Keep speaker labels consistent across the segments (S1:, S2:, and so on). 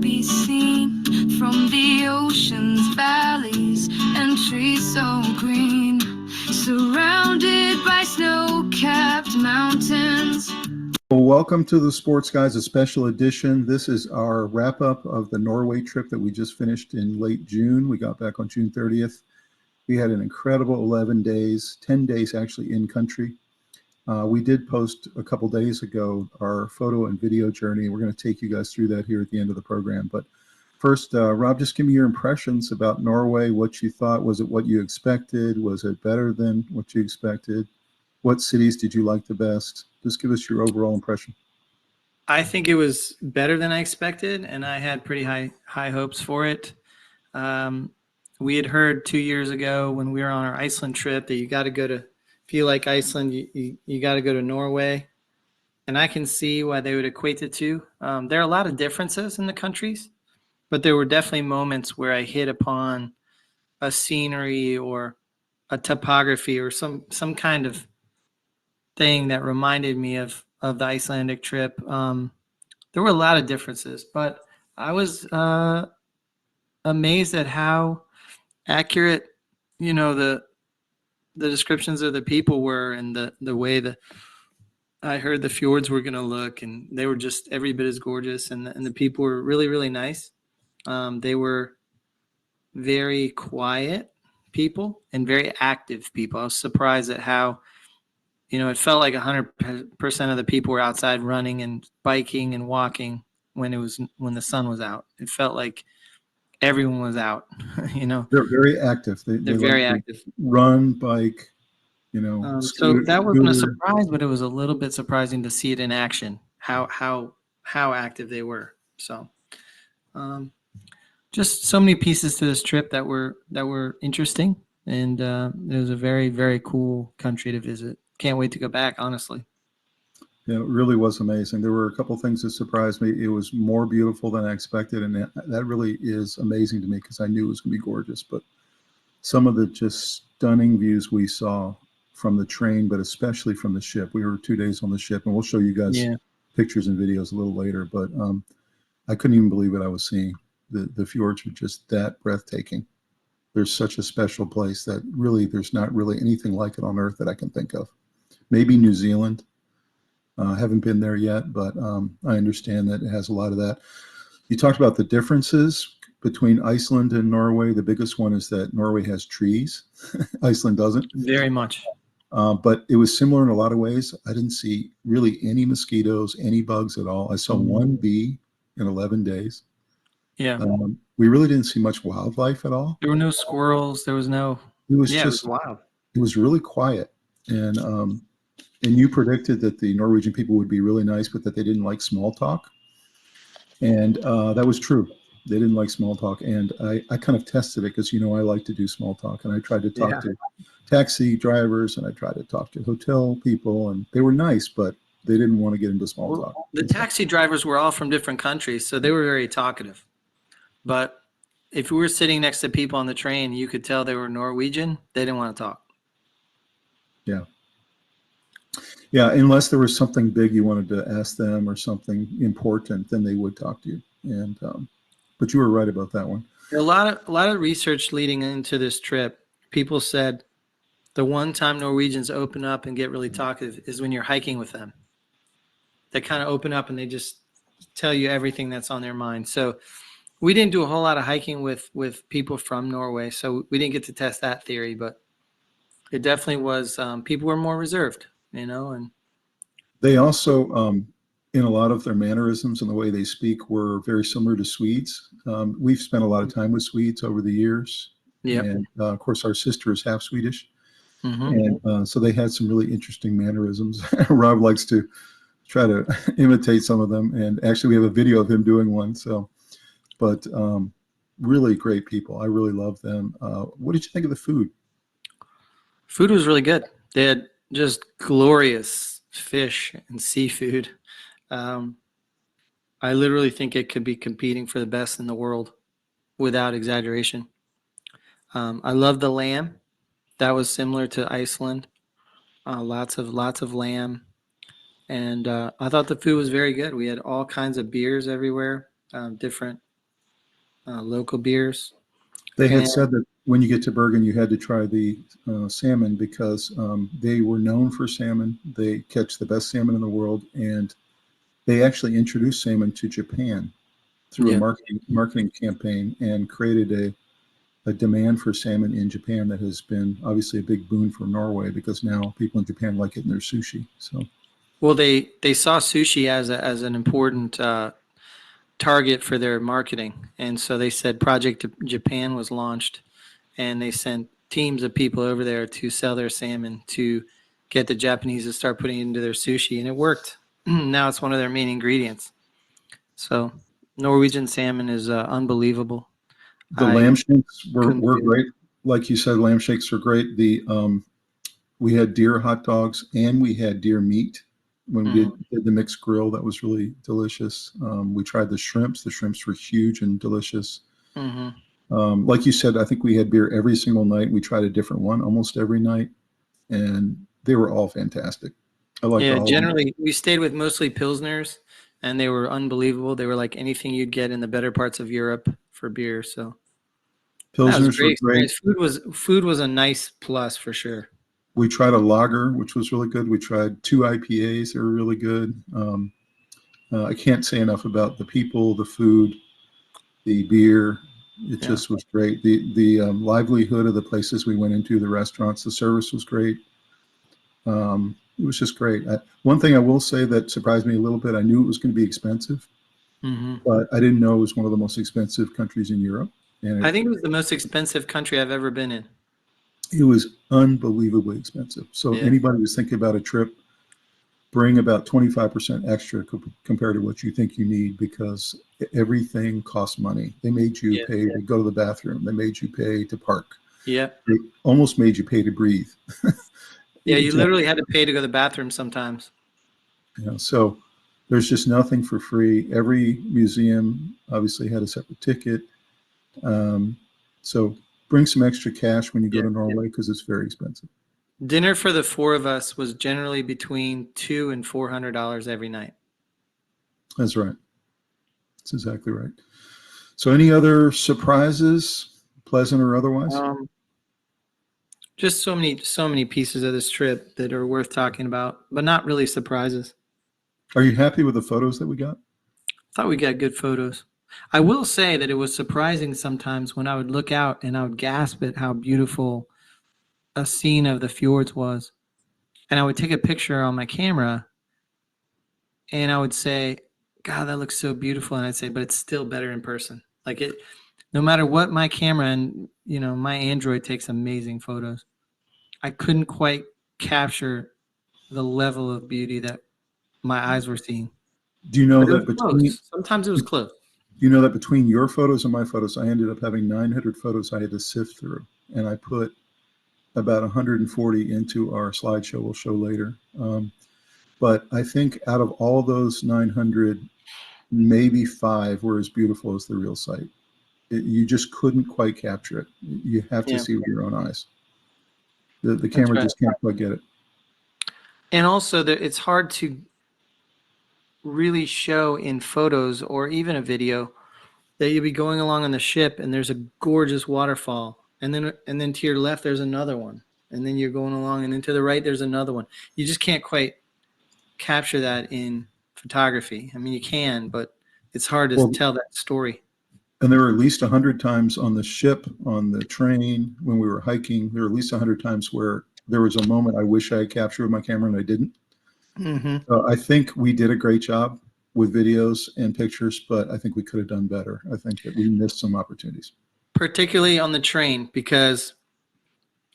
S1: be seen from the oceans, valleys, and trees so green, surrounded by snow-capped mountains.
S2: Well, welcome to the Sports Guyz, a special edition. This is our wrap-up of the Norway trip that we just finished in late June. We got back on June 30th. We had an incredible 11 days, 10 days actually in country. We did post a couple days ago our photo and video journey. We're going to take you guys through that here at the end of the program. But first, Rob, just give me your impressions about Norway, what you thought. Was it what you expected? Was it better than what you expected? What cities did you like the best? Just give us your overall impression.
S3: I think it was better than I expected, and I had pretty high hopes for it. We had heard 2 years ago when we were on our Iceland trip that you got to go to, if you like Iceland, you got to go to Norway. And I can see why they would equate the two. There are a lot of differences in the countries, but there were definitely moments where I hit upon a scenery or a topography or some kind of thing that reminded me of the Icelandic trip. There were a lot of differences, but I was amazed at how accurate, the descriptions of the people were, and the way that I heard the fjords were going to look, and they were just every bit as gorgeous, and the people were really, really nice. They were very quiet people and very active people. I was surprised at how, it felt like 100% of the people were outside running and biking and walking when the sun was out. It felt like everyone was out.
S2: They're very active.
S3: They're very active.
S2: Run, bike,
S3: so that wasn't a surprise, but it was a little bit surprising to see it in action, how active they were. So just so many pieces to this trip that were interesting, and it was a very, very cool country to visit. Can't wait to go back, honestly.
S2: Yeah, it really was amazing. There were a couple things that surprised me. It was more beautiful than I expected, and that really is amazing to me because I knew it was going to be gorgeous. But some of the just stunning views we saw from the train, but especially from the ship. We were 2 days on the ship, and we'll show you guys pictures and videos a little later. But I couldn't even believe what I was seeing. The fjords are just that breathtaking. There's such a special place that really there's not really anything like it on Earth that I can think of. Maybe New Zealand. Haven't been there yet, but I understand that it has a lot of that. You talked about the differences between Iceland and Norway. The biggest one is that Norway has trees. Iceland doesn't.
S3: Very much.
S2: But it was similar in a lot of ways. I didn't see really any mosquitoes, any bugs at all. I saw one bee in 11 days.
S3: Yeah.
S2: We really didn't see much wildlife at all.
S3: There were no squirrels. There was no.
S2: It was
S3: just
S2: it was
S3: wild.
S2: It was really quiet. And you predicted that the Norwegian people would be really nice, but that they didn't like small talk. And that was true. They didn't like small talk. And I kind of tested it because, I like to do small talk. And I tried to talk to taxi drivers, and I tried to talk to hotel people. And they were nice, but they didn't want to get into small talk.
S3: The taxi drivers were all from different countries, so they were very talkative. But if we were sitting next to people on the train, you could tell they were Norwegian. They didn't want to talk.
S2: Yeah. Yeah, unless there was something big you wanted to ask them or something important, then they would talk to you. And but you were right about that one.
S3: A lot of research leading into this trip. People said the one time Norwegians open up and get really talkative is when you're hiking with them. They kind of open up and they just tell you everything that's on their mind. So we didn't do a whole lot of hiking with people from Norway, so we didn't get to test that theory. But it definitely was. People were more reserved, and
S2: they also, in a lot of their mannerisms and the way they speak, were very similar to Swedes. We've spent a lot of time with Swedes over the years.
S3: Yep.
S2: And of course, our sister is half Swedish.
S3: Mm-hmm.
S2: And so they had some really interesting mannerisms. Rob likes to try to imitate some of them. And actually, we have a video of him doing one. But really great people. I really love them. What did you think of the food?
S3: Food was really good. They had just glorious fish and seafood. I literally think it could be competing for the best in the world without exaggeration. I love the lamb. That was similar to Iceland. Lots of lamb. And I thought the food was very good. We had all kinds of beers everywhere, different local beers.
S2: They had
S3: And
S2: said that when you get to Bergen, you had to try the salmon because they were known for salmon. They catch the best salmon in the world, and they actually introduced salmon to Japan through a
S3: yeah,
S2: marketing campaign and created a demand for salmon in Japan that has been obviously a big boon for Norway because now people in Japan like it in their sushi. So
S3: well, they saw sushi as an important target for their marketing, and so they said Project Japan was launched, and they sent teams of people over there to sell their salmon to get the Japanese to start putting it into their sushi, and it worked. Now it's one of their main ingredients. So Norwegian salmon is unbelievable.
S2: the
S3: I
S2: lamb shakes
S3: couldn't
S2: were
S3: believe it.
S2: great. Like you said, lamb shakes were great. The we had deer hot dogs and we had deer meat when we
S3: Mhm.
S2: did the mixed grill. That was really delicious. We tried the shrimps. The shrimps were huge and delicious.
S3: Mhm.
S2: Like you said, I think we had beer every single night. We tried a different one almost every night, and they were all fantastic. I liked
S3: Yeah,
S2: all of them.
S3: generally we stayed with mostly pilsners, and they were unbelievable. They were like anything you'd get in the better parts of Europe for beer. So that was a
S2: Pilsners were
S3: great
S2: great.
S3: experience. Food was a nice plus for sure.
S2: We tried a lager, which was really good. We tried two IPAs. They were really good. I can't say enough about the people, the food, the beer. It
S3: Yeah.
S2: just was great. The livelihood of the places we went into, the restaurants, the service was great. It was just great. One thing I will say that surprised me a little bit, I knew it was going to be expensive,
S3: Hmm.
S2: but I didn't know it was one of the most expensive countries in Europe. And
S3: I think it was the most expensive country I've ever been in.
S2: it was unbelievably expensive. So
S3: Yeah.
S2: anybody who's thinking about a trip, bring about 25% extra compared to what you think you need because everything costs money. They made you
S3: Yeah.
S2: pay to go to the bathroom. They made you pay to park.
S3: Yeah.
S2: They almost made you pay to breathe.
S3: Yeah. You
S2: Just,
S3: literally had to pay to go to the bathroom sometimes.
S2: so there's just nothing for free. Every museum obviously had a separate ticket. Um, so bring some extra cash when you go
S3: Yeah.
S2: to
S3: Yeah.
S2: Norway because it's very expensive.
S3: Dinner for the four of us was generally between $200 and $400 every night.
S2: That's right. That's exactly right. So any other surprises, pleasant or otherwise?
S3: Um, just so many pieces of this trip that are worth talking about, but not really surprises.
S2: Are you happy with the photos that we got?
S3: Thought we got good photos. I will say that it was surprising sometimes when I would look out and I would gasp at how beautiful a scene of the fjords was. And I would take a picture on my camera and I would say, God, that looks so beautiful. And I'd say, but it's still better in person. Like it, no matter what my camera and, my Android takes amazing photos. I couldn't quite capture the level of beauty that my eyes were seeing.
S2: Do you know
S3: But it
S2: that
S3: was
S2: between
S3: close. Sometimes it was close.
S2: you know that between your photos and my photos, I ended up having 900 photos I had to sift through, and I put about 140 into our slideshow we'll show later. But I think out of all those 900, maybe five were as beautiful as the real site. You just couldn't quite capture it. You have to
S3: Yeah,
S2: see with your own eyes. The
S3: that's
S2: camera
S3: right.
S2: just can't quite get it.
S3: And also, it's hard to really show in photos or even a video that you'll be going along on the ship and there's a gorgeous waterfall, and then to your left there's another one, and then you're going along, and then to the right there's another one. You just can't quite capture that in photography. I mean, you can, but it's hard to
S2: Well,
S3: tell that story.
S2: and there were at least 100 times on the ship, on the train, when we were hiking. There were at least 100 times where there was a moment I wish I had captured with my camera and I didn't.
S3: Hmm.
S2: I think we did a great job with videos and pictures, but I think we could have done better. I think that we missed some opportunities.
S3: Particularly on the train, because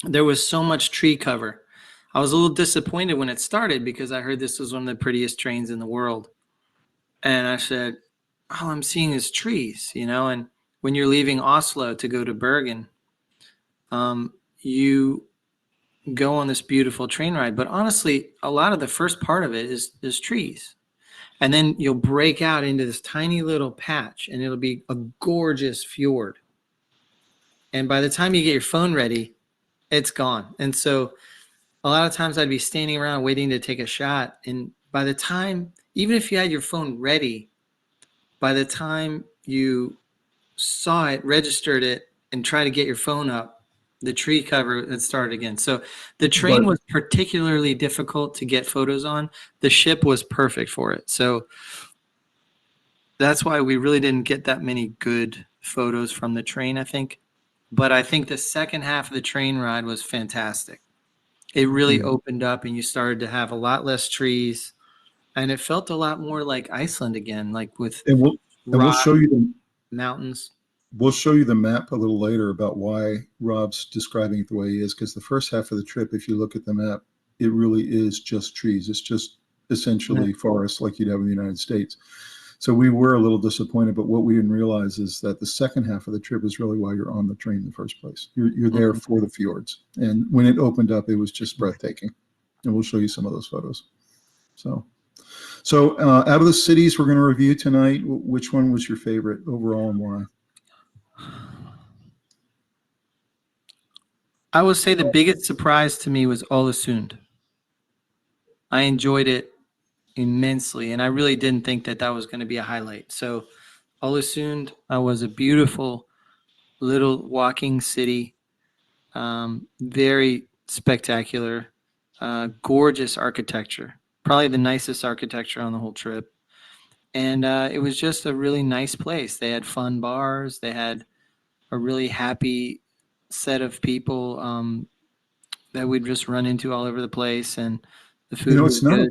S3: there was so much tree cover. I was a little disappointed when it started because I heard this was one of the prettiest trains in the world. And I said, all I'm seeing is trees, and when you're leaving Oslo to go to Bergen, you go on this beautiful train ride. But honestly, a lot of the first part of it is trees. And then you'll break out into this tiny little patch and it'll be a gorgeous fjord. And by the time you get your phone ready, it's gone. And so a lot of times I'd be standing around waiting to take a shot. And by the time, even if you had your phone ready, by the time you saw it, registered it, and try to get your phone up, the tree cover had started again. So the train
S2: But
S3: was particularly difficult to get photos on. The ship was perfect for it. So that's why we really didn't get that many good photos from the train, I think. But I think the second half of the train ride was fantastic. It really
S2: yeah.
S3: opened up and you started to have a lot less trees and it felt a lot more like Iceland again, like with
S2: and we'll and we'll
S3: rock
S2: show you the
S3: mountains.
S2: we'll show you the map a little later about why Rob's describing it the way he is, because the first half of the trip, if you look at the map, it really is just trees. It's just
S3: Yeah.
S2: essentially forests like you'd have in the United States. So we were a little disappointed, but what we didn't realize is that the second half of the trip is really why you're on the train in the first place. You're there
S3: Mhm.
S2: for the fjords. And when it opened up, it was just breathtaking. And we'll show you some of those photos. So out of the cities we're going to review tonight, which one was your favorite overall and why?
S3: I would say the biggest surprise to me was Ålesund. I enjoyed it immensely, and I really didn't think that that was going to be a highlight. So Ålesund was a beautiful little walking city, very spectacular, gorgeous architecture, probably the nicest architecture on the whole trip. And it was just a really nice place. They had fun bars. They had a really happy set of people that we'd just run into all over the place, and the
S2: You
S3: food
S2: know,
S3: was good.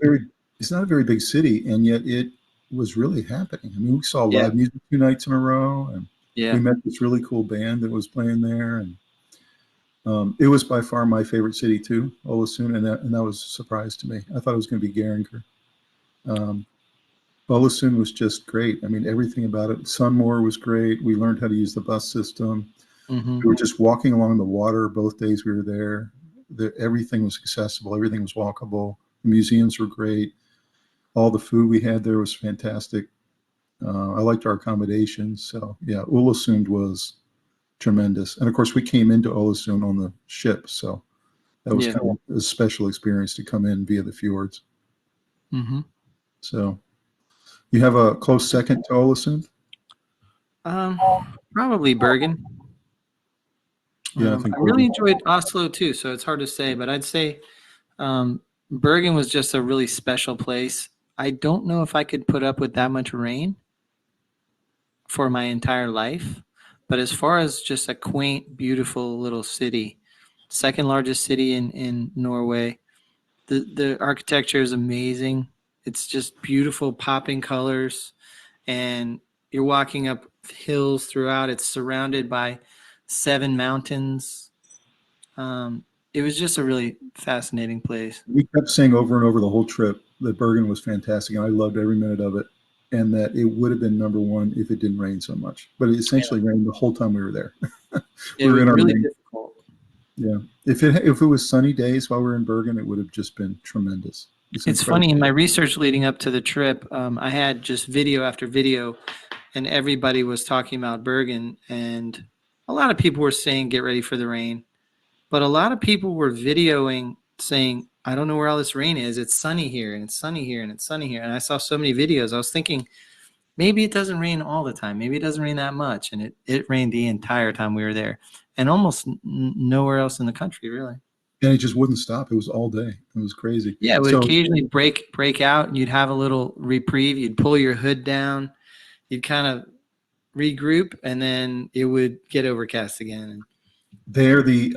S2: it's not a very big city, and yet it was really happening. I mean, we saw
S3: Yeah,
S2: live music 2 nights in a row, and we
S3: yeah,
S2: met this really cool band that was playing there, and it was by far my favorite city too, Olesund, and that was a surprise to me. I thought it was going to be Geringer. Um, Olesund was just great. I mean, everything about it. Sunmore was great. We learned how to use the bus system.
S3: hmm
S2: We were just walking along the water both days we were there. Everything was accessible. Everything was walkable. The museums were great. All the food we had there was fantastic. I liked our accommodations. So yeah, Ulesund was tremendous. And of course, we came into Olesund on the ship, so that was
S3: yeah.
S2: kind of a special experience to come in via the fjords.
S3: hmm
S2: So you have a close second to Olesund?
S3: Um, Probably Bergen.
S2: Yeah, I think
S3: I really enjoyed Oslo too, so it's hard to say, but I'd say Bergen was just a really special place. I don't know if I could put up with that much rain for my entire life, but as far as just a quaint, beautiful little city, second largest city in Norway, the architecture is amazing. It's just beautiful, popping colors, and you're walking up hills throughout. It's surrounded by 7 mountains. It was just a really fascinating place.
S2: we kept saying over and over the whole trip that Bergen was fantastic, and I loved every minute of it, and that it would have been number one if it didn't rain so much. But it essentially rained the whole time we were there.
S3: It
S2: We were
S3: was
S2: in our
S3: really
S2: rain.
S3: difficult.
S2: Yeah. If it was sunny days while we were in Bergen, it would have just been tremendous. It's
S3: It's
S2: incredible.
S3: funny, in my research leading up to the trip, I had just video after video, and everybody was talking about Bergen, and a lot of people were saying, "Get ready for the rain," but a lot of people were videoing saying, "I don't know where all this rain is. It's sunny here, and it's sunny here, and it's sunny here." And I saw so many videos. I was thinking, maybe it doesn't rain all the time. Maybe it doesn't rain that much, and it rained the entire time we were there, and almost nowhere else in the country, really.
S2: And it just wouldn't stop. It was all day. It was crazy.
S3: Yeah, it would
S2: So
S3: occasionally break out, and you'd have a little reprieve. You'd pull your hood down, you'd kind of regroup, and then it would get overcast again.
S2: there, the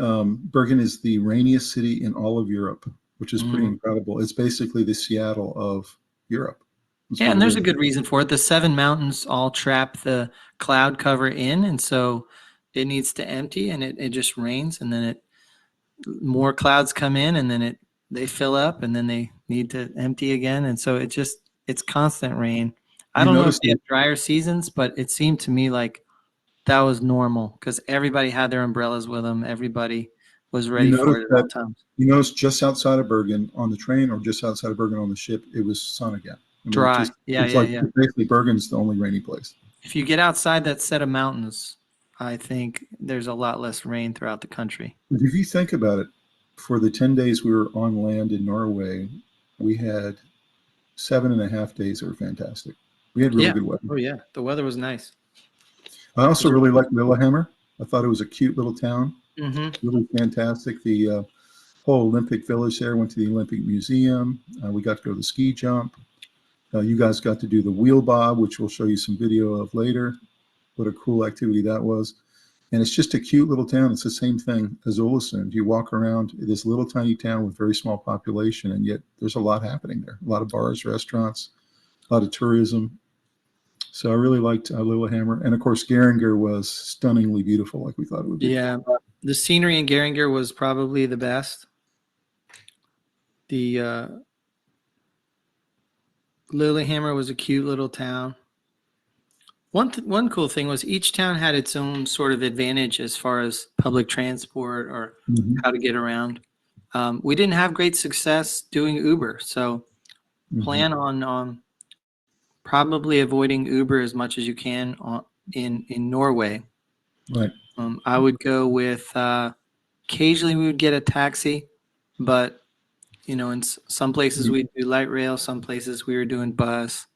S2: Bergen is the rainiest city in all of Europe, which is pretty
S3: Mhm.
S2: incredible. It's basically the Seattle of Europe. That's
S3: Yeah,
S2: what
S3: and
S2: it
S3: there's a
S2: is.
S3: good reason for it. The 7 mountains all trap the cloud cover in, and so it needs to empty, and it just rains, and then more clouds come in, and then they fill up, and then they need to empty again, and so it's constant rain. I
S2: You
S3: don't know if
S2: notice
S3: they
S2: that
S3: have drier seasons, but it seemed to me like that was normal because everybody had their umbrellas with them. Everybody was
S2: you
S3: ready for
S2: notice
S3: it at all
S2: that
S3: times.
S2: you notice just outside of Bergen on the train or just outside of Bergen on the ship, it was sun again. I mean,
S3: Dry. Yeah,
S2: it's
S3: yeah,
S2: like
S3: yeah.
S2: basically Bergen's the only rainy place.
S3: If you get outside that set of mountains, I think there's a lot less rain throughout the country.
S2: But if you think about it, for the 10 days we were on land in Norway, we had 7.5 days that were fantastic. We had really
S3: Yeah.
S2: good weather.
S3: Oh, yeah. The weather was nice.
S2: I also really liked Lillehammer. I thought it was a cute little town,
S3: Mm-hmm.
S2: really fantastic. The whole Olympic Village there, went to the Olympic Museum. We got to go to the ski jump. You guys got to do the wheel bob, which we'll show you some video of later. What a cool activity that was. And it's just a cute little town. It's the same thing as Olesund. You walk around this little tiny town with very small population, and yet there's a lot happening there. A lot of bars, restaurants, a lot of tourism. So I really liked Lillehammer. And of course, Geringer was stunningly beautiful, like we thought it would be.
S3: Yeah, the scenery in Geringer was probably the best. The Lillehammer was a cute little town. One cool thing was each town had its own sort of advantage as far as public transport or how to get around. We didn't have great success doing Uber, so plan on probably avoiding Uber as much as you can in Norway.
S2: Right.
S3: I would go with occasionally we would get a taxi, but you know, in some places we'd do light rail, some places we were doing bus.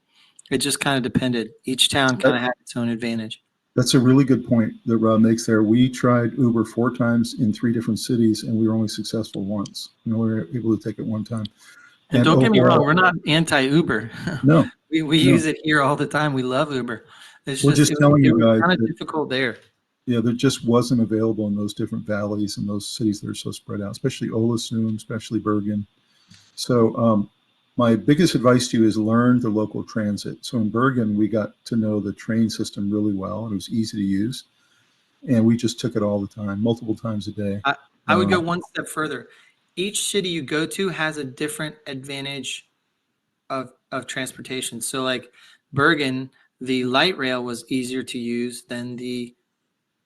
S3: It just kind of depended. Each town kind of had its own advantage.
S2: That's a really good point that Rob makes there. We tried Uber 4 times in 3 different cities, and we were only successful once. We were able to take it 1 time.
S3: And don't get me wrong, we're not anti-Uber.
S2: No.
S3: we use it here all the time. We love Uber. It's
S2: we're just telling you guys
S3: kind of difficult there.
S2: Yeah, there just wasn't available in those different valleys and those cities that are so spread out, especially Ålesund, especially Bergen. So my biggest advice to you is learn the local transit. So in Bergen, we got to know the train system really well, and it was easy to use. And we just took it all the time, multiple times a day.
S3: I would go one step further. Each city you go to has a different advantage of transportation. So like Bergen, the light rail was easier to use than the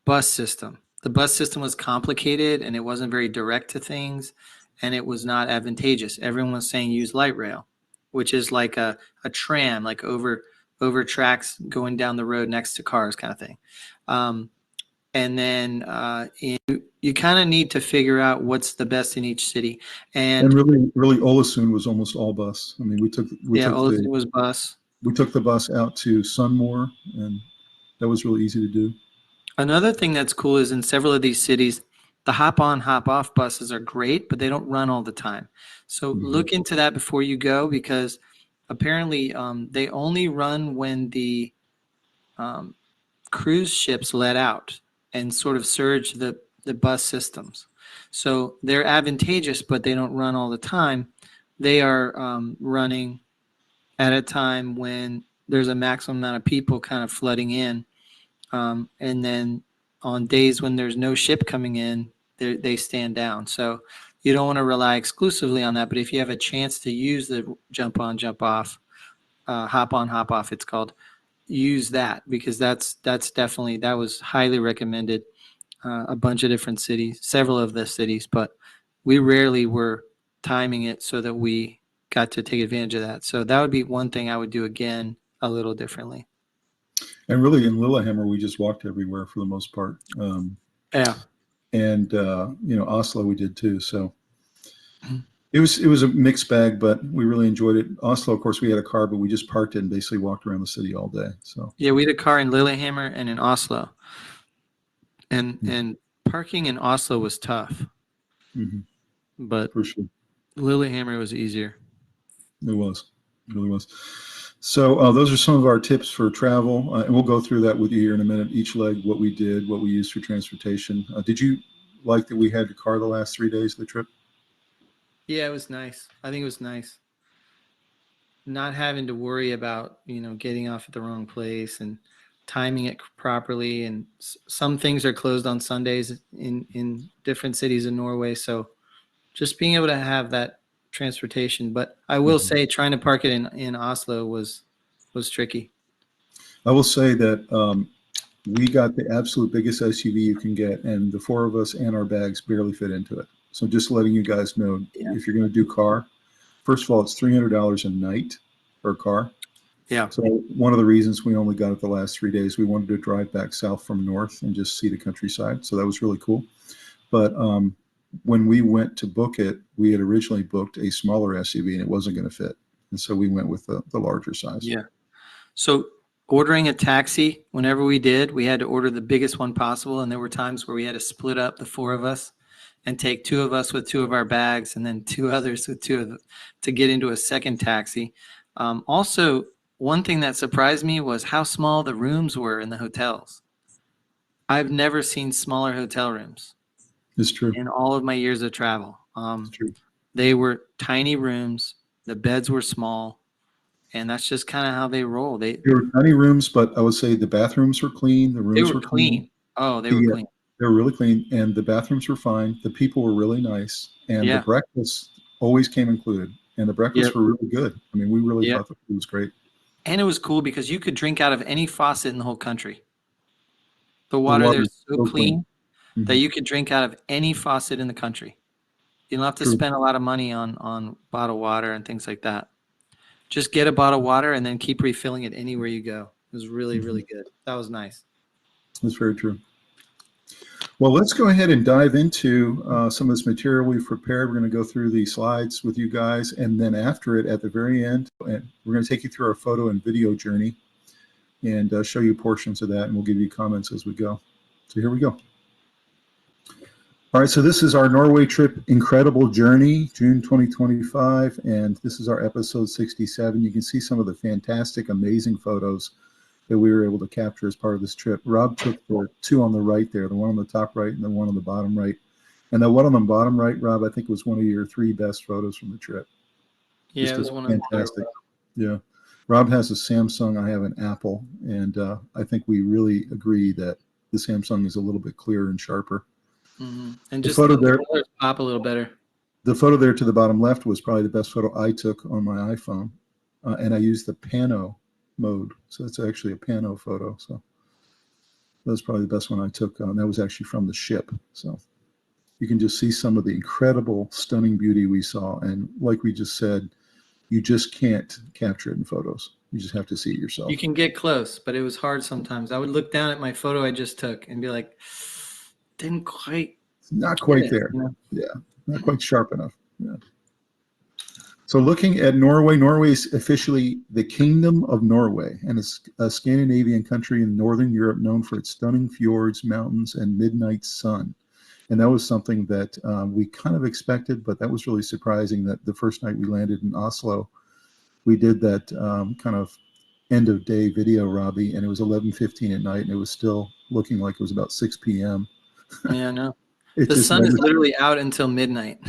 S3: bus system. The bus system was complicated and it wasn't very direct to things. And it was not advantageous. Everyone was saying use light rail, which is like a tram, like over tracks going down the road next to cars kind of thing. And then you kind of need to figure out what's the best in each city. And
S2: really, Ålesund was almost all bus. I mean, Ålesund
S3: was bus.
S2: We took the bus out to Sunmore, and that was really easy to do.
S3: Another thing that's cool is in several of these cities, the hop-on, hop-off buses are great, but they don't run all the time. So look into that before you go, because apparently they only run when the cruise ships let out and sort of surge the bus systems. So they're advantageous, but they don't run all the time. They are running at a time when there's a maximum amount of people kind of flooding in. And then on days when there's no ship coming in, they stand down. So you don't want to rely exclusively on that. But if you have a chance to use the jump on, jump off, hop on, hop off, it's called, use that, because that was highly recommended. A bunch of different cities, several of the cities, but we rarely were timing it so that we got to take advantage of that. So that would be one thing I would do again a little differently.
S2: And really in Lillehammer, we just walked everywhere for the most part.
S3: Yeah.
S2: And Oslo we did too. So it was a mixed bag, but we really enjoyed it. Oslo, of course, we had a car, but we just parked it and basically walked around the city all day. So
S3: yeah, we had a car in Lillehammer and in Oslo, and parking in Oslo was tough, but
S2: for sure,
S3: Lillehammer was easier.
S2: It really was. So those are some of our tips for travel, and we'll go through that with you here in a minute. Each leg, what we did, what we used for transportation. Did you like that we had the car the last 3 days of the trip?
S3: Yeah, it was nice. I think it was nice not having to worry about getting off at the wrong place and timing it properly. And some things are closed on Sundays in different cities in Norway, so just being able to have that transportation. But I will say trying to park it in Oslo was tricky.
S2: I will say that we got the absolute biggest SUV you can get, and the 4 of us and our bags barely fit into it. So just letting you guys know, if you're going to do car, first of all, it's $300 a night per car.
S3: Yeah.
S2: So one of the reasons we only got it the last 3 days, we wanted to drive back south from north and just see the countryside. So that was really cool. But when we went to book it, we had originally booked a smaller SUV and it wasn't going to fit. And so we went with the larger size.
S3: Yeah. So ordering a taxi, whenever we did, we had to order the biggest one possible. And there were times where we had to split up the four of us and take two of us with two of our bags and then two others with to get into a second taxi. Also, one thing that surprised me was how small the rooms were in the hotels. I've never seen smaller hotel rooms
S2: It's true.
S3: in all of my years of travel.
S2: It's true.
S3: They were tiny rooms. The beds were small. And that's just kind of how they roll. They
S2: were tiny rooms, but I would say the bathrooms were clean. The rooms
S3: were clean. Oh, they were clean.
S2: They were really clean, and the bathrooms were fine. The people were really nice, and the
S3: Yeah.
S2: breakfast always came included. And the breakfasts were really good. I mean, we really thought the food was great.
S3: And it was cool because you could drink out of any faucet in the whole country. The water there is so clean that you could drink out of any faucet in the country. You don't have to spend a lot of money on bottled water and things like that. Just get a bottle of water and then keep refilling it anywhere you go. It was really, really good. That was nice.
S2: That's very true. Well, let's go ahead and dive into some of this material we've prepared. We're going to go through the slides with you guys, and then after it, at the very end, we're going to take you through our photo and video journey and show you portions of that, and we'll give you comments as we go. So here we go. All right, so this is our Norway trip incredible journey, June 2025, and this is our episode 67. You can see some of the fantastic, amazing photos that we were able to capture as part of this trip. Rob took the two on the right there, the one on the top right and the one on the bottom right. And the one on the bottom right, Rob, I think was one of your 3 best photos from the trip.
S3: Yeah, it was one of
S2: fantastic. Yeah. Rob has a Samsung, I have an Apple, and I think we really agree that the Samsung is a little bit clearer and sharper.
S3: And just the photo there pop a little better.
S2: The photo there to the bottom left was probably the best photo I took on my iPhone, and I used the pano mode, so it's actually a pano photo. So that was probably the best one I took. That was actually from the ship. So you can just see some of the incredible, stunning beauty we saw, and like we just said, you just can't capture it in photos. You just have to see it yourself.
S3: You can get close, but it was hard sometimes. I would look down at my photo I just took and be like, didn't quite.
S2: Not quite there. Yeah, not quite sharp enough. Yeah. So looking at Norway, Norway is officially the Kingdom of Norway, and it's a Scandinavian country in Northern Europe known for its stunning fjords, mountains, and midnight sun. And that was something that we kind of expected, but that was really surprising that the first night we landed in Oslo, we did that kind of end of day video, Robbie, and it was 11:15 at night, and it was still looking like it was about 6 p.m.
S3: Yeah, no. The sun is literally out until midnight.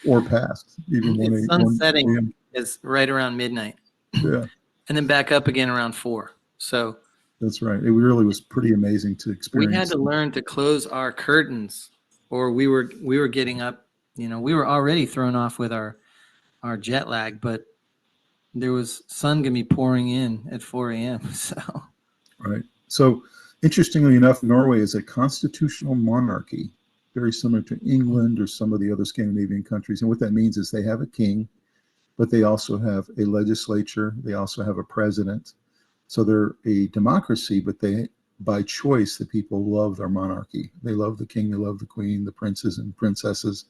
S2: Or past. Even when
S3: sun setting is right around midnight.
S2: Yeah.
S3: And then back up again around 4. So
S2: that's right. It really was pretty amazing to experience.
S3: We had to learn to close our curtains, or we were getting up, we were already thrown off with our jet lag, but there was sun gonna be pouring in at 4 a.m. So
S2: right. So interestingly enough, Norway is a constitutional monarchy, very similar to England or some of the other Scandinavian countries. And what that means is they have a king, but they also have a legislature. They also have a president. So they're a democracy, but by choice, the people love their monarchy. They love the king, they love the queen, the princes and princesses.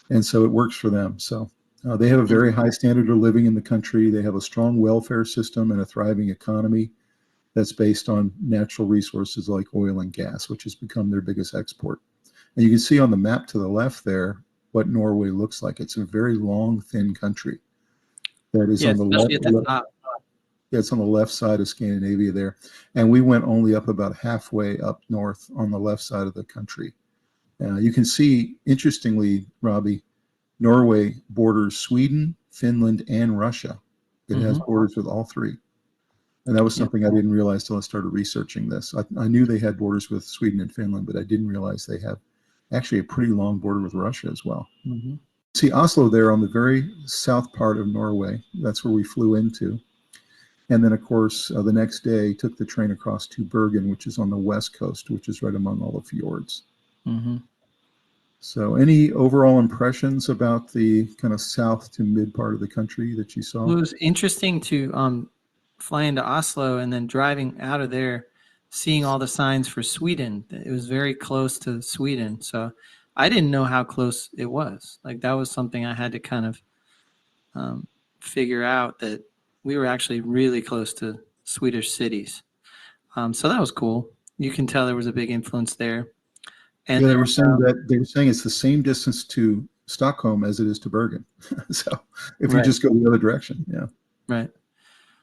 S2: And so it works for them. So they have a very high standard of living in the country. They have a strong welfare system and a thriving economy that's based on natural resources like oil and gas, which has become their biggest export. And you can see on the map to the left there what Norway looks like. It's a very long, thin country that is on the left. Yeah, it's on the left side of Scandinavia there. And we went only up about halfway up north on the left side of the country. You can see, interestingly, Robbie, Norway borders Sweden, Finland, and Russia. It has borders with all 3. And that was something I didn't realize till I started researching this. I knew they had borders with Sweden and Finland, but I didn't realize they have actually a pretty long border with Russia as well. See Oslo there on the very south part of Norway. That's where we flew into. And then, of course, the next day took the train across to Bergen, which is on the west coast, which is right among all the fjords. So any overall impressions about the kind of south to mid part of the country that you saw?
S3: Well, it was interesting to fly into Oslo and then driving out of there, seeing all the signs for Sweden. It was very close to Sweden. So I didn't know how close it was. Like that was something I had to kind of figure out, that we were actually really close to Swedish cities. So that was cool. You can tell there was a big influence there. And
S2: Yeah,
S3: then,
S2: they were saying it's the same distance to Stockholm as it is to Bergen. So if you
S3: right,
S2: just go the other direction, yeah.
S3: right.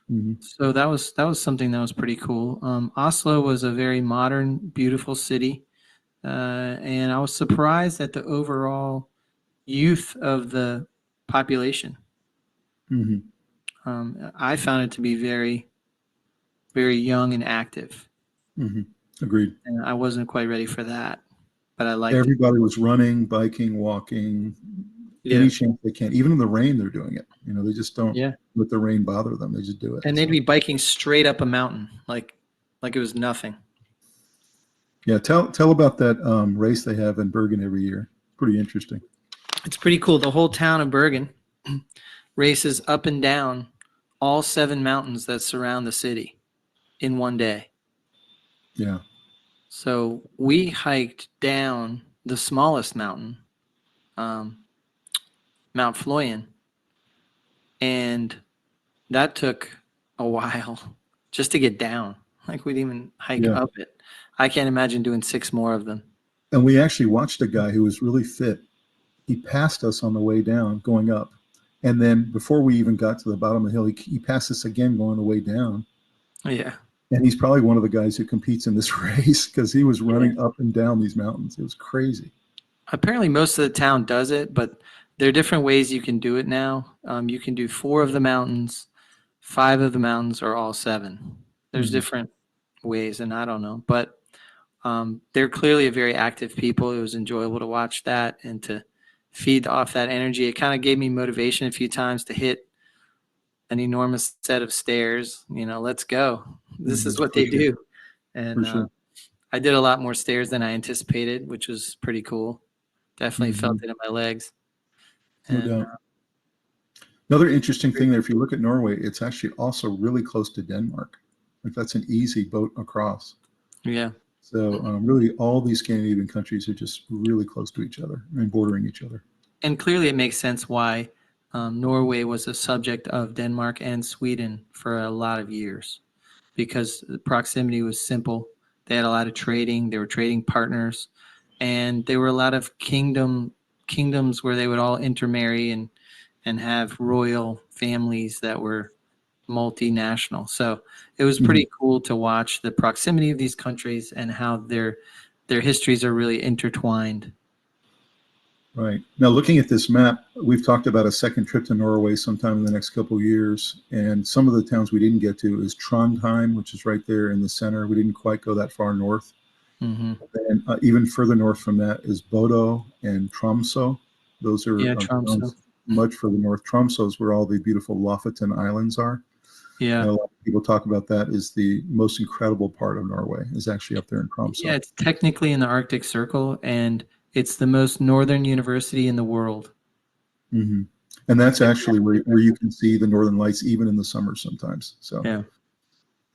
S2: Hmm.
S3: So that was something that was pretty cool. Oslo was a very modern, beautiful city, and I was surprised at the overall youth of the population.
S2: Hmm.
S3: I found it to be very, very young and active,
S2: Hmm. Agreed.
S3: and I wasn't quite ready for that, but I liked it.
S2: Everybody was running, biking, walking,
S3: Yeah,
S2: any chance they can. Even in the rain, they're doing it. They just don't
S3: yeah.
S2: let the rain bother them. They just do it.
S3: And they'd
S2: So
S3: be biking straight up a mountain, like it was nothing.
S2: yeah, tell about that race they have in Bergen every year. Pretty interesting.
S3: It's pretty cool. The whole town of Bergen races up and down all 7 mountains that surround the city in one day.
S2: Yeah.
S3: So we hiked down the smallest mountain, um, Mount Floyen, and that took a while just to get down. Like we didn't even hike
S2: Yeah.
S3: up it. I can't imagine doing 6 more of them.
S2: And we actually watched a guy who was really fit. He passed us on the way down, going up. And then before we even got to the bottom of the hill, he passed us again going the way down.
S3: Yeah.
S2: And he's probably one of the guys who competes in this race because he was
S3: Yeah.
S2: running up and down these mountains. It was crazy.
S3: Apparently, most of the town does it, but there are different ways you can do it now. You can do 4 of the mountains, 5 of the mountains, or all 7. There's
S2: Mhm.
S3: different ways, and I don't know, but they're clearly a very active people. It was enjoyable to watch that and to feed off that energy. It kind of gave me motivation a few times to hit an enormous set of stairs. Let's go. This is
S2: Mhm.
S3: what
S2: For
S3: they
S2: sure.
S3: do.
S2: For
S3: And
S2: sure.
S3: I did a lot more stairs than I anticipated, which was pretty cool. Definitely felt
S2: Mhm.
S3: it in my legs.
S2: No
S3: And
S2: doubt. Another interesting thing there, if you look at Norway, it's actually also really close to Denmark. Like that's an easy boat across.
S3: yeah.
S2: So really, all these Scandinavian countries are just really close to each other and bordering each other.
S3: And clearly it makes sense why Norway was a subject of Denmark and Sweden for a lot of years, because the proximity was simple. They had a lot of trading. They were trading partners, and there were a lot of kingdoms where they would all intermarry and have royal families that were multinational. So it was
S2: Mhm.
S3: pretty cool to watch the proximity of these countries and how their histories are really intertwined.
S2: Right. Now, looking at this map, we've talked about a second trip to Norway sometime in the next couple of years. And some of the towns we didn't get to is Trondheim, which is right there in the center. We didn't quite go that far north.
S3: Hmm.
S2: And even further north from that is Bodo and Tromsø. Those are
S3: Yeah, Tromsø.
S2: towns much further north. Tromsø is where all the beautiful Lofoten Islands are.
S3: Yeah.
S2: And a lot of people talk about that as the most incredible part of Norway is actually up there in
S3: Yeah,
S2: Tromsø.
S3: it's technically in the Arctic Circle, and it's the most northern university in the world.
S2: Hmm. And that's actually where you can see the Northern Lights even in the summer sometimes. So
S3: Yeah.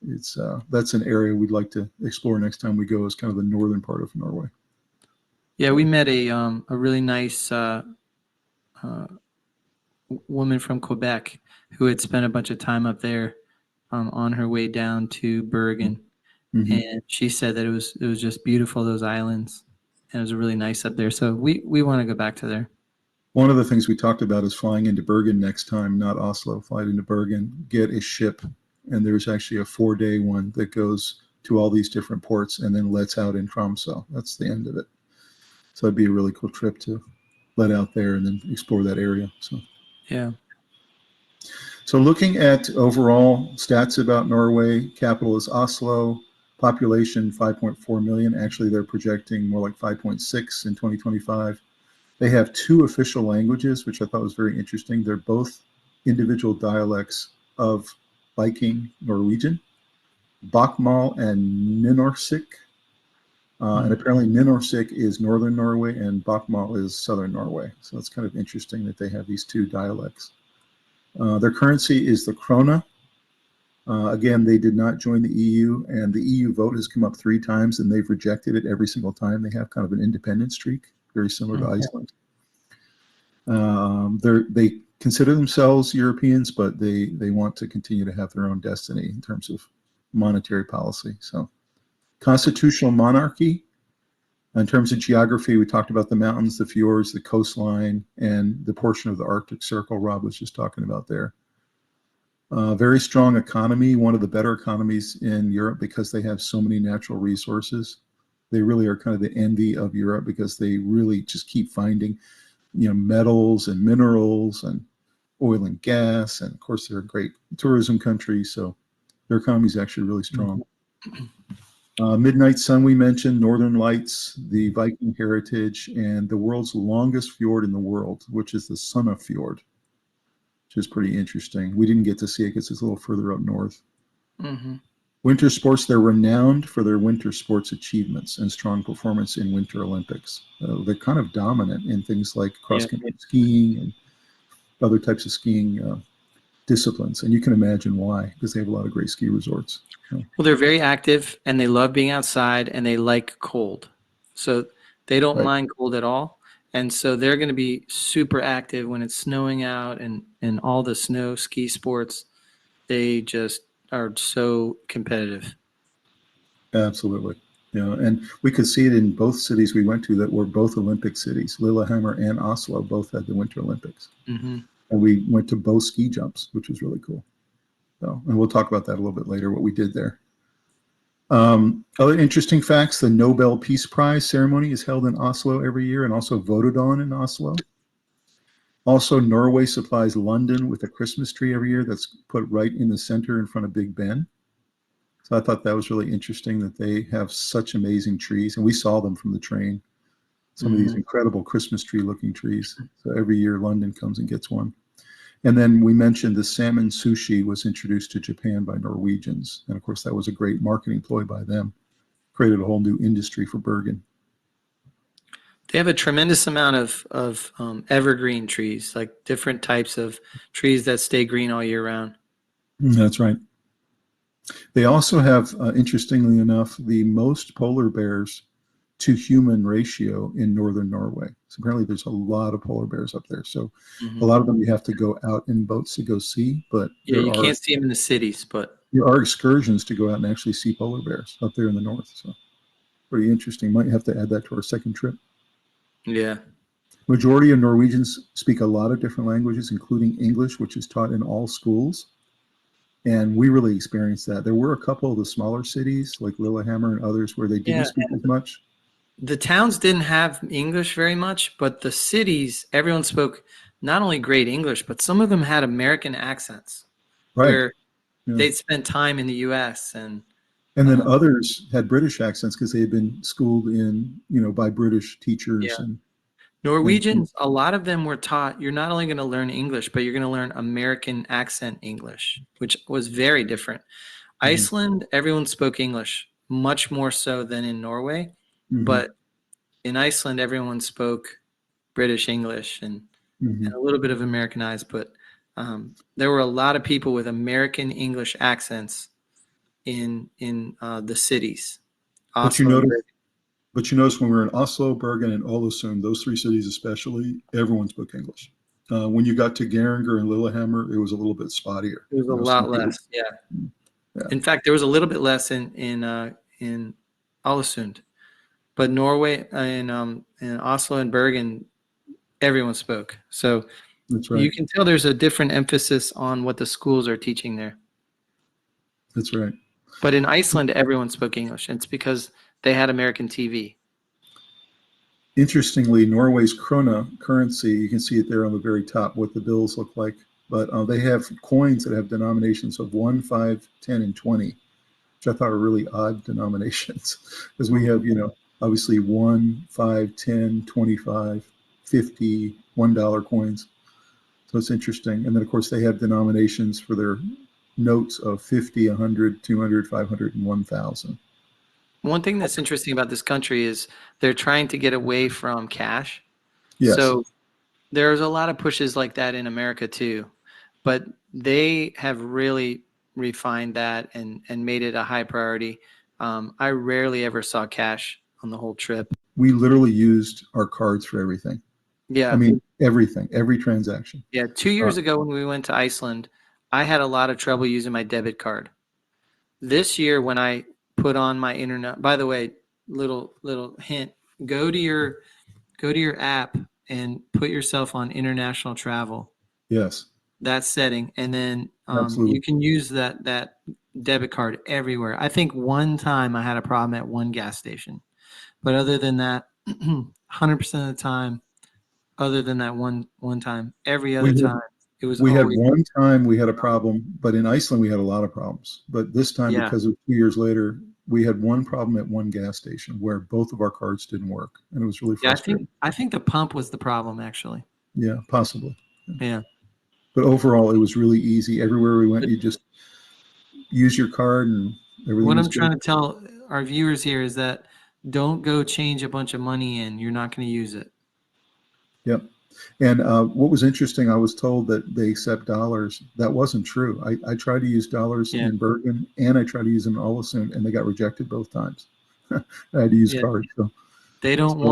S2: it's that's an area we'd like to explore next time we go is kind of the northern part of Norway.
S3: Yeah, we met a really nice uh, woman from Quebec who had spent a bunch of time up there on her way down to Bergen,
S2: Hmm.
S3: and she said that it was just beautiful, those islands, and it was really nice up there. So we want to go back to there.
S2: One of the things we talked about is flying into Bergen next time, not Oslo. Fly into Bergen, get a ship, and there's actually a 4-day one that goes to all these different ports and then lets out in Tromsø. That's the end of it. So it'd be a really cool trip to let out there and then explore that area.
S3: Yeah.
S2: So looking at overall stats about Norway, capital is Oslo, population 5.4 million. Actually, they're projecting more like 5.6 in 2025. They have 2 official languages, which I thought was very interesting. They're both individual dialects of Viking Norwegian, Bokmål and Nynorsk. And apparently Nynorsk is northern Norway and Bokmål is southern Norway. So it's kind of interesting that they have these 2 dialects. Their currency is the krona. Again, they did not join the EU, and the EU vote has come up 3 times, and they've rejected it every single time. They have kind of an independence streak, very similar to Iceland. They consider themselves Europeans, but they want to continue to have their own destiny in terms of monetary policy. So constitutional monarchy. In terms of geography, we talked about the mountains, the fjords, the coastline, and the portion of the Arctic Circle Rob was just talking about there. Very strong economy, one of the better economies in Europe because they have so many natural resources. They really are kind of the envy of Europe because they really just keep finding, metals and minerals and oil and gas. And of course, they're a great tourism country. So their economy is actually really strong. Midnight Sun, we mentioned, Northern Lights, the Viking heritage, and the world's longest fjord in the world, which is the Sunna Fjord, which is pretty interesting. We didn't get to see it because it's a little further up north.
S3: Mm-hmm.
S2: Winter sports, they're renowned for their winter sports achievements and strong performance in Winter Olympics. They're kind of dominant in things like cross-country skiing and other types of skiing disciplines. And you can imagine why, because they have a lot of great ski resorts.
S3: Well, they're very active and they love being outside and they like cold. So they don't mind cold at all. And so they're going to be super active when it's snowing out and all the snow ski sports. They just are so competitive.
S2: Absolutely. And we could see it in both cities we went to that were both Olympic cities. Lillehammer and Oslo both had the Winter Olympics.
S3: Mm-hmm.
S2: And we went to both ski jumps, which was really cool. So, and we'll talk about that a little bit later, what we did there. Other interesting facts, the Nobel Peace Prize ceremony is held in Oslo every year and also voted on in Oslo. Also, Norway supplies London with a Christmas tree every year that's put right in the center in front of Big Ben. So I thought that was really interesting that they have such amazing trees. And we saw them from the train, some of these incredible Christmas tree looking trees. So every year London comes and gets one. And then we mentioned the salmon sushi was introduced to Japan by Norwegians. And of course, that was a great marketing ploy by them. Created a whole new industry for Bergen.
S3: They have a tremendous amount of evergreen trees, like different types of trees that stay green all year round.
S2: That's right. They also have, interestingly enough, the most polar bears to human ratio in northern Norway. So apparently there's a lot of polar bears up there. So a lot of them you have to go out in boats to go see, but
S3: you can't see them in the cities, but
S2: there are excursions to go out and actually see polar bears up there in the north. So pretty interesting. Might have to add that to our second trip.
S3: Yeah.
S2: Majority of Norwegians speak a lot of different languages, including English, which is taught in all schools. And we really experienced that. There were a couple of the smaller cities like Lillehammer and others where they didn't speak as much.
S3: The towns didn't have English very much, but the cities, everyone spoke not only great English, but some of them had American accents where they'd spent time in the U.S. And
S2: then others had British accents because they had been schooled in, by British teachers.
S3: Yeah. And Norwegians, a lot of them were taught, you're not only going to learn English, but you're going to learn American accent English, which was very different. Iceland, everyone spoke English, much more so than in Norway. But in Iceland, everyone spoke British English and a little bit of Americanized. But there were a lot of people with American English accents in the cities.
S2: But you notice when we were in Oslo, Bergen, and Ålesund, those three cities especially, everyone spoke English. When you got to Geiranger and Lillehammer, it was a little bit spottier.
S3: It was a lot less, yeah. In fact, there was a little bit less in Ålesund. But Norway and Oslo and Bergen, everyone spoke. So
S2: that's right.
S3: You can tell there's a different emphasis on what the schools are teaching there.
S2: That's right.
S3: But in Iceland, everyone spoke English. And it's because they had American TV.
S2: Interestingly, Norway's krona currency, you can see it there on the very top, what the bills look like. But they have coins that have denominations of 1, 5, 10, and 20, which I thought were really odd denominations. Because we have, obviously 1, 5, 10, 25, 50, $1 coins. So it's interesting. And then, of course, they have denominations for their notes of 50, 100, 200, 500, and 1,000.
S3: One thing that's interesting about this country is they're trying to get away from cash.
S2: Yes.
S3: So there's a lot of pushes like that in America too. But they have really refined that and made it a high priority. I rarely ever saw cash on the whole trip.
S2: We literally used our cards for everything.
S3: Yeah.
S2: I mean, everything, every transaction.
S3: Yeah. 2 years ago when we went to Iceland, I had a lot of trouble using my debit card. this year when I put on my internet, by the way, little hint, go to your app and put yourself on international travel,
S2: Yes,
S3: that setting, and then
S2: absolutely.
S3: you can use that debit card everywhere. I think one time I had a problem at one gas station, but other than that, 100% of the time, other than that one time, every other
S2: We had
S3: time, it was
S2: we had
S3: always
S2: one time we had a problem, but in Iceland we had a lot of problems. But this time,
S3: yeah.
S2: because of 2 years later, we had one problem at one gas station where both of our cards didn't work, and it was really
S3: Yeah,
S2: frustrating.
S3: I think the pump was the problem actually.
S2: Yeah, possibly.
S3: Yeah.
S2: But overall, it was really easy. Everywhere we went,
S3: But
S2: you just use your card, and everything
S3: what
S2: was
S3: I'm
S2: good.
S3: trying to tell our viewers here is that don't go change a bunch of money in. You're not going to use it.
S2: Yep. And what was interesting, I was told that they accept dollars. That wasn't true. I tried to use dollars
S3: Yeah.
S2: in Bergen, and I tried to use them in Ålesund, and they got rejected both times. I had to use
S3: Yeah.
S2: cards. So,
S3: They don't
S2: so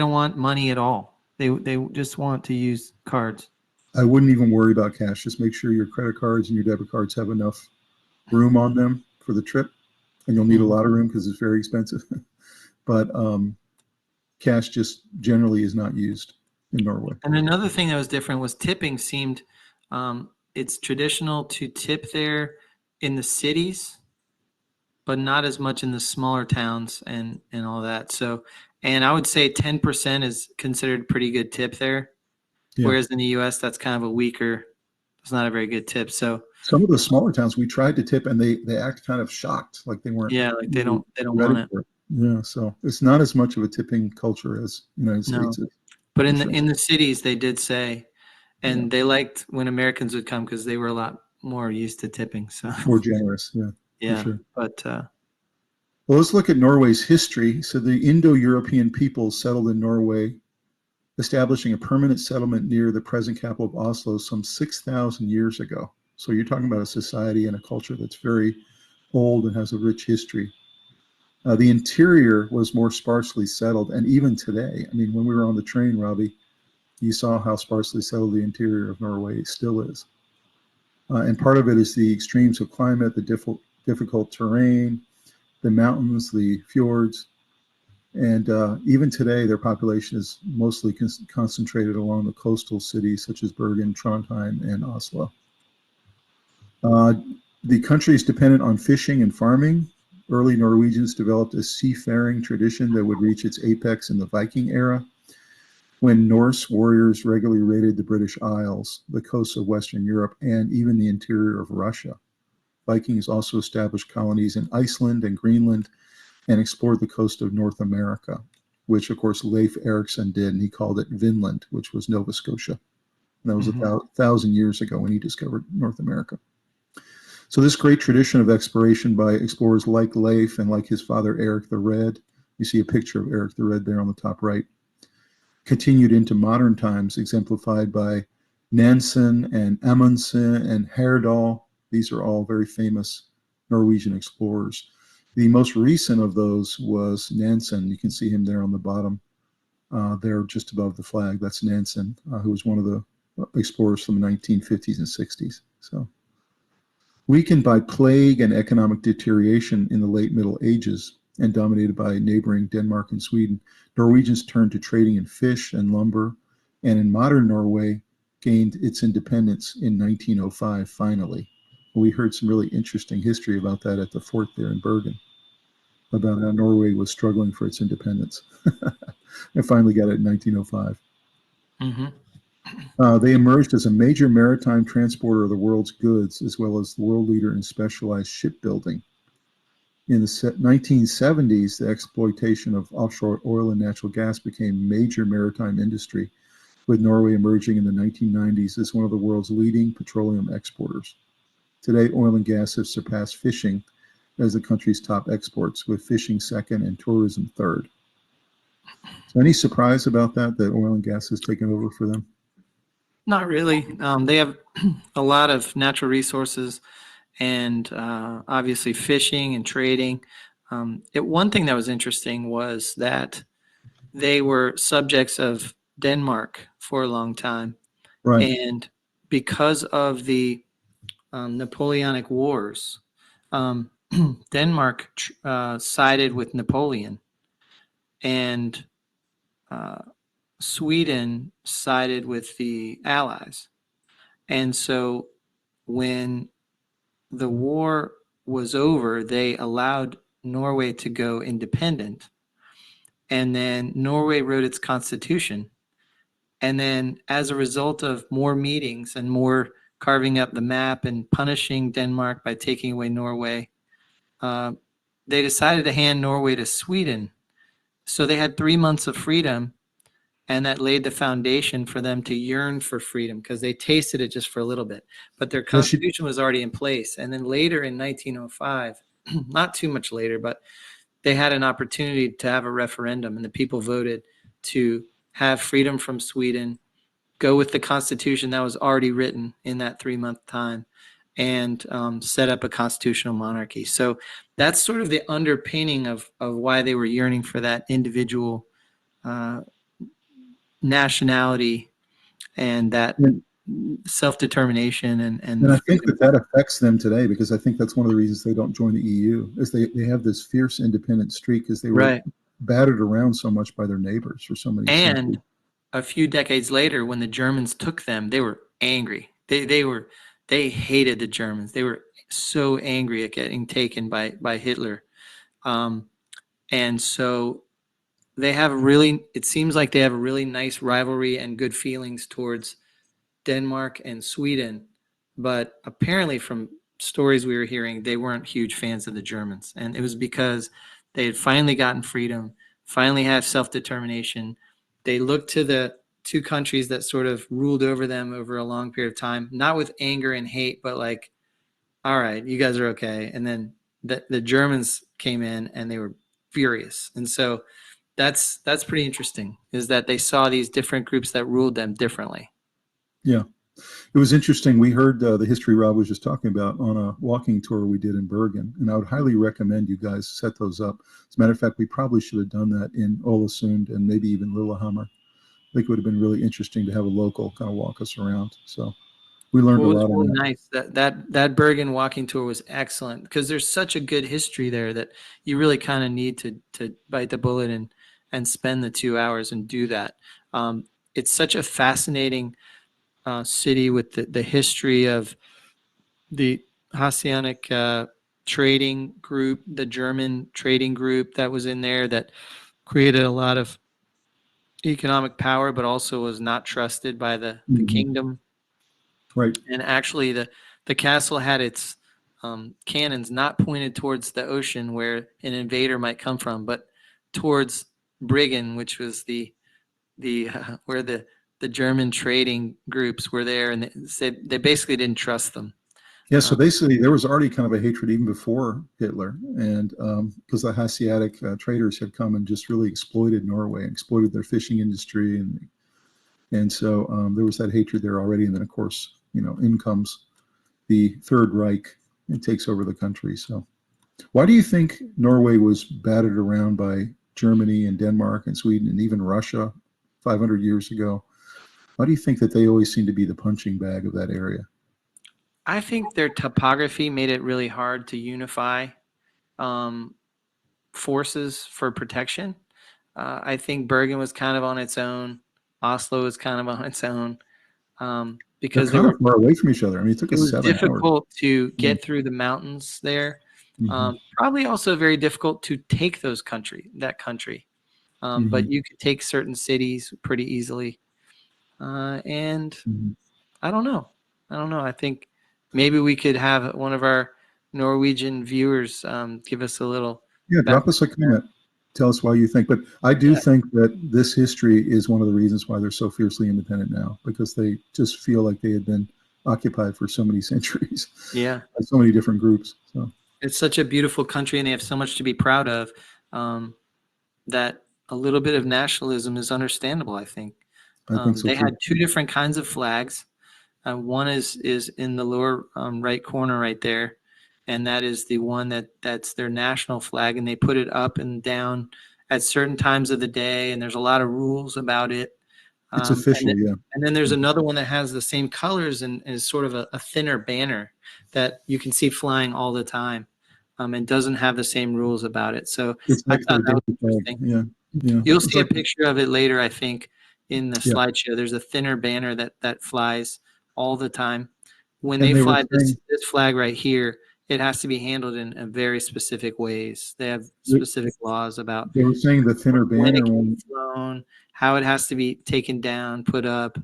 S3: want money at all. They just want to use cards.
S2: I wouldn't even worry about cash. Just make sure your credit cards and your debit cards have enough room on them for the trip, and you'll need a
S3: Mhm.
S2: lot of room because it's very expensive. But cash just generally is not used in Norway.
S3: And another thing that was different was tipping seemed it's traditional to tip there in the cities, but not as much in the smaller towns and all that. So, and I would say 10% is considered pretty good tip there,
S2: Yeah.
S3: whereas in the US that's kind of a weaker. It's not a very good tip. So
S2: Some of the smaller towns we tried to tip, and they act kind of shocked, like they weren't
S3: yeah, like they
S2: really
S3: don't
S2: ready
S3: want it.
S2: for it. Yeah, so it's not as much of a tipping culture as United
S3: No,
S2: States is,
S3: but
S2: for sure.
S3: in the cities they did say,
S2: Yeah,
S3: and they liked when Americans would come because they were a lot more used to tipping. So
S2: more generous. Yeah, for
S3: yeah,
S2: sure.
S3: but
S2: Well, let's look at Norway's history. So the Indo-European peoples settled in Norway, establishing a permanent settlement near the present capital of Oslo some 6,000 years ago. So you're talking about a society and a culture that's very old and has a rich history. The interior was more sparsely settled, and even today, I mean, when we were on the train, Robbie, you saw how sparsely settled the interior of Norway still is. And part of it is the extremes of climate, the difficult terrain, the mountains, the fjords. And even today, their population is mostly concentrated along the coastal cities such as Bergen, Trondheim, and Oslo. Uh, the country is dependent on fishing and farming. Early Norwegians developed a seafaring tradition that would reach its apex in the Viking era, when Norse warriors regularly raided the British Isles, the coasts of Western Europe, and even the interior of Russia. Vikings also established colonies in Iceland and Greenland and explored the coast of North America, which, of course, Leif Erikson did, and he called it Vinland, which was Nova Scotia. And that was
S3: mhm.
S2: 1,000 years ago when he discovered North America. So this great tradition of exploration by explorers like Leif and like his father, Eric the Red, you see a picture of Eric the Red there on the top right, continued into modern times, exemplified by Nansen and Amundsen and Heyerdahl. These are all very famous Norwegian explorers. The most recent of those was Nansen. You can see him there on the bottom, there just above the flag. That's Nansen, who was one of the explorers from the 1950s and 60s. So, weakened by plague and economic deterioration in the late Middle Ages and dominated by neighboring Denmark and Sweden, Norwegians turned to trading in fish and lumber, and in modern Norway gained its independence in 1905, finally. We heard some really interesting history about that at the fort there in Bergen, about how Norway was struggling for its independence and finally got it in 1905.
S3: Mhm.
S2: They emerged as a major maritime transporter of the world's goods, as well as the world leader in specialized shipbuilding. In the 1970s, the exploitation of offshore oil and natural gas became major maritime industry, with Norway emerging in the 1990s as one of the world's leading petroleum exporters. Today, oil and gas have surpassed fishing as the country's top exports, with fishing second and tourism third. So any surprise about that oil and gas has taken over for them?
S3: Not really. They have a lot of natural resources and obviously fishing and trading. One thing that was interesting was that they were subjects of Denmark for a long time.
S2: Right.
S3: And because of the Napoleonic Wars, um, Denmark sided with Napoleon, and Sweden sided with the Allies. And so when the war was over, they allowed Norway to go independent. And then Norway wrote its constitution. And then as a result of more meetings and more carving up the map and punishing Denmark by taking away Norway, they decided to hand Norway to Sweden. So they had 3 months of freedom, and that laid the foundation for them to yearn for freedom because they tasted it just for a little bit. But their constitution was already in place. And then later in 1905, not too much later, but they had an opportunity to have a referendum, and the people voted to have freedom from Sweden, go with the constitution that was already written in that 3-month time, and set up a constitutional monarchy. So that's sort of the underpinning of why they were yearning for that individual nationality and that self-determination.
S2: And I think that affects them today, because I think that's one of the reasons they don't join the EU, is they have this fierce independent streak because they were battered around so much by their neighbors for so many centuries.
S3: And a few decades later, when the Germans took them, they were angry. They hated the Germans. They were so angry at getting taken by Hitler. And so it seems like they have a really nice rivalry and good feelings towards Denmark and Sweden. But apparently from stories we were hearing, they weren't huge fans of the Germans. And it was because they had finally gotten freedom, finally had self-determination. They looked to the two countries that sort of ruled over them over a long period of time, not with anger and hate, but like, all right, you guys are okay. And then the Germans came in and they were furious. And so that's pretty interesting, is that they saw these different groups that ruled them differently.
S2: Yeah. It was interesting. We heard the history Rob was just talking about on a walking tour we did in Bergen, and I would highly recommend you guys set those up. As a matter of fact, we probably should have done that in Ålesund and maybe even Lillehammer. I think it would have been really interesting to have a local kind of walk us around. So we learned a lot.
S3: Really nice. That Bergen walking tour was excellent, because there's such a good history there that you really kind of need to bite the bullet and spend the 2 hours and do that. It's such a fascinating city with the history of the Hanseatic trading group, the German trading group that was in there that created a lot of economic power, but also was not trusted by the kingdom.
S2: Right.
S3: And actually the castle had its cannons not pointed towards the ocean where an invader might come from, but towards Briggen, which was the where the German trading groups were there, and they basically didn't trust them.
S2: Yeah, so basically there was already kind of a hatred even before Hitler, and because the Hanseatic traders had come and just really exploited Norway, exploited their fishing industry, and so there was that hatred there already. And then of course, in comes the Third Reich and takes over the country. So why do you think Norway was battered around by Germany and Denmark and Sweden and even Russia 500 years ago? Why do you think that they always seem to be the punching bag of that area?
S3: I think their topography made it really hard to unify forces for protection. I think Bergen was kind of on its own. Oslo was kind of on its own, because
S2: they were far away from each other. I mean, it took us 7 hours.
S3: It was difficult to get through the mountains there. Probably also very difficult to take that country. But you could take certain cities pretty easily. And I don't know. I think maybe we could have one of our Norwegian viewers give us a little.
S2: Yeah, drop us a comment. Tell us why you think. But I do think that this history is one of the reasons why they're so fiercely independent now, because they just feel like they had been occupied for so many centuries.
S3: Yeah.
S2: By so many different groups. So
S3: it's such a beautiful country, and they have so much to be proud of, that a little bit of nationalism is understandable, I think.
S2: I think so
S3: they
S2: too.
S3: had 2 different kinds of flags. One is in the lower right corner right there, and that is the one that's their national flag, and they put it up and down at certain times of the day, and there's a lot of rules about it.
S2: It's official,
S3: And then there's another one that has the same colors and is sort of a thinner banner that you can see flying all the time. and doesn't have the same rules about it. So
S2: It's
S3: I
S2: like
S3: thought
S2: their
S3: that was
S2: daily bag.
S3: interesting.
S2: Yeah, yeah.
S3: You'll
S2: It's
S3: see a
S2: like,
S3: picture of it later, I think, in the
S2: yeah.
S3: slideshow. There's a thinner banner that flies all the time. When
S2: And
S3: they
S2: they were
S3: fly
S2: saying
S3: this flag right here, it has to be handled in a very specific ways. They have
S2: they
S3: specific laws about
S2: they were saying the thinner
S3: when it
S2: banner
S3: can be
S2: one.
S3: flown, how it has to be taken down, put up,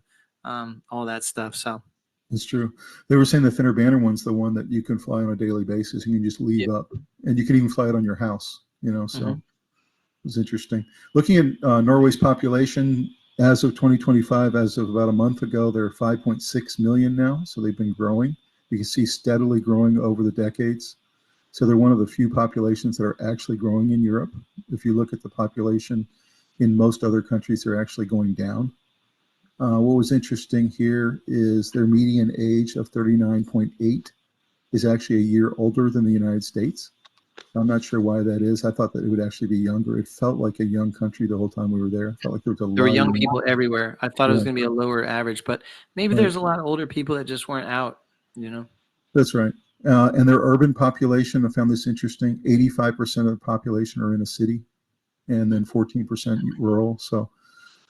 S3: all that stuff. So
S2: It's true. They were saying the thinner banner one's the one that you can fly on a daily basis. You can just leave
S3: yeah.
S2: up, and you can even fly it on your house. So
S3: Hmm.
S2: it was interesting. Looking at Norway's population as of 2025, as of about a month ago, they're 5.6 million now. So they've been growing. You can see steadily growing over the decades. So they're one of the few populations that are actually growing in Europe. If you look at the population in most other countries, they're actually going down. What was interesting here is their median age of 39.8 is actually a year older than the United States. I'm not sure why that is. I thought that it would actually be younger. It felt like a young country the whole time we were there. It felt like there was a
S3: There were
S2: lot of
S3: young
S2: young.
S3: people everywhere. I thought it was
S2: Yeah,
S3: going to be a lower average, but maybe
S2: right.
S3: there's a lot of older people that just weren't out, you know?
S2: That's right. And their urban population, I found this interesting. 85% of the population are in a city, and then 14% rural. So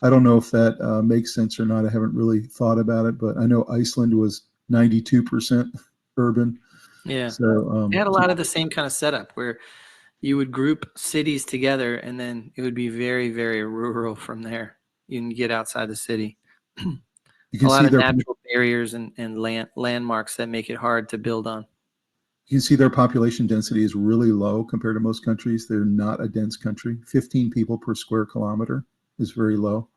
S2: I don't know if that makes sense or not. I haven't really thought about it, but I know Iceland was 92% urban.
S3: Yeah.
S2: So
S3: They had a lot of the same kind of setup where you would group cities together and then it would be very, very rural from there. You can get outside the city.
S2: you
S3: A
S2: can
S3: lot
S2: see
S3: of
S2: their
S3: natural barriers and landmarks that make it hard to build on.
S2: you can see their population density is really low compared to most countries. They're not a dense country. 15 people per square kilometer is very low.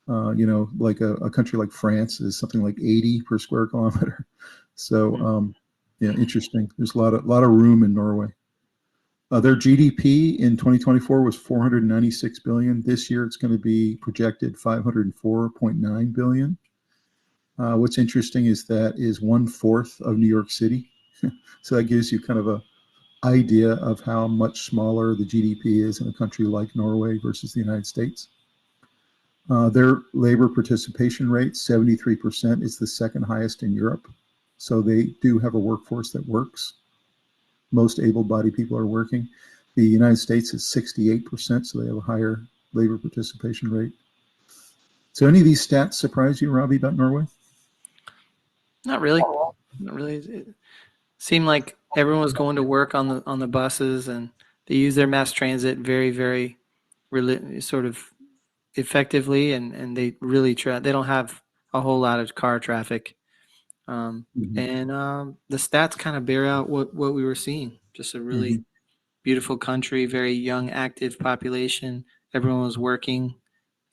S2: Like a country like France is something like 80 per square kilometer. So, yeah, interesting. There's a lot of room in Norway. Their GDP in 2024 was 496 billion. This year, it's going to be projected 504.9 billion. What's interesting is that is 1/4 of New York City. So that gives you kind of a idea of how much smaller the GDP is in a country like Norway versus the United States. Their labor participation rate, 73%, is the second highest in Europe. So they do have a workforce that works. Most able-bodied people are working. The United States is 68%, so they have a higher labor participation rate. So any of these stats surprise you, Robbie, about Norway?
S3: Not really. Not really. It seemed like everyone was going to work on the buses and they use their mass transit very, very sort of effectively and they really try. They don't have a whole lot of car traffic. And the stats kind of bear out what we were seeing. Just a really beautiful country, very young, active population. Everyone was working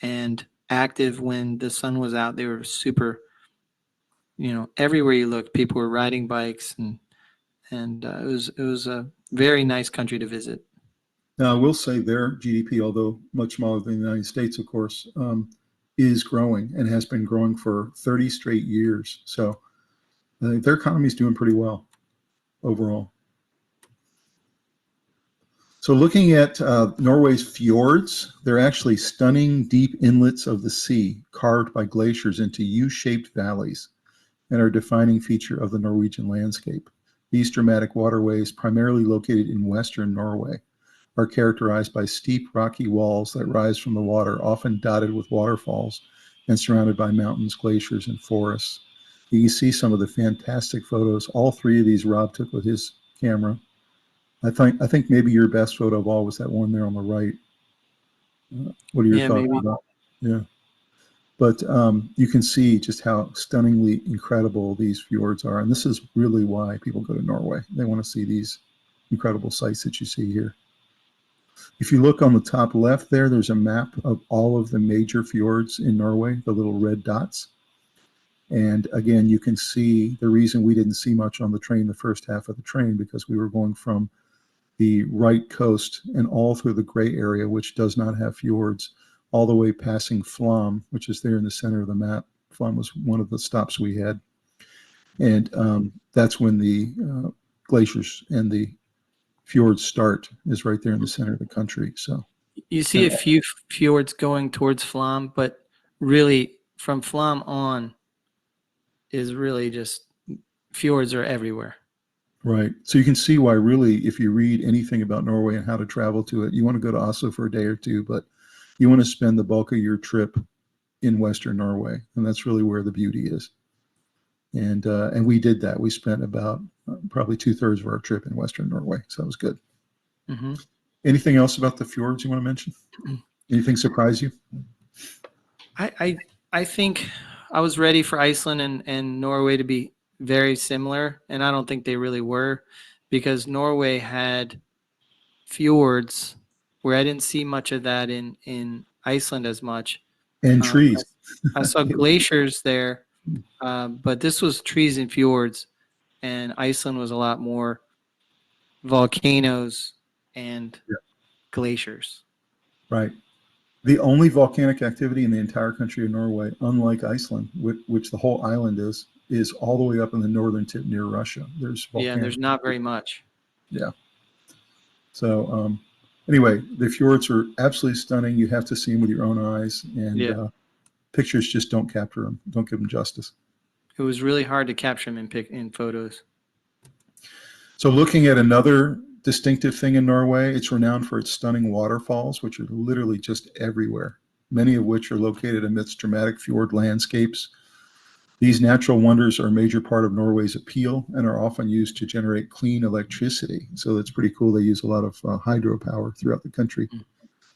S3: and active when the sun was out. They were super, everywhere you looked, people were riding bikes and it was a very nice country to visit.
S2: Now, I will say their GDP, although much smaller than the United States, of course, is growing and has been growing for 30 straight years. So their economy is doing pretty well overall. So looking at Norway's fjords, they're actually stunning deep inlets of the sea carved by glaciers into U-shaped valleys and are a defining feature of the Norwegian landscape. These dramatic waterways, primarily located in western Norway, are characterized by steep rocky walls that rise from the water, often dotted with waterfalls and surrounded by mountains, glaciers, and forests. You can see some of the fantastic photos. All three of these Rob took with his camera. I think maybe your best photo of all was that one there on the right. What are your
S3: Yeah,
S2: thoughts
S3: maybe.
S2: about? Yeah, but you can see just how stunningly incredible these fjords are, and this is really why people go to Norway. They want to see these incredible sights that you see here. If you look on the top left there, there's a map of all of the major fjords in Norway, the little red dots. And again, you can see the reason we didn't see much on the train the first half of the train because we were going from the right coast and all through the gray area, which does not have fjords, all the way passing Flam, which is there in the center of the map. Flam was one of the stops we had. And that's when the glaciers and the fjords start, is right there in the center of the country. So
S3: You see a few fjords going towards Flam, but really from Flam on is really just fjords are everywhere.
S2: Right. So you can see why really, if you read anything about Norway and how to travel to it, you want to go to Oslo for a day or two, but you want to spend the bulk of your trip in Western Norway. And that's really where the beauty is. And we did that. We spent about probably 2/3 of our trip in Western Norway. So that was good.
S3: Mm-hmm.
S2: Anything else about the fjords you want to mention? Anything surprise you?
S3: I think I was ready for Iceland and Norway to be very similar, and I don't think they really were, because Norway had fjords where I didn't see much of that in Iceland as much.
S2: And
S3: Um,
S2: trees.
S3: I saw glaciers there, but this was trees and fjords, and Iceland was a lot more volcanoes and
S2: Yeah.
S3: glaciers.
S2: Right. The only volcanic activity in the entire country of Norway, unlike Iceland, which the whole island is all the way up in the northern tip near Russia. There's
S3: Yeah, and
S2: volcanic.
S3: there's not very much.
S2: Yeah. So anyway, the fjords are absolutely stunning. You have to see them with your own eyes, and
S3: Yeah,
S2: pictures just don't capture them, don't give them justice.
S3: it was really hard to capture them in photos.
S2: So looking at another distinctive thing in Norway, it's renowned for its stunning waterfalls, which are literally just everywhere, many of which are located amidst dramatic fjord landscapes. These natural wonders are a major part of Norway's appeal and are often used to generate clean electricity. So that's pretty cool. They use a lot of hydropower throughout the country.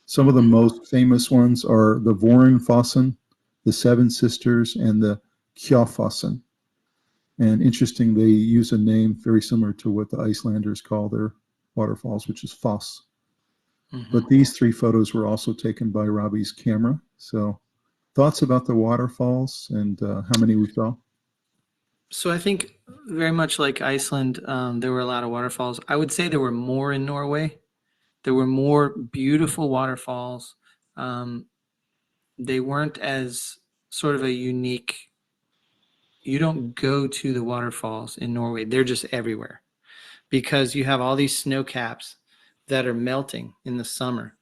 S2: Some of the most famous ones are the Vorenfossen, the Seven Sisters, and the Kjafossen. And interesting, they use a name very similar to what the Icelanders call their waterfalls, which is foss.
S3: Mm-hmm.
S2: But these 3 photos were also taken by Robbie's camera. So thoughts about the waterfalls and how many we saw?
S3: So I think very much like Iceland, there were a lot of waterfalls. I would say there were more in Norway. There were more beautiful waterfalls. They weren't as sort of a unique. You don't go to the waterfalls in Norway. They're just everywhere because you have all these snow caps that are melting in the summer,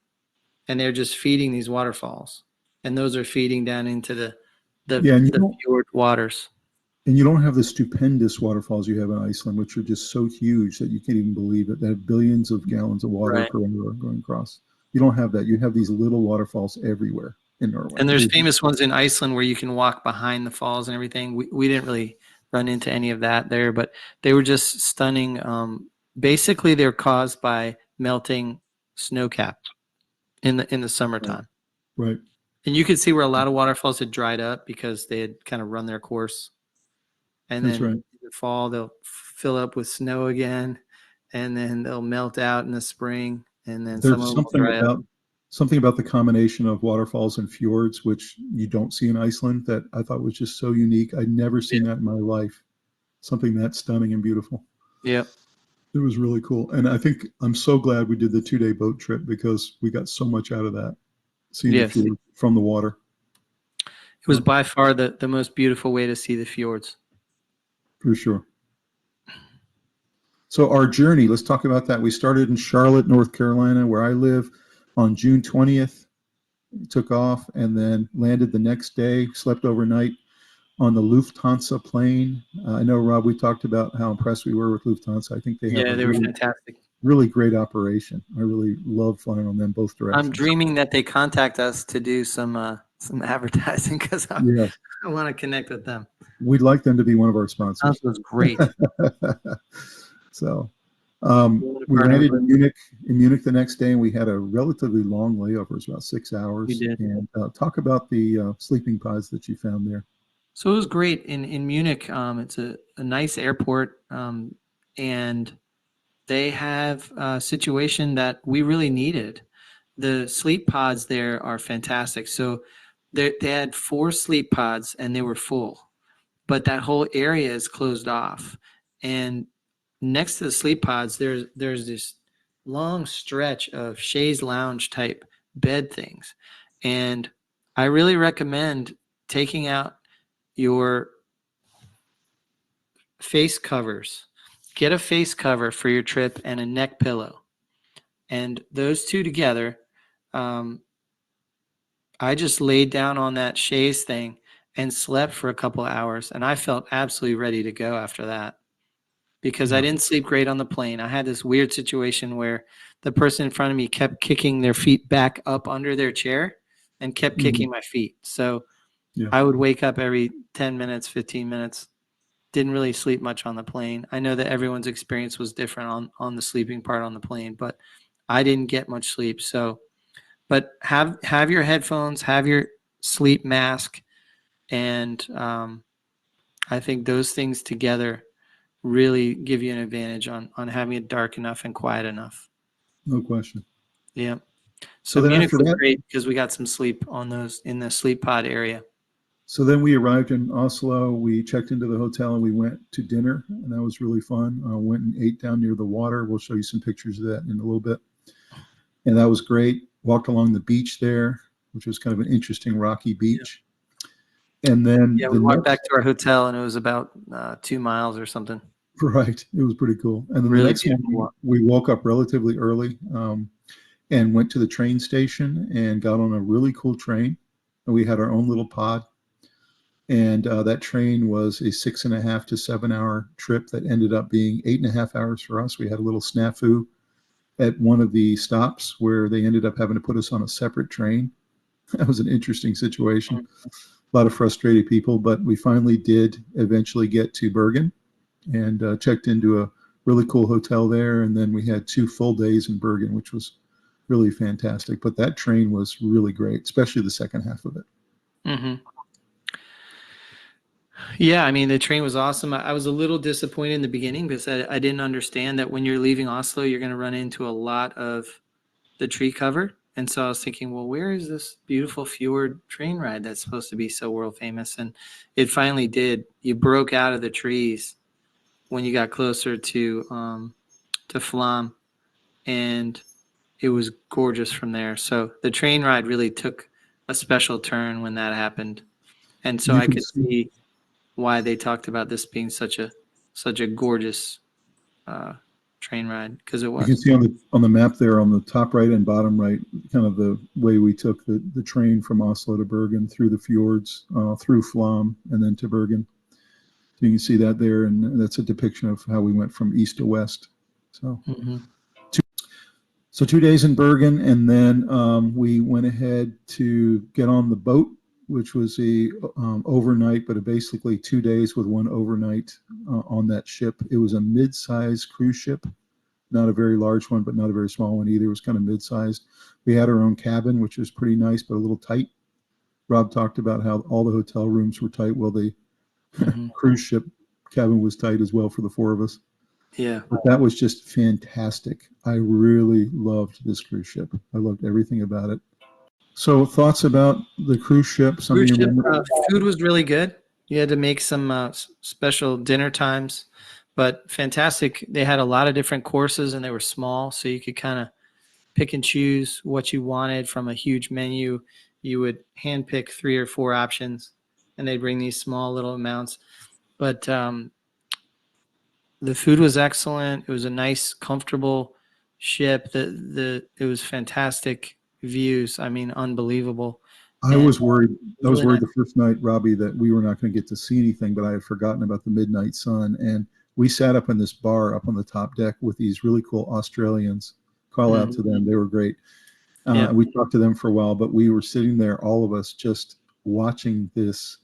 S3: and they're just feeding these waterfalls, and those are feeding down into
S2: Yeah,
S3: the fjord waters.
S2: and you don't have the stupendous waterfalls you have in Iceland, which are just so huge that you can't even believe it. They have billions of gallons of water
S3: Right.
S2: per hour going across. You don't have that. You have these little waterfalls everywhere in Norway.
S3: And there's famous ones in Iceland where you can walk behind the falls and everything. We didn't really run into any of that there, but they were just stunning. Basically, they're caused by melting snow cap in the summertime.
S2: Right.
S3: And you could see where a lot of waterfalls had dried up because they had kind of run their course. And
S2: That's
S3: then
S2: right.
S3: in the fall, they'll fill up with snow again, and then they'll melt out in the spring, and then some of
S2: There's
S3: them will dry up.
S2: something about the combination of waterfalls and fjords, which you don't see in Iceland, that I thought was just so unique. I'd never seen that in my life. Something that stunning and beautiful.
S3: Yep.
S2: It was really cool. And I think I'm so glad we did the 2-day boat trip because we got so much out of that, seeing
S3: Yes.
S2: the fjord from the water.
S3: It was by far the most beautiful way to see the fjords.
S2: For sure. So our journey, let's talk about that. We started in Charlotte, North Carolina, where I live, on June 20th. Took off and then landed the next day, slept overnight on the Lufthansa plane. I know, Rob, we talked about how impressed we were with Lufthansa. I think they have
S3: They were fantastic.
S2: really great operation. I really love flying on them both directions.
S3: I'm dreaming that they contact us to do some advertising because I want to connect with them.
S2: We'd like them to be one of our sponsors.
S3: That was great.
S2: So we landed in Munich the next day, and we had a relatively long layover. It was about 6 hours.
S3: We did.
S2: And talk about the sleeping pods that you found there.
S3: So it was great in Munich. It's a nice airport, and they have a situation that we really needed. The sleep pods there are fantastic. So they had 4 sleep pods, and they were full, but that whole area is closed off. And next to the sleep pods, there's this long stretch of chaise lounge type bed things. And I really recommend taking out your face covers. Get a face cover for your trip and a neck pillow. And those two together, I just laid down on that chaise thing and slept for a couple of hours. And I felt absolutely ready to go after that. because I didn't sleep great on the plane. I had this weird situation where the person in front of me kept kicking their feet back up under their chair and kept kicking my feet. So
S2: Yeah.
S3: I would wake up every 10 minutes, 15 minutes. Didn't really sleep much on the plane. I know that everyone's experience was different on the sleeping part on the plane, but I didn't get much sleep. So, but have your headphones, have your sleep mask, and I think those things together really give you an advantage on having it dark enough and quiet enough.
S2: No question.
S3: Yeah.
S2: So
S3: So
S2: then
S3: Munich
S2: after
S3: was
S2: that,
S3: great because we got some sleep on those in the sleep pod area.
S2: so then we arrived in Oslo. We checked into the hotel and we went to dinner, and that was really fun. Went and ate down near the water. We'll show you some pictures of that in a little bit. And that was great. Walked along the beach there, which was kind of an interesting rocky beach. And then
S3: Yeah, we walked back to our hotel and it was about 2 miles or something.
S2: Right, it was pretty cool. And then
S3: Really
S2: the next
S3: beautiful
S2: morning,
S3: walk.
S2: we woke up relatively early and went to the train station and got on a really cool train. And we had our own little pod. And that train was a 6.5 to 7 hour trip that ended up being 8.5 hours for us. We had a little snafu at one of the stops where they ended up having to put us on a separate train. That was an interesting situation. A lot of frustrated people, but we finally did eventually get to Bergen and checked into a really cool hotel there. And then we had 2 full days in Bergen, which was really fantastic. But that train was really great, especially the second half of it.
S3: Mm-hmm. Yeah, I mean, the train was awesome. I was a little disappointed in the beginning because I didn't understand that when you're leaving Oslo, you're going to run into a lot of the tree cover. And so I was thinking, well, where is this beautiful fjord train ride that's supposed to be so world famous? And it finally did. You broke out of the trees when you got closer to Flam, and it was gorgeous from there. So the train ride really took a special turn when that happened. And so
S2: You
S3: I
S2: can
S3: could see why they talked about this being such a gorgeous train ride, because it
S2: You can
S3: was.
S2: see on the map there on the top right and bottom right, kind of the way we took the train from Oslo to Bergen through the fjords, through Flam, and then to Bergen. So you can see that there, and that's a depiction of how we went from east to west. So, so 2 days in Bergen, and then we went ahead to get on the boat, which was a overnight, but basically 2 days with one overnight on that ship. It was a mid-sized cruise ship. Not a very large one, but not a very small one either. It was kind of mid-sized. We had our own cabin, which was pretty nice, but a little tight. Rob talked about how all the hotel rooms were tight. Well, the cruise ship cabin was tight as well for the 4 of us.
S3: Yeah.
S2: But that was just fantastic. I really loved this cruise ship. I loved everything about it. So thoughts about the cruise ship?
S3: Cruise ship food was really good. You had to make some special dinner times, but fantastic. They had a lot of different courses and they were small, so you could kind of pick and choose what you wanted from a huge menu. You would handpick 3 or 4 options, and they'd bring these small little amounts. But the food was excellent. It was a nice, comfortable ship. It was fantastic views. I mean, unbelievable.
S2: I was worried. I was
S3: really
S2: worried
S3: nice.
S2: the first night, Robbie, that we were not going to get to see anything, but I had forgotten about the midnight sun. And we sat up in this bar up on the top deck with these really cool Australians. Call out to them. They were great.
S3: Yeah.
S2: We talked to them for a while, but we were sitting there, all of us, just watching this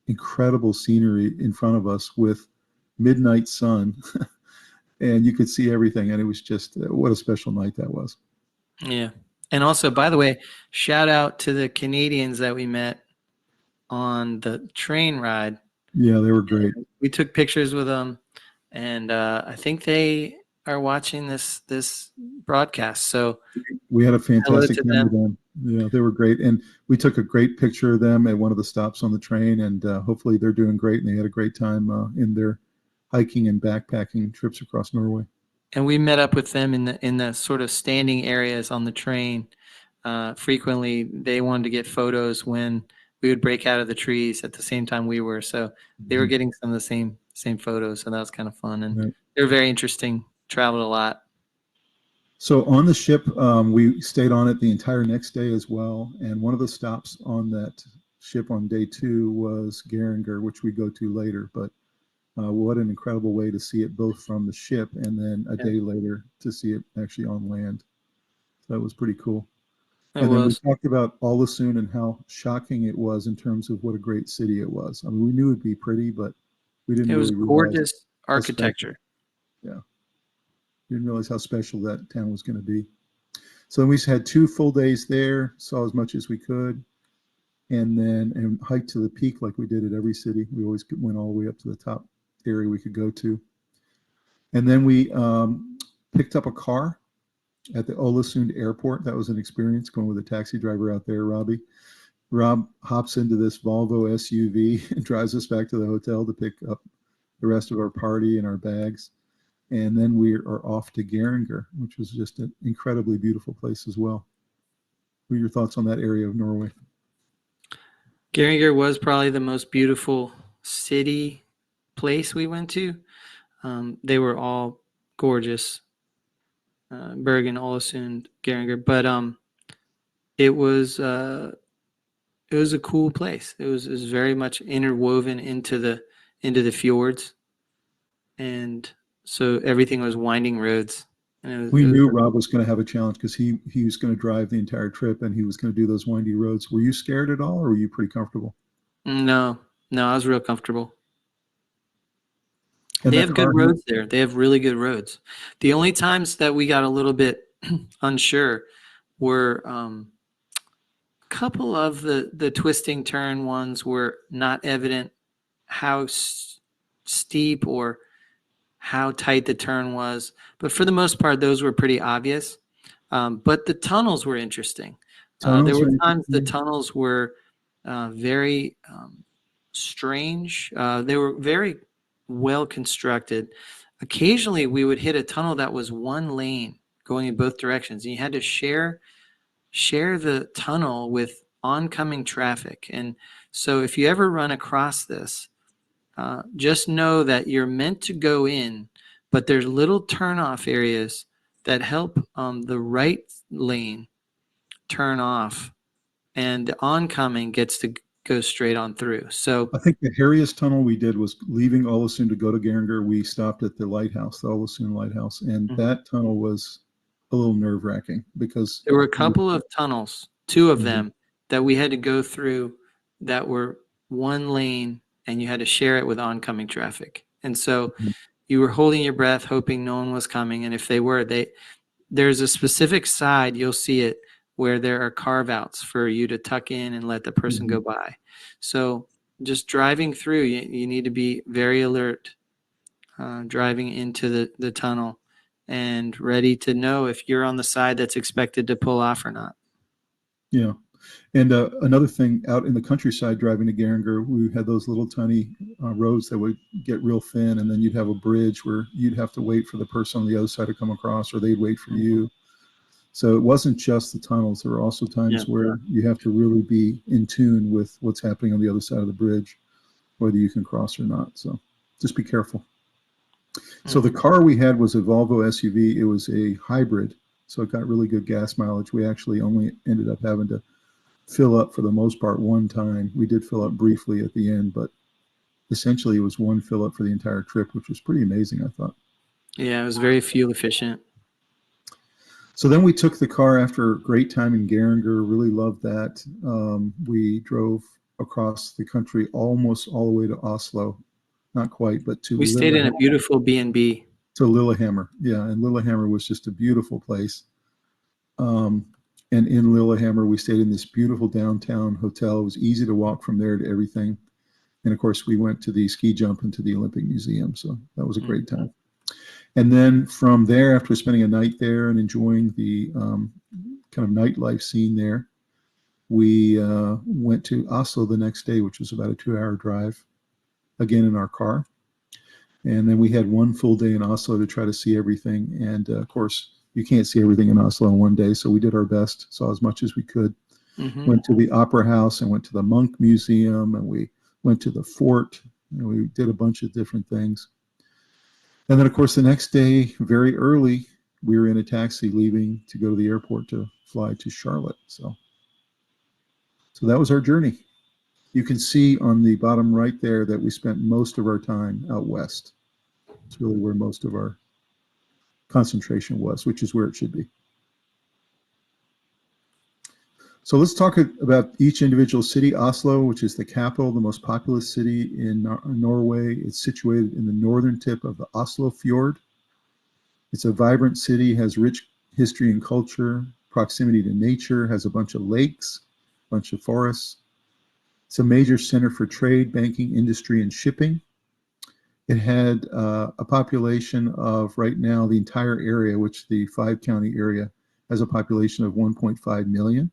S2: incredible scenery in front of us with midnight sun. And you could see everything. And it was just, what a special night that was.
S3: Yeah. And also, by the way, shout out to the Canadians that we met on the train ride.
S2: Yeah, they were great.
S3: We took pictures with them, and I think they are watching this broadcast. So
S2: we had a fantastic
S3: to
S2: time with them. Yeah, they were great. And we took a great picture of them at one of the stops on the train, and hopefully they're doing great, and they had a great time in their hiking and backpacking trips across Norway.
S3: And we met up with them in the sort of standing areas on the train. Frequently, they wanted to get photos when we would break out of the trees at the same time we were. So they were getting some of the same photos. So that was kind of fun, and they were very interesting. Traveled a lot.
S2: So on the ship, we stayed on it the entire next day as well. And one of the stops on that ship on day 2 was Geringer, which we go to later. But What an incredible way to see it both from the ship and then a day later to see it actually on land. So that was pretty cool.
S3: It
S2: And then we
S3: was.
S2: talked about Ålesund and how shocking it was in terms of what a great city it was. I mean, we knew it'd be pretty, but we didn't
S3: It was
S2: really realize
S3: gorgeous
S2: how special.
S3: architecture.
S2: Yeah, didn't realize how special that town was going to be. So we had 2 full days there, saw as much as we could, and hiked to the peak like we did at every city. We always went all the way up to the top area we could go to. And then we picked up a car at the Ålesund airport. That was an experience going with a taxi driver out there, Robbie. Rob hops into this Volvo SUV and drives us back to the hotel to pick up the rest of our party and our bags. And then we are off to Geiranger, which was just an incredibly beautiful place as well. What are your thoughts on that area of Norway?
S3: Geiranger was probably the most beautiful city place we went to. They were all gorgeous. Bergen, Ålesund, Geiranger, but it was a cool place. It was very much interwoven into the fjords, and so everything was winding roads. And
S2: we knew Rob was going to have a challenge because he was going to drive the entire trip and he was going to do those windy roads. Were you scared at all, or were you pretty comfortable?
S3: No, I was real comfortable.
S2: And
S3: they have good roads there. They have really good roads. The only times that we got a little bit unsure were a couple of the twisting turn ones were not evident how steep or how tight the turn was. But for the most part, those were pretty obvious. But the tunnels were interesting. There were times the tunnels were very strange. They were very well constructed. Occasionally we would hit a tunnel that was one lane going in both directions, and you had to share the tunnel with oncoming traffic. And so if you ever run across this, just know that you're meant to go in, but there's little turn-off areas that help the right lane turn off, and the oncoming gets to go straight on through. So
S2: I think the hairiest tunnel we did was leaving Ålesund to go to Geiranger. We stopped at the lighthouse, the Ålesund lighthouse, and that tunnel was a little nerve-wracking because
S3: there were a couple of tunnels, 2 of them, that we had to go through that were one lane, and you had to share it with oncoming traffic. And so you were holding your breath, hoping no one was coming. And if they were, there's a specific side, you'll see it, where there are carve-outs for you to tuck in and let the person go by. So just driving through, you need to be very alert, driving into the tunnel and ready to know if you're on the side that's expected to pull off or not.
S2: Yeah. And another thing, out in the countryside driving to Geiranger, we had those little tiny roads that would get real thin, and then you'd have a bridge where you'd have to wait for the person on the other side to come across, or they'd wait for you. So it wasn't just the tunnels. There were also times where you have to really be in tune with what's happening on the other side of the bridge, whether you can cross or not. So just be careful. So the car we had was a Volvo SUV. It was a hybrid, so it got really good gas mileage. We actually only ended up having to fill up for the most part one time. We did fill up briefly at the end, but essentially it was one fill up for the entire trip, which was pretty amazing, I thought.
S3: Yeah, it was very fuel efficient.
S2: So then we took the car after a great time in Geiranger, really loved that. We drove across the country almost all the way to Oslo. Not quite, but to
S3: we stayed in a beautiful B&B.
S2: To Lillehammer. Yeah, and Lillehammer was just a beautiful place. And in Lillehammer, we stayed in this beautiful downtown hotel. It was easy to walk from there to everything. And of course, we went to the ski jump and to the Olympic Museum. So that was a great time. And then from there, after spending a night there and enjoying the kind of nightlife scene there, we went to Oslo the next day, which was about a 2-hour drive, again in our car. And then we had one full day in Oslo to try to see everything. And of course, you can't see everything in Oslo in one day, so we did our best, saw as much as we could. Went to the Opera House and went to the Munch Museum, and we went to the fort, and we did a bunch of different things. And then, of course, the next day, very early, we were in a taxi leaving to go to the airport to fly to Charlotte. So that was our journey. You can see on the bottom right there that we spent most of our time out west. It's really where most of our concentration was, which is where it should be. So let's talk about each individual city. Oslo, which is the capital, the most populous city in Norway. It's situated in the northern tip of the Oslo Fjord. It's a vibrant city, has rich history and culture, proximity to nature, has a bunch of lakes, a bunch of forests. It's a major center for trade, banking, industry, and shipping. It had a population of, right now, the entire area, which the 5-county area has a population of 1.5 million.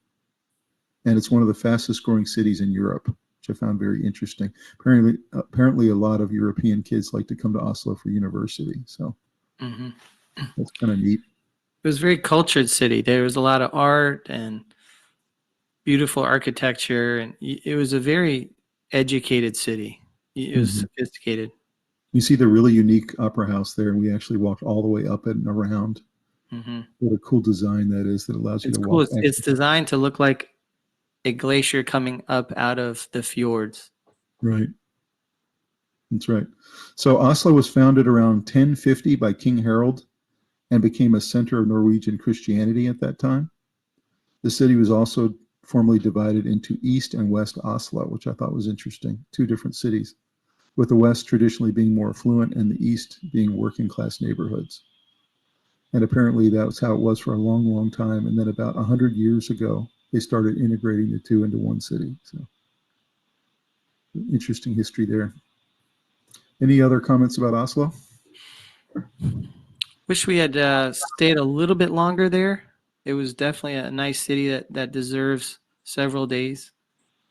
S2: And it's one of the fastest growing cities in Europe, which I found very interesting. Apparently a lot of European kids like to come to Oslo for university. So that's kind of neat.
S3: It was a very cultured city. There was a lot of art and beautiful architecture, and it was a very educated city. It was sophisticated.
S2: You see the really unique opera house there, and we actually walked all the way up it and around. What a cool design that is, that allows you to
S3: cool.
S2: walk.
S3: It's designed to look like a glacier coming up out of the fjords.
S2: Right. That's right. So Oslo was founded around 1050 by King Harald and became a center of Norwegian Christianity at that time. The city was also formally divided into East and West Oslo, which I thought was interesting. 2 different cities, with the West traditionally being more affluent and the East being working class neighborhoods. And apparently that was how it was for a long, long time. And then about 100 years ago, they started integrating the 2 into one city. So interesting history there. Any other comments about Oslo?
S3: Wish we had stayed a little bit longer there. It was definitely a nice city that deserves several days.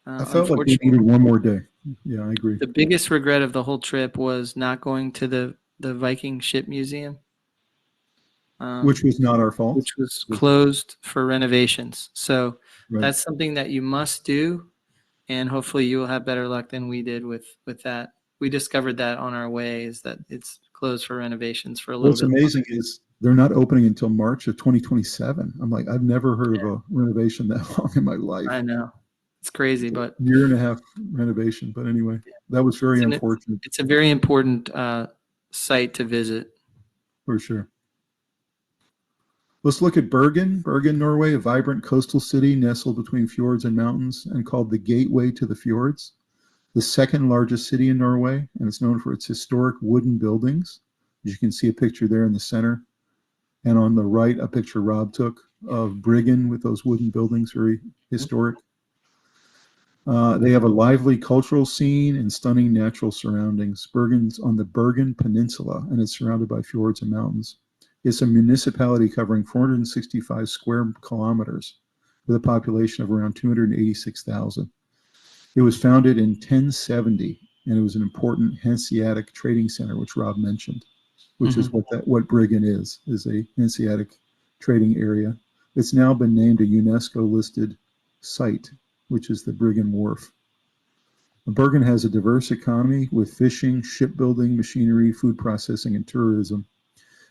S2: I felt like we needed one more day. Yeah, I agree.
S3: The biggest regret of the whole trip was not going to the Viking Ship Museum.
S2: Which was not our fault.
S3: Which was closed for renovations. So
S2: Right.
S3: that's something that you must do, and hopefully you will have better luck than we did with that. We discovered that on our way, is that it's closed for renovations for a little
S2: What's
S3: bit.
S2: What's amazing is they're not opening until March of 2027. I'm like, I've never heard of a renovation that long in my life.
S3: I know. It's crazy, but
S2: year and a half renovation. But anyway, that was very unfortunate.
S3: It's a very important site to visit.
S2: For sure. Let's look at Bergen. Bergen, Norway, a vibrant coastal city nestled between fjords and mountains and called the gateway to the fjords. The second largest city in Norway, and it's known for its historic wooden buildings. As you can see a picture there in the center. And on the right, a picture Rob took of Bergen with those wooden buildings, very historic. They have a lively cultural scene and stunning natural surroundings. Bergen's on the Bergen Peninsula, and it's surrounded by fjords and mountains. It's a municipality covering 465 square kilometers with a population of around 286,000. It was founded in 1070, and it was an important Hanseatic trading center, which Rob mentioned, which is what Bergen is a Hanseatic trading area. It's now been named a UNESCO-listed site, which is the Bergen Wharf. Bergen has a diverse economy with fishing, shipbuilding, machinery, food processing, and tourism.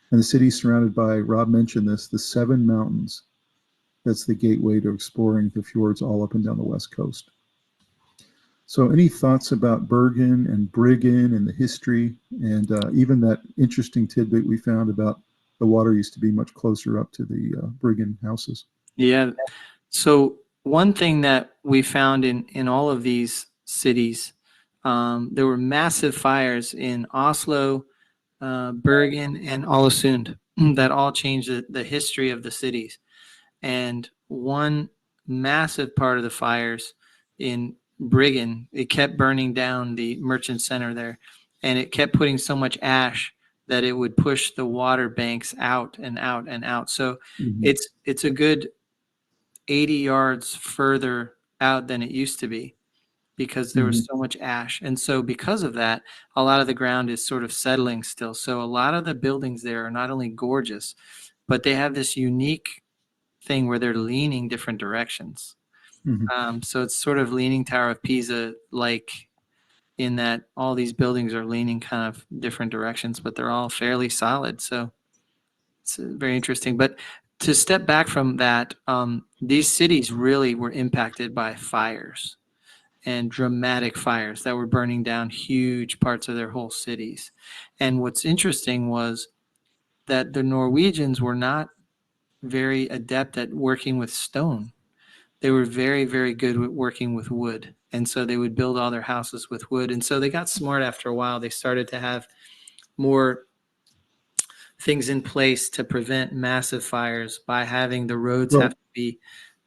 S2: And the city is surrounded by, Rob mentioned this, the 7 mountains. That's the gateway to exploring the fjords all up and down the west coast. So any thoughts about Bergen and Briggen and the history, and even that interesting tidbit we found about the water used to be much closer up to the Briggen houses?
S3: Yeah. So one thing that we found in all of these cities, there were massive fires in Oslo, Bergen, and Ålesund that all changed the history of the cities. And one massive part of the fires in Briggen, it kept burning down the merchant center there, and it kept putting so much ash that it would push the water banks out and out and out. So it's a good 80 yards further out than it used to be, because there was so much ash. And so because of that, a lot of the ground is sort of settling still. So a lot of the buildings there are not only gorgeous, but they have this unique thing where they're leaning different directions. So it's sort of Leaning Tower of Pisa, like, in that all these buildings are leaning kind of different directions, but they're all fairly solid. So it's very interesting. But to step back from that, these cities really were impacted by fires. and dramatic fires that were burning down huge parts of their whole cities. And what's interesting was that the Norwegians were not very adept at working with stone. They were very, very good at working with wood. And so they would build all their houses with wood. And so they got smart after a while. They started to have more things in place to prevent massive fires by having the roads
S2: Well,
S3: have to be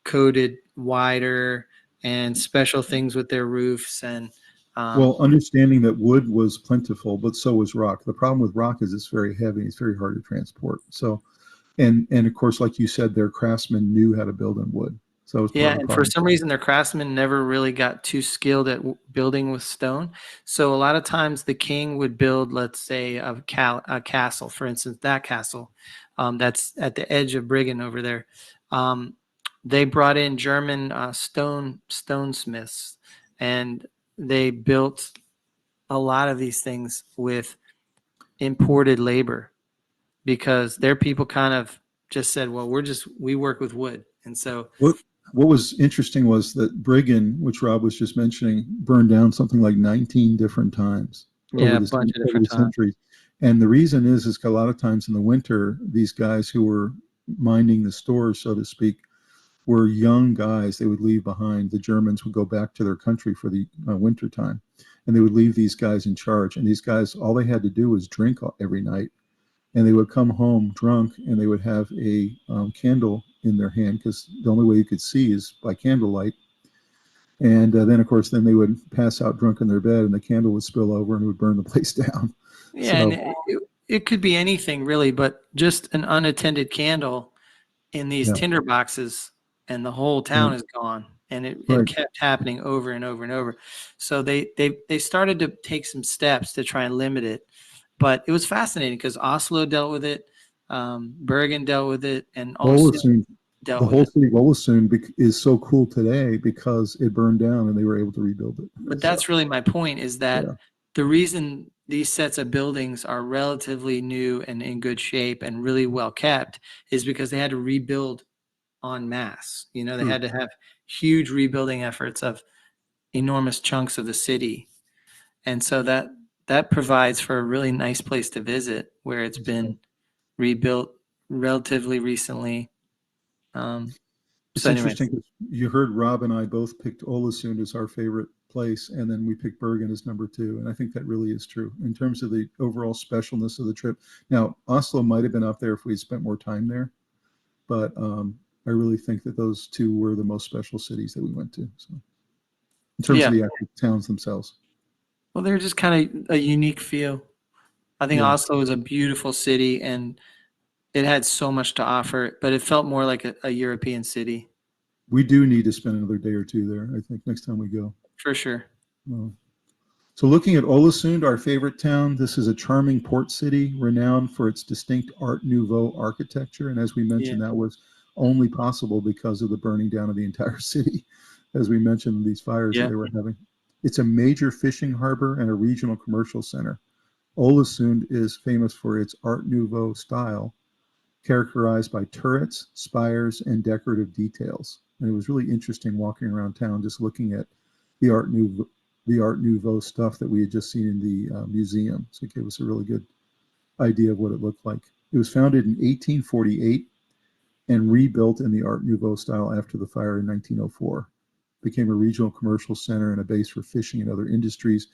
S3: coated wider and special things with their roofs. And
S2: well, understanding that wood was plentiful, but so was rock. The problem with rock is it's very heavy. It's very hard to transport. So, and of course, like you said, their craftsmen knew how to build in wood. So it was part
S3: yeah,
S2: of the
S3: and for
S2: problem.
S3: some reason, their craftsmen never really got too skilled at building with stone. So a lot of times, the king would build, let's say, a castle. For instance, that castle that's at the edge of Briggen over there. They brought in German stonesmiths, and they built a lot of these things with imported labor because their people kind of just said, "Well, we work with wood," and so.
S2: What was interesting was that Briggen, which Rob was just mentioning, burned down something like 19 different times
S3: Yeah, a bunch of
S2: over
S3: different
S2: the
S3: times.
S2: centuries. And the reason is a lot of times in the winter, these guys who were minding the stores, so to speak, were young guys. They would leave behind. The Germans would go back to their country for the winter time, and they would leave these guys in charge. And these guys, all they had to do was drink every night, and they would come home drunk, and they would have a candle in their hand because the only way you could see is by candlelight. And then, of course, then they would pass out drunk in their bed, and the candle would spill over and it would burn the place down.
S3: Yeah,
S2: So,
S3: and it could be anything really, but just an unattended candle in these
S2: yeah,
S3: tinder boxes, and the whole town is gone. And it
S2: right.
S3: kept happening over and over and over. So they started to take some steps to try and limit it. But it was fascinating because Oslo dealt with it, Bergen dealt with it, and also
S2: Olesund,
S3: dealt
S2: the
S3: with
S2: whole
S3: it.
S2: city of Olesund is so cool today because it burned down and they were able to rebuild it.
S3: But
S2: So,
S3: that's really my point, is that
S2: yeah,
S3: the reason these sets of buildings are relatively new and in good shape and really well kept is because they had to rebuild en masse. You know, they
S2: true.
S3: had to have huge rebuilding efforts of enormous chunks of the city. And so that provides for a really nice place to visit where it's been rebuilt relatively recently.
S2: It's
S3: So anyway,
S2: interesting because you heard Rob and I both picked Olesund as our favorite place, and then we picked Bergen as number two. And I think that really is true in terms of the overall specialness of the trip. Now, Oslo might have been up there if we had spent more time there, but I really think that those two were the most special cities that we went to. So, in terms of
S3: yeah.
S2: the actual towns themselves,
S3: Well, they're just kind of a unique feel. I think
S2: yeah,
S3: Oslo is a beautiful city and it had so much to offer, but it felt more like a European city
S2: we do need to spend another day or two there. I think next time we go.
S3: for sure.
S2: Uh, So looking at Olesund, our favorite town, this is a charming port city renowned for its distinct Art Nouveau architecture. And as we
S3: Yeah.
S2: mentioned, that was only possible because of the burning down of the entire city, as we mentioned, these fires that
S3: Yeah.
S2: they were having. It's a major fishing harbor and a regional commercial center. Olesund is famous for its Art Nouveau style, characterized by turrets, spires, and decorative details. And it was really interesting walking around town, just looking at the Art Nouveau stuff that we had just seen in the museum. So it gave us a really good idea of what it looked like. It was founded in 1848 and rebuilt in the Art Nouveau style after the fire in 1904. Became a regional commercial center and a base for fishing and other industries.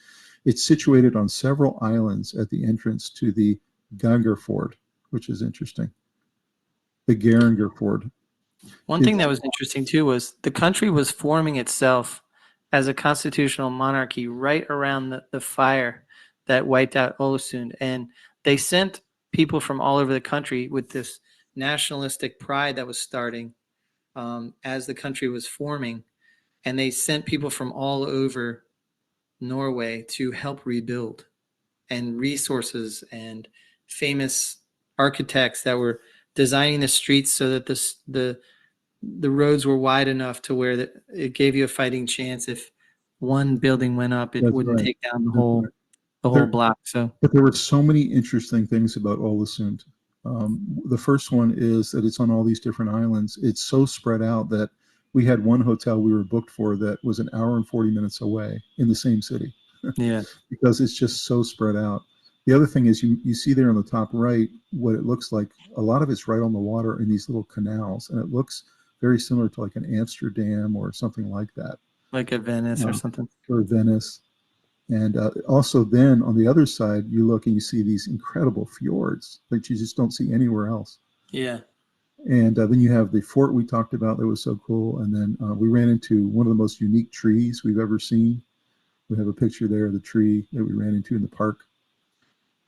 S2: It's situated on several islands at the entrance to the Gangerfjord, which is interesting. The Geirangerfjord.
S3: One thing that was interesting too was the country was forming itself as a constitutional monarchy right around the fire that wiped out Olesund. And they sent people from all over the country with this nationalistic pride that was starting as the country was forming. And they sent people from all over Norway to help rebuild, and resources and famous architects that were designing the streets so that the roads were wide enough to where it gave you a fighting chance. If one building went up, it
S2: That's
S3: wouldn't
S2: right.
S3: take down
S2: That's right.
S3: the whole block. So
S2: But there were so many interesting things about Ålesund. The first one is that it's on all these different islands. It's so spread out that We had one hotel we were booked for that was an hour and 40 minutes away in the same city.
S3: Yeah.
S2: Because it's just so spread out. The other thing is you see there on the top right what it looks like. A lot of it's right on the water in these little canals, and it looks very similar to like an Amsterdam or something like that.
S3: Like a Venice or something.
S2: Or Venice. And also then on the other side, you look and you see these incredible fjords that you just don't see anywhere else.
S3: Yeah.
S2: And then you have the fort we talked about that was so cool. And then we ran into one of the most unique trees we've ever seen. We have a picture there of the tree that we ran into in the park.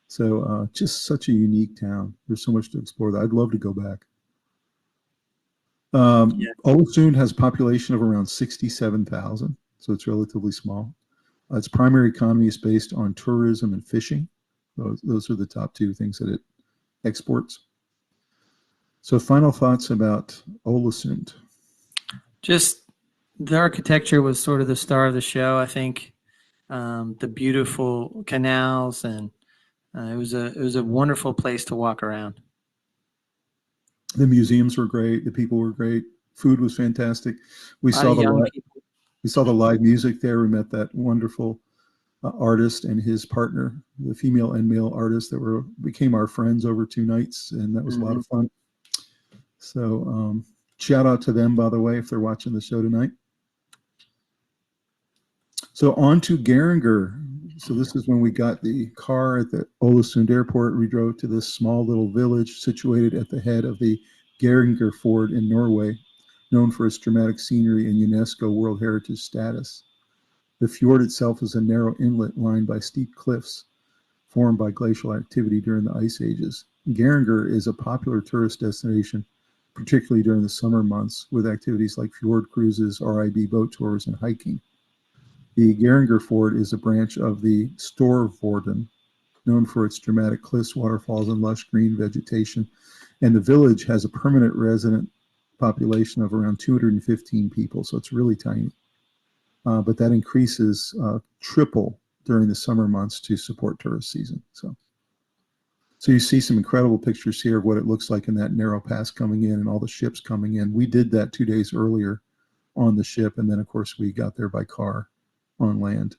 S2: So just such a unique town. There's so much to explore there. I'd love to go back. Ålesund has a population of around 67,000, so it's relatively small. Its primary economy is based on tourism and fishing. Those are the top two things that it exports. So final thoughts about Ålesund.
S3: Just the architecture was sort of the star of the show, I think. The beautiful canals, and it was a wonderful place to walk around.
S2: The museums were great. The people were great. Food was fantastic. We saw the live music there. We met that wonderful artist and his partner, the female and male artists that became our friends over 2 nights, and that was a lot of fun. So shout out to them, by the way, if they're watching the show tonight. So on to Geringer. So this is when we got the car at the Ålesund airport. We drove to this small little village situated at the head of the Geringer Fjord in Norway, known for its dramatic scenery and UNESCO World Heritage status. The fjord itself is a narrow inlet lined by steep cliffs formed by glacial activity during the ice ages. Geringer is a popular tourist destination, particularly during the summer months, with activities like fjord cruises, RIB boat tours, and hiking. The Geringer Fjord is a branch of the Storfjorden, known for its dramatic cliffs, waterfalls, and lush green vegetation. And the village has a permanent resident population of around 215 people, so it's really tiny. But that increases triple during the summer months to support tourist season. So you see some incredible pictures here of what it looks like in that narrow pass coming in and all the ships coming in. We did that 2 days earlier on the ship, and then, of course, we got there by car on land.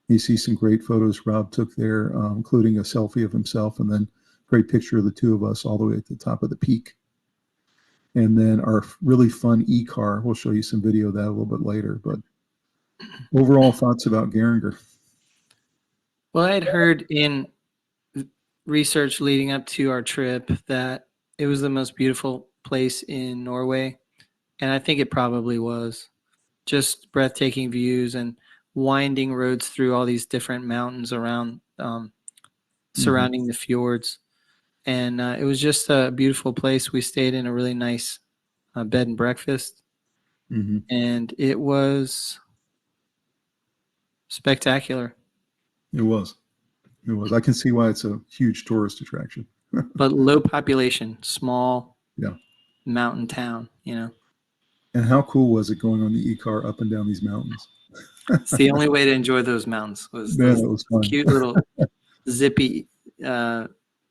S2: You see some great photos Rob took there, including a selfie of himself, and then great picture of the two of us all the way at the top of the peak. And then our really fun e-car. We'll show you some video of that a little bit later. But overall thoughts about Geringer?
S3: Well, I had heard in research leading up to our trip that it was the most beautiful place in Norway. And I think it probably was. Just breathtaking views and winding roads through all these different mountains around surrounding the fjords. And it was just a beautiful place. We stayed in a really nice bed and breakfast. And it was spectacular.
S2: It was. I can see why it's a huge tourist attraction.
S3: But low population, small
S2: Yeah.
S3: mountain town, you know.
S2: And how cool was it going on the e-car up and down these mountains?
S3: It's the only way to enjoy those mountains was those cute little zippy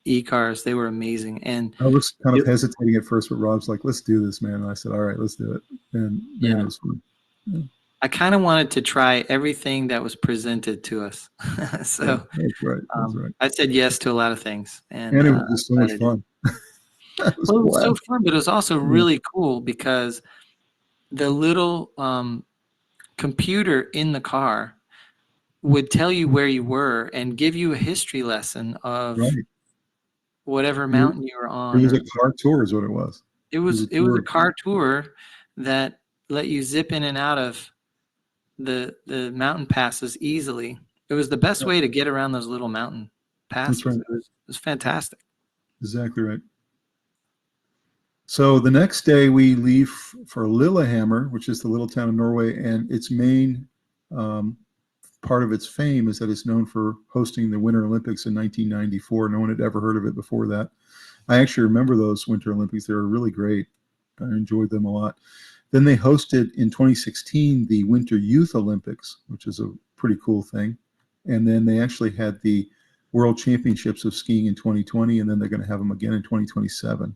S3: e-cars. They were amazing. And
S2: I was kind of hesitating at first, but Rob's like, let's do this, man. And I said, all right, let's do it. And man, it was fun. Yeah.
S3: I kind of wanted to try everything that was presented to us. So
S2: yeah, that's right. That's right.
S3: I said yes to a lot of things. And
S2: it was just so much fun.
S3: It was so fun, but it was also really cool because the little computer in the car would tell you where you were and give you a history lesson of whatever mountain you were on.
S2: It was a car tour is what it was.
S3: It was a car tour that let you zip in and out of the mountain passes easily. It was the best way to get around those little mountain passes. Right. It was fantastic.
S2: Exactly right. So the next day we leave for Lillehammer, which is the little town in Norway, and its main part of its fame is that it's known for hosting the Winter Olympics in 1994. No one had ever heard of it before that. I actually remember those Winter Olympics. They were really great. I enjoyed them a lot. Then they hosted in 2016 the Winter Youth Olympics, which is a pretty cool thing. And then they actually had the World Championships of Skiing in 2020, and then they're going to have them again in 2027.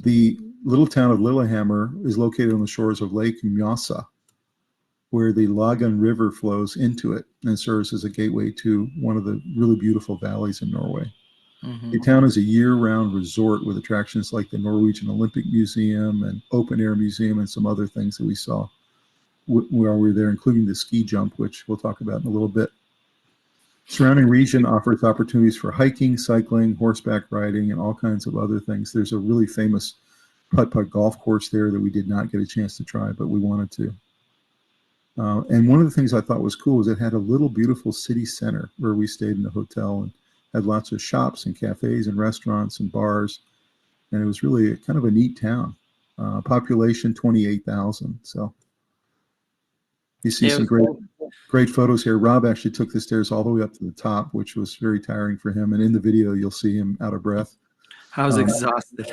S2: The little town of Lillehammer is located on the shores of Lake Mjøsa, where the Lagan River flows into it and serves as a gateway to one of the really beautiful valleys in Norway.
S3: Mm-hmm.
S2: The town is a year-round resort with attractions like the Norwegian Olympic Museum and Open Air Museum and some other things that we saw while we were there, including the ski jump, which we'll talk about in a little bit. Surrounding region offers opportunities for hiking, cycling, horseback riding, and all kinds of other things. There's a really famous putt-putt golf course there that we did not get a chance to try, but we wanted to. And one of the things I thought was cool was it had a little beautiful city center where we stayed in the hotel and had lots of shops and cafes and restaurants and bars. And it was really kind of a neat town. Population 28,000. So you see some great photos here. Rob actually took the stairs all the way up to the top, which was very tiring for him. And in the video, you'll see him out of breath.
S3: I was exhausted.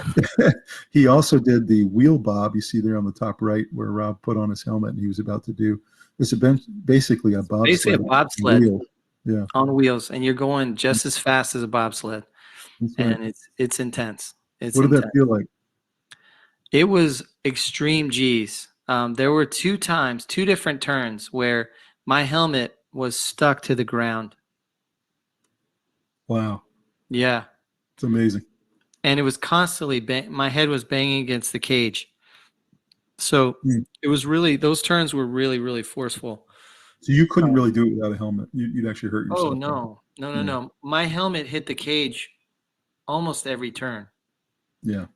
S2: He also did the wheel bob you see there on the top right, where Rob put on his helmet and he was about to do. It's basically a bobsled.
S3: Basically a bobsled
S2: yeah,
S3: on wheels, and you're going just as fast as a bobsled.
S2: that's right.
S3: And it's intense.
S2: What did that feel like?
S3: It was extreme G's. There were two different turns where my helmet was stuck to the ground.
S2: Wow.
S3: Yeah.
S2: It's amazing.
S3: And it was constantly, my head was banging against the cage. So it was really, those turns were really, really forceful.
S2: So you couldn't really do it without a helmet. You'd actually hurt yourself.
S3: Oh, no. My helmet hit the cage almost every turn.
S2: Yeah.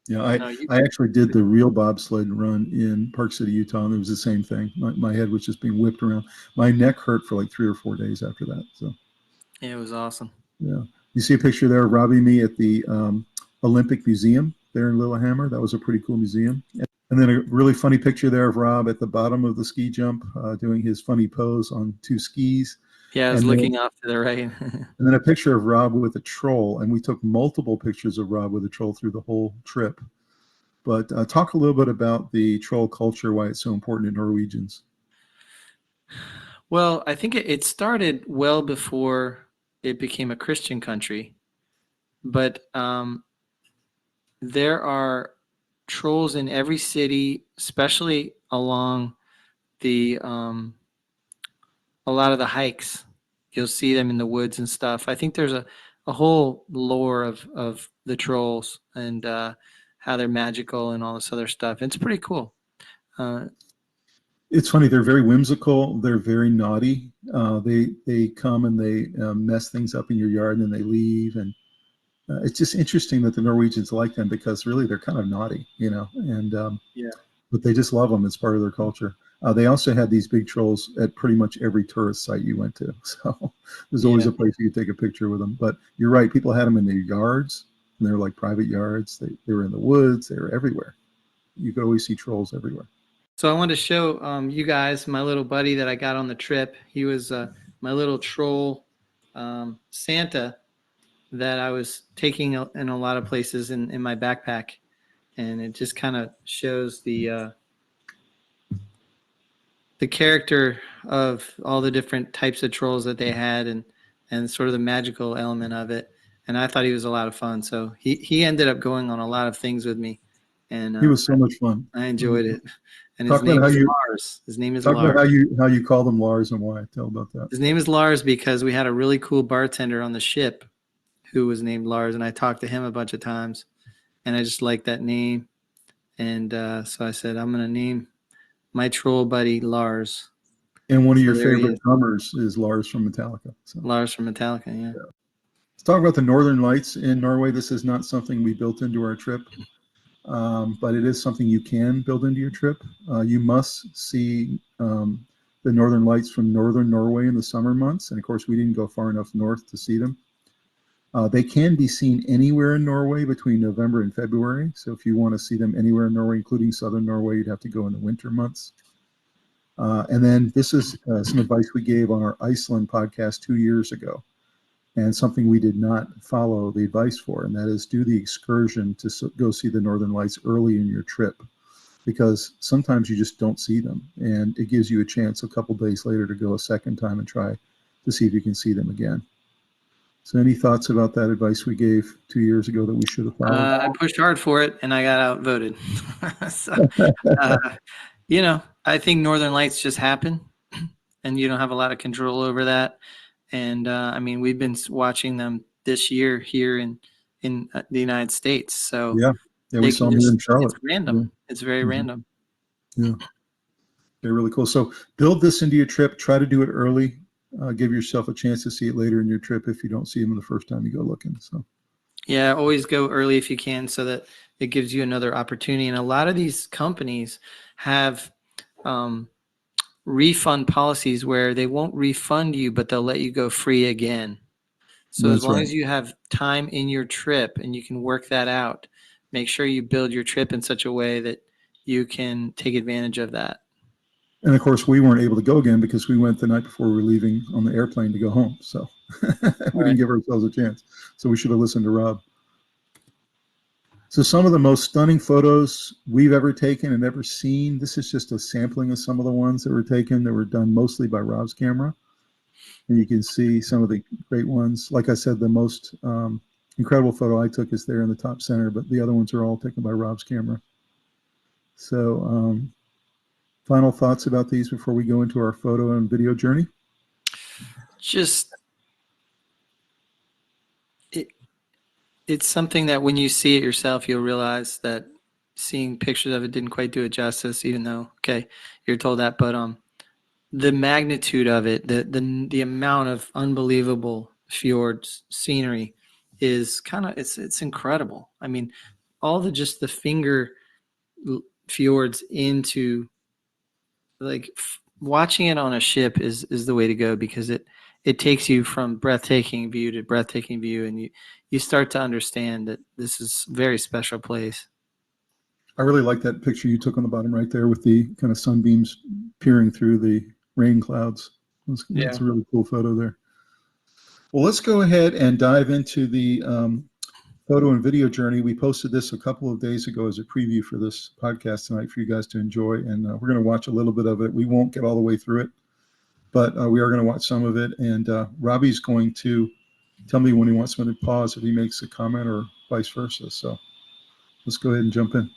S2: Yeah, I actually did the real bobsled run in Park City, Utah, and it was the same thing. My head was just being whipped around. My neck hurt for like 3 or 4 days after that. So
S3: yeah, it was awesome.
S2: Yeah. You see a picture there of Robbie and me at the Olympic Museum there in Lillehammer. That was a pretty cool museum. And then a really funny picture there of Rob at the bottom of the ski jump doing his funny pose on 2 skis.
S3: Yeah, I was looking off to the right.
S2: And then a picture of Rob with a troll. And we took multiple pictures of Rob with a troll through the whole trip. But talk a little bit about the troll culture, why it's so important to Norwegians.
S3: Well, I think it started well before it became a Christian country. But there are trolls in every city, especially along the a lot of the hikes. You'll see them in the woods and stuff. I think there's a whole lore of the trolls and how they're magical and all this other stuff. It's pretty cool.
S2: It's funny. They're very whimsical. They're very naughty. They come and they mess things up in your yard and then they leave. And it's just interesting that the Norwegians like them because really they're kind of naughty, you know. And
S3: yeah,
S2: but they just love them. It's part of their culture. They also had these big trolls at pretty much every tourist site you went to. So there's always a place you could take a picture with them. But you're right. People had them in their yards. And they were like private yards. They were in the woods. They were everywhere. You could always see trolls everywhere.
S3: So I wanted to show you guys my little buddy that I got on the trip. He was my little troll Santa that I was taking in a lot of places in my backpack. And it just kind of shows the character of all the different types of trolls that they had and sort of the magical element of it. And I thought he was a lot of fun. So he ended up going on a lot of things with me. And
S2: he was so much fun.
S3: I enjoyed it. And
S2: his name is
S3: Lars. His name is Lars.
S2: Talk about how you call them Lars and why. Tell about that.
S3: His name is Lars because we had a really cool bartender on the ship who was named Lars. And I talked to him a bunch of times. And I just liked that name. And so I said, I'm going to name my troll buddy Lars.
S2: And one of your favorite drummers is Lars from Metallica. So.
S3: Lars from Metallica, yeah.
S2: Let's talk about the Northern Lights in Norway. This is not something we built into our trip, but it is something you can build into your trip. You must see the Northern Lights from northern Norway in the summer months. And of course, we didn't go far enough north to see them. They can be seen anywhere in Norway between November and February. So if you want to see them anywhere in Norway, including southern Norway, you'd have to go in the winter months. And then this is some advice we gave on our Iceland podcast 2 years ago, and something we did not follow the advice for, and that is do the excursion to go see the Northern Lights early in your trip, because sometimes you just don't see them, and it gives you a chance a couple days later to go a second time and try to see if you can see them again. So any thoughts about that advice we gave 2 years ago that we should have followed?
S3: I pushed hard for it, and I got outvoted. So, uh, I think Northern Lights just happen, and you don't have a lot of control over that. And I mean, we've been watching them this year here in the United States. So
S2: Yeah, we
S3: they
S2: saw
S3: can
S2: them here in
S3: just,
S2: Charlotte.
S3: it's random.
S2: Yeah.
S3: It's very
S2: Mhm.
S3: random.
S2: Yeah, they're really cool. So build this into your trip. Try to do it early. Give yourself a chance to see it later in your trip if you don't see them the first time you go looking. So
S3: Yeah, always go early if you can so that it gives you another opportunity. And a lot of these companies have refund policies where they won't refund you, but they'll let you go free again. So as
S2: that's
S3: long
S2: right.
S3: as you have time in your trip and you can work that out, make sure you build your trip in such a way that you can take advantage of that.
S2: And of course, we weren't able to go again because we went the night before we were leaving on the airplane to go home. So we didn't give ourselves a chance. So we should have listened to Rob. So some of the most stunning photos we've ever taken and ever seen. This is just a sampling of some of the ones that were taken that were done mostly by Rob's camera. And you can see some of the great ones. Like I said, the most incredible photo I took is there in the top center, but the other ones are all taken by Rob's camera. So final thoughts about these before we go into our photo and video journey?
S3: Just it's something that when you see it yourself, you'll realize that seeing pictures of it didn't quite do it justice, even though, okay, you're told that, but the magnitude of it, the amount of unbelievable fjords scenery is it's incredible. I mean, all the finger fjords into like watching it on a ship is the way to go because it takes you from breathtaking view to breathtaking view, and you start to understand that this is a very special place.
S2: I really like that picture you took on the bottom right there with the kind of sunbeams peering through the rain clouds. That's a really cool photo there. Well, let's go ahead and dive into the photo and video journey. We posted this a couple of days ago as a preview for this podcast tonight for you guys to enjoy, and we're going to watch a little bit of it. We won't get all the way through it, but we are going to watch some of it, and Robbie's going to tell me when he wants me to pause if he makes a comment or vice versa. So let's go ahead and jump in.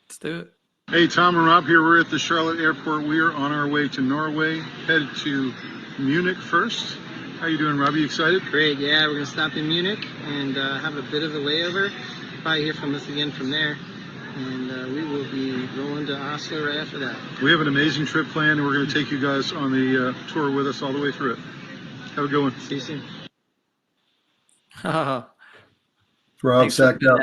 S3: Let's do it.
S2: Hey, Tom and Rob here. We're at the Charlotte airport. We are on our way to Norway, headed to Munich first. How you doing, Robbie? You excited?
S3: Great, yeah. We're going to stop in Munich and have a bit of a layover. Probably hear from us again from there. And we will be rolling to Oslo right after that.
S2: We have an amazing trip planned, and we're going to take you guys on the tour with us all the way through it. Have a good one.
S3: See you soon. Oh,
S2: Rob sacked out.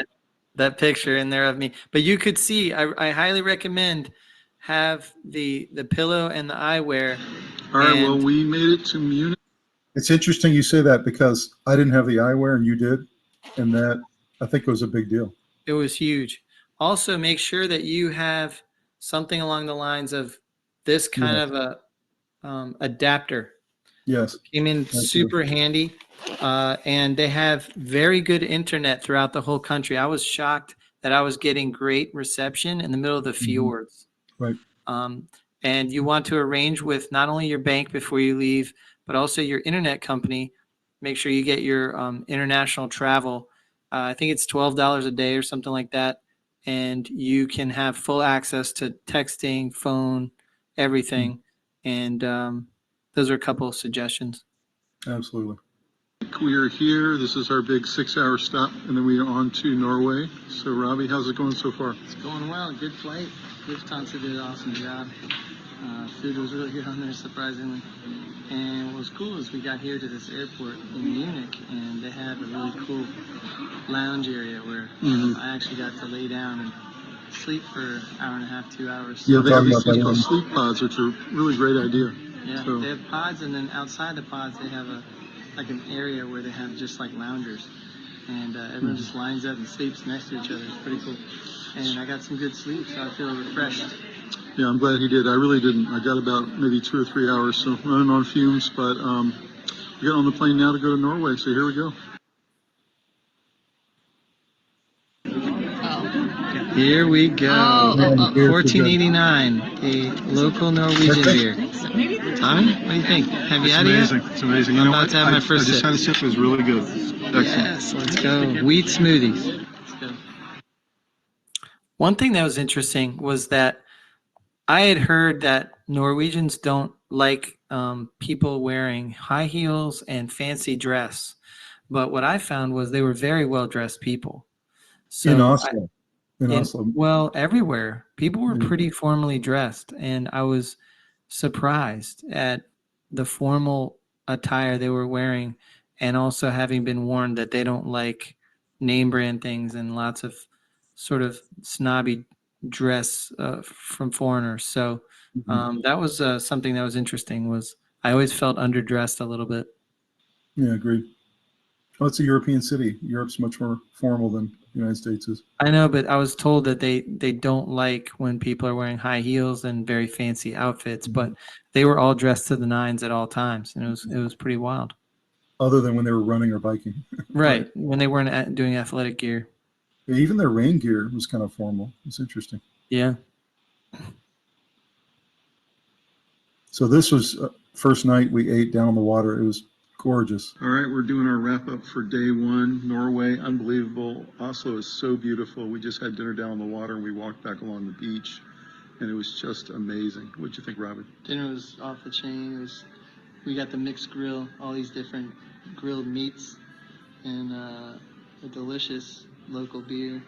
S3: That picture in there of me. But you could see, I highly recommend have the pillow and the eyewear.
S2: All right, well, we made it to Munich. It's interesting you say that because I didn't have the eyewear and you did. And that, I think, was a big deal.
S3: It was huge. Also, make sure that you have something along the lines of this kind of a adapter.
S2: Yes.
S3: It came in super handy. And they have very good internet throughout the whole country. I was shocked that I was getting great reception in the middle of the fjords.
S2: Right.
S3: And you want to arrange with not only your bank before you leave, but also your internet company. Make sure you get your international travel. I think it's $12 a day or something like that. And you can have full access to texting, phone, everything. And those are a couple of suggestions.
S2: Absolutely. We are here. This is our big 6-hour stop, and then we are on to Norway. So, Robbie, how's it going so far?
S3: It's going well. Good flight. Lufthansa did an awesome job. Food was really good on there, surprisingly. And what was cool is we got here to this airport in Munich, and they have a really cool lounge area where I actually got to lay down and sleep for an hour and a half, 2 hours.
S2: Yeah, they have these things called sleep pods, which are a really great idea.
S3: Yeah, they have pods, and then outside the pods, they have an area where they have just like loungers, and everyone just lines up and sleeps next to each other. It's pretty cool. And I got some good sleep, so I feel refreshed.
S2: Yeah, I'm glad he did. I really didn't. I got about maybe 2 or 3 hours, so running on fumes. But we got on the plane now to go to Norway, so here we go.
S3: Here we go.
S2: Man, beer's so good.
S3: 1489, a local Norwegian beer. Tommy, what do you think? Have you had it yet?
S4: It's amazing. You
S3: I'm
S4: know
S3: about
S4: what?
S3: to have my first
S4: I just
S3: sip.
S4: had a sip. It was really good. Excellent.
S3: Yes, let's go. Wheat smoothies. Let's go. One thing that was interesting was that I had heard that Norwegians don't like people wearing high heels and fancy dress. But what I found was they were very well dressed people.
S2: In
S3: So
S2: Oslo. In Oslo.
S3: well, everywhere people were
S2: Yeah.
S3: pretty formally dressed, and I was surprised at the formal attire they were wearing, and also having been warned that they don't like name brand things and lots of sort of snobby dress from foreigners. So that was something that was interesting. Was I always felt underdressed a little bit.
S2: Yeah, agreed. Oh, it's a European city. Europe's much more formal than the United States is.
S3: I know, but I was told that they don't like when people are wearing high heels and very fancy outfits, but they were all dressed to the nines at all times, and it was pretty wild.
S2: Other than when they were running or biking.
S3: Right, when they weren't doing athletic gear.
S2: Yeah, even their rain gear was kind of formal. It's interesting.
S3: Yeah.
S2: So this was first night we ate down on the water. It was gorgeous.
S4: All right, we're doing our wrap up for day one. Norway, unbelievable. Oslo is so beautiful. We just had dinner down on the water and we walked back along the beach, and it was just amazing. What'd you think, Robbie?
S3: Dinner was off the chain. We got the mixed grill, all these different grilled meats, and a delicious local beer.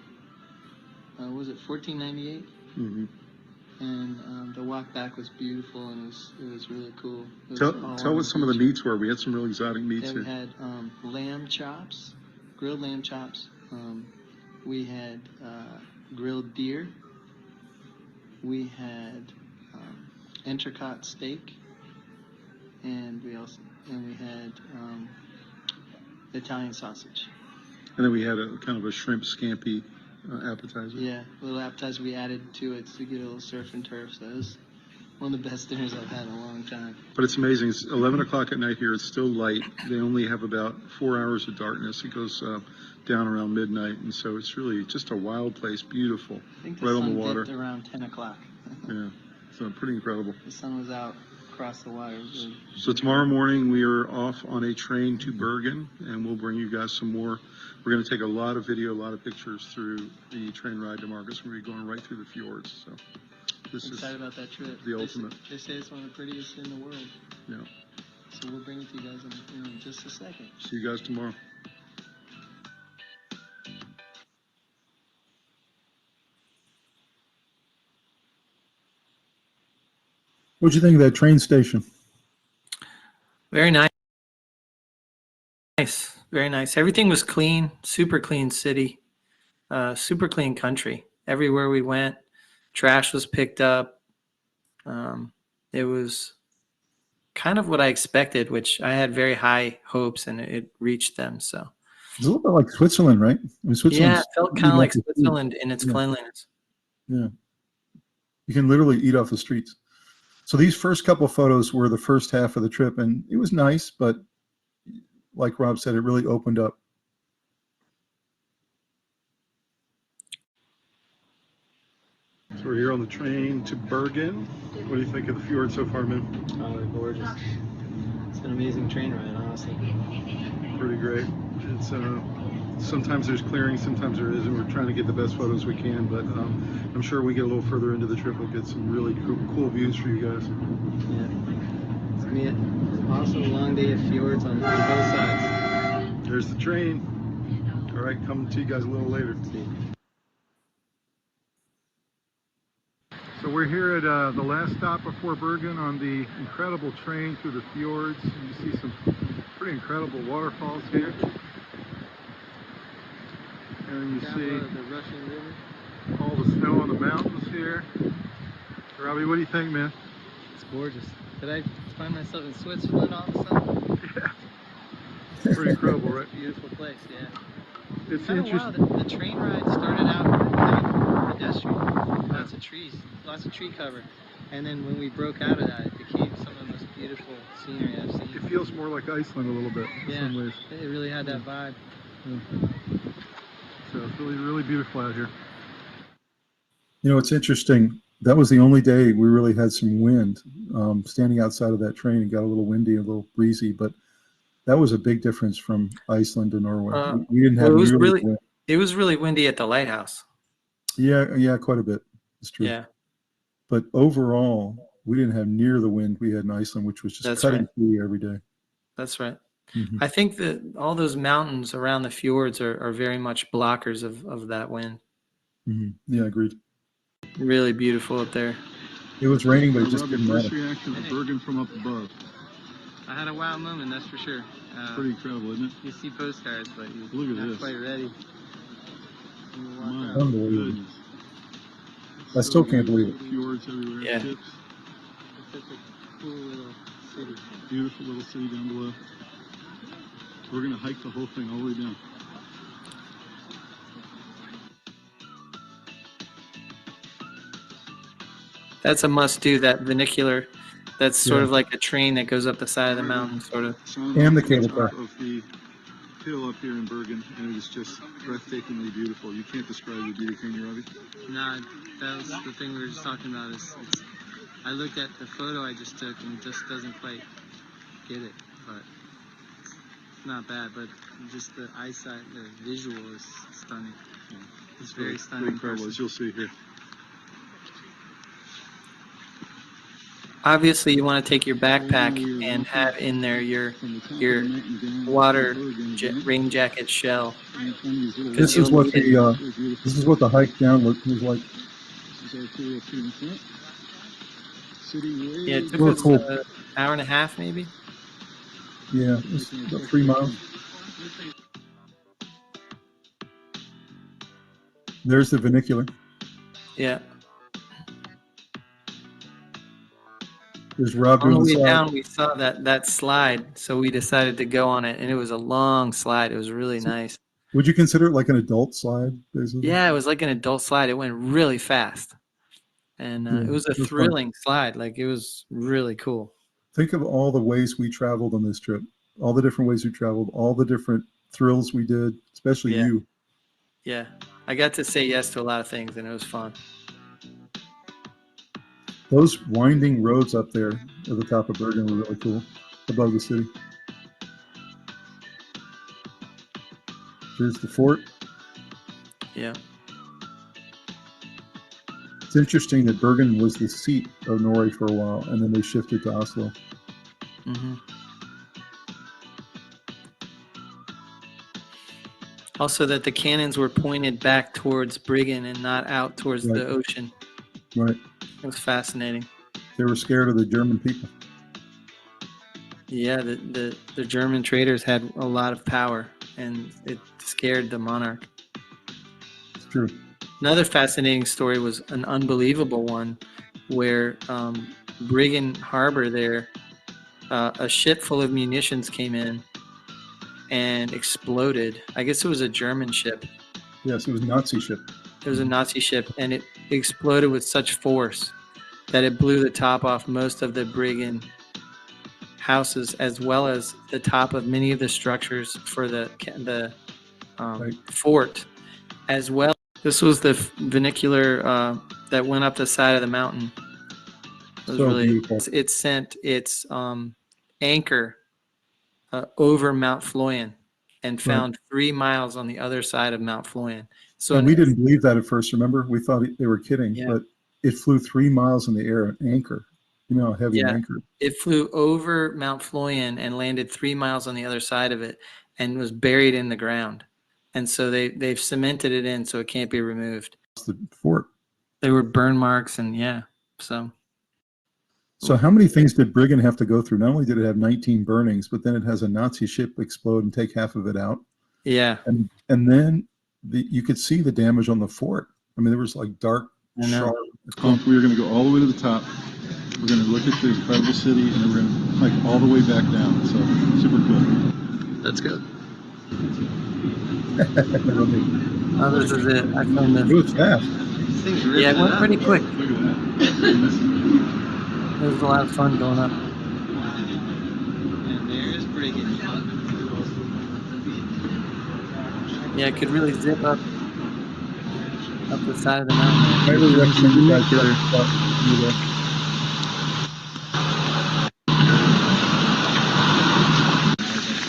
S3: Was it $14.98?
S4: Mm-hmm.
S3: And the walk back was beautiful, and it was really cool.
S4: Tell what some of the meats were. We had some real exotic meats
S3: Yeah,
S4: here.
S3: we had lamb chops, grilled lamb chops. We had grilled deer. We had entrecôte steak, and we had Italian sausage.
S4: And then we had a kind of a shrimp scampi appetizer.
S3: Yeah, a little appetizer we added to it to get a little surf and turf. So it was one of the best dinners I've had in a long time.
S4: But it's amazing. It's 11 o'clock at night here. It's still light. They only have about 4 hours of darkness. It goes down around midnight, and so it's really just a wild place. Beautiful,
S3: I think the
S4: right
S3: sun
S4: on the water.
S3: dipped around 10 o'clock.
S4: Yeah, so pretty incredible.
S3: The sun was out across the water.
S4: So tomorrow morning we are off on a train to Bergen, and we'll bring you guys some more. We're going to take a lot of video, a lot of pictures through the train ride to Marcus. We're going to be going right through the fjords. So this
S3: I'm excited about that trip.
S4: The ultimate.
S3: They say it's one of the prettiest in the world.
S4: Yeah.
S3: So we'll bring it to you guys in just a second.
S4: See you guys tomorrow.
S2: What'd you think of that train station?
S3: Very nice. Nice. Very nice. Everything was clean, super clean city, super clean country. Everywhere we went, trash was picked up. It was kind of what I expected, which I had very high hopes, and it reached them. So
S2: It's a little bit like Switzerland, right? I mean, Switzerland.
S3: yeah, it felt kind of like Switzerland in its cleanliness.
S2: Yeah. You can literally eat off the streets. So these first couple of photos were the first half of the trip, and it was nice, but like Rob said, it really opened up.
S4: So we're here on the train to Bergen. What do you think of the fjord so far, man?
S3: Oh, they're gorgeous. It's an amazing train ride, honestly.
S4: Pretty great. It's sometimes there's clearing, sometimes there isn't. We're trying to get the best photos we can, but I'm sure we get a little further into the trip, we'll get some really cool views for you guys.
S3: Yeah. It's gonna be an awesome long day of fjords on both sides.
S4: There's the train. All right, coming to you guys a little later. So we're here at the last stop before Bergen on the incredible train through the fjords. You see some pretty incredible waterfalls here. And you see
S3: the rushing river.
S4: all the snow on the mountains here. Robbie, what do you think, man?
S3: It's gorgeous. Did I find myself in Switzerland all of a sudden?
S4: Yeah. Pretty incredible, right?
S3: Beautiful place, yeah.
S4: It's
S3: Kind of
S4: interesting.
S3: wild. The train ride started out kind of pedestrian. Lots of trees, lots of tree cover. And then when we broke out of that, it became some of the most beautiful scenery I've seen.
S4: It feels more like Iceland a little bit in some ways.
S3: It really had that vibe.
S4: Yeah. So it's really, really beautiful out here.
S2: You know, it's interesting. That was the only day we really had some wind. Standing outside of that train, it got a little windy, a little breezy, but that was a big difference from Iceland to Norway. We didn't
S3: Well,
S2: have nearly the wind.
S3: it was really windy at the lighthouse.
S2: Yeah, quite a bit. It's true.
S3: Yeah,
S2: But overall, we didn't have near the wind we had in Iceland, which was just
S3: That's
S2: cutting
S3: right.
S2: through every day.
S3: that's right.
S2: Mhm.
S3: I think that all those mountains around the fjords are very much blockers of that wind.
S2: Yeah, agreed.
S3: Really beautiful up there.
S2: It was raining, but it just
S4: Robbie,
S2: didn't
S4: first
S2: matter.
S4: reaction to Bergen from up above.
S3: I had a wow moment, that's for sure.
S4: Pretty incredible, isn't it?
S3: You see postcards, but you're
S4: Look at
S3: not
S4: this.
S3: quite ready.
S4: My
S2: Unbelievable.
S4: goodness.
S2: I still can't believe it.
S4: Fjords everywhere.
S3: Yeah.
S4: Tips.
S3: It's such a cool little city.
S4: Beautiful little city down below. We're going to hike the whole thing all the way down.
S3: That's a must-do, that vernacular. That's sort
S2: Yeah.
S3: of like a train that goes up the side of the mountain, sort of.
S2: And the cable car.
S4: Top of the hill up here in Bergen, and it is just breathtakingly beautiful. You can't describe the beauty, can you, Robbie?
S3: Nah, that was the thing we were just talking about. I looked at the photo I just took, and it just doesn't quite get it. But it's not bad. But just the eyesight, the visual is stunning. It's very stunning.
S4: Incredible, as you'll see here.
S3: Obviously, you want to take your backpack and have in there your water rain jacket shell.
S2: This is what the hike down was like.
S3: Yeah, it took
S2: We're
S3: us
S2: cool.
S3: an hour and a half, maybe.
S2: Yeah, it's about 3 miles. There's the vernacular.
S3: Yeah.
S2: There's Rob
S3: On the
S2: doing the
S3: way
S2: slide.
S3: down, we saw that slide, so we decided to go on it, and it was a long slide. It was really nice.
S2: Would you consider it like an adult slide, basically?
S3: Yeah, it was like an adult slide. It went really fast, and
S2: Yeah,
S3: it was a
S2: it was fun.
S3: thrilling slide. Like, it was really cool.
S2: Think of all the ways we traveled on this trip, all the different ways we traveled, all the different thrills we did, especially
S3: Yeah.
S2: you.
S3: Yeah, I got to say yes to a lot of things, and it was fun.
S2: Those winding roads up there at the top of Bergen were really cool, above the city. Here's the fort.
S3: Yeah.
S2: It's interesting that Bergen was the seat of Norway for a while, and then they shifted to Oslo.
S3: Mm-hmm. Also, that the cannons were pointed back towards Briggen and not out towards
S2: Right.
S3: the ocean.
S2: Right.
S3: It was fascinating.
S2: They were scared of the German people.
S3: Yeah, the German traders had a lot of power, and it scared the monarch.
S2: It's true.
S3: Another fascinating story was an unbelievable one where Briggen Harbor there, a ship full of munitions came in and exploded. I guess it was a German ship.
S2: Yes, it was a Nazi ship.
S3: It was a Nazi ship, and it exploded with such force that it blew the top off most of the Briggen houses, as well as the top of many of the structures for the
S2: Right.
S3: fort, as well. This was the vernacular that went up the side of the mountain. It was
S2: So
S3: really.
S2: beautiful.
S3: It sent its anchor over Mount Floyen and found 3 miles on the other side of Mount Floyen. So
S2: And we didn't believe that at first, remember? We thought they were kidding,
S3: Yeah.
S2: but it flew 3 miles in the air, an anchor. You know how heavy an
S3: Yeah.
S2: anchor.
S3: It flew over Mount Floyen and landed 3 miles on the other side of it and was buried in the ground. And so they've cemented it in so it can't be removed.
S2: It's the fort.
S3: There were burn marks, and yeah, so.
S2: So how many things did Briggen have to go through? Not only did it have 19 burnings, but then it has a Nazi ship explode and take half of it out.
S3: Yeah,
S2: And then you could see the damage on the fort. I mean, there was like dark,
S3: I know.
S2: sharp.
S4: We're going to go all the way to the top. We're going to look at the incredible city, and then we're going to hike all the way back down. So super cool.
S3: That's good.
S2: It
S3: Oh, this is it. I filmed this.
S2: was fast.
S3: Yeah, it went pretty quick.
S4: Look at that.
S3: It was a lot of fun going up. And there's Briggen. Yeah, I could really zip up up the side of the mountain.
S2: Highly recommend you guys check it out.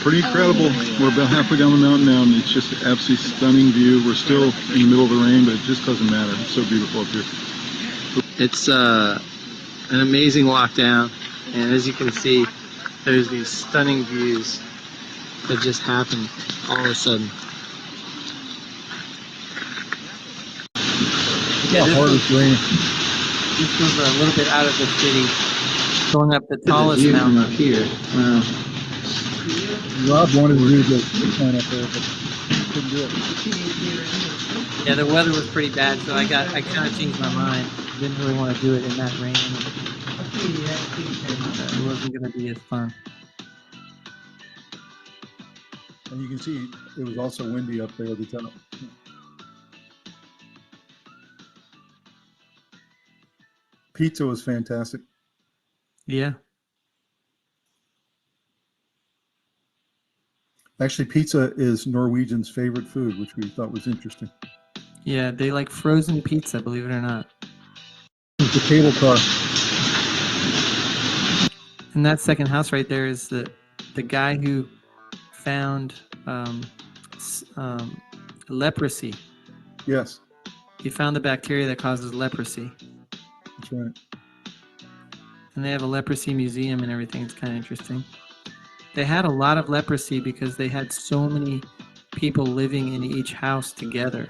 S4: Pretty incredible. We're about halfway down the mountain now, and it's just an absolutely stunning view. We're still in the middle of the rain, but it just doesn't matter. It's so beautiful up here.
S3: It's an amazing walk down, and as you can see, there's these stunning views that just happen all of a sudden. Yeah, this was a little bit out of the city, going up the tallest mountain up here.
S2: Rob wanted to do the zip line up there, but couldn't do it.
S3: Yeah, the weather was pretty bad, so I kind of changed my mind. Didn't really want to do it in that rain. It wasn't going to be as fun.
S2: And you can see it was also windy up there at the tunnel. Pizza was fantastic.
S3: Yeah.
S2: Actually, pizza is Norwegians' favorite food, which we thought was interesting.
S3: Yeah, they like frozen pizza, believe it or not.
S2: The cable car.
S3: And that second house right there is the guy who found leprosy.
S2: Yes.
S3: He found the bacteria that causes leprosy.
S2: That's right.
S3: And they have a leprosy museum and everything. It's kind of interesting. They had a lot of leprosy because they had so many people living in each house together.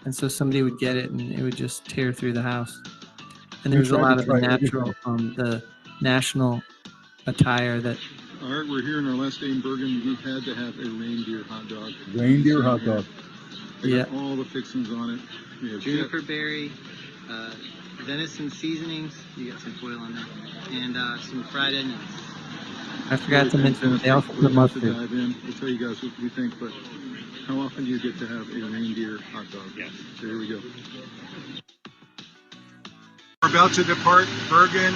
S3: And so somebody would get it and it would just tear through the house. And there was a lot of the national attire that...
S4: All right, we're here in our last day in Bergen. We had to have a reindeer hot dog.
S2: Reindeer hot dog.
S4: They got all the fixings on it. We have
S3: Juniper berry, venison seasonings. You got some foil on that. And some fried onions. I forgot to mention they also put mustard.
S4: Dive in. We'll tell you guys what we think, but how often do you get to have a reindeer hot dog? Yes. So here we go.
S5: We're about to depart Bergen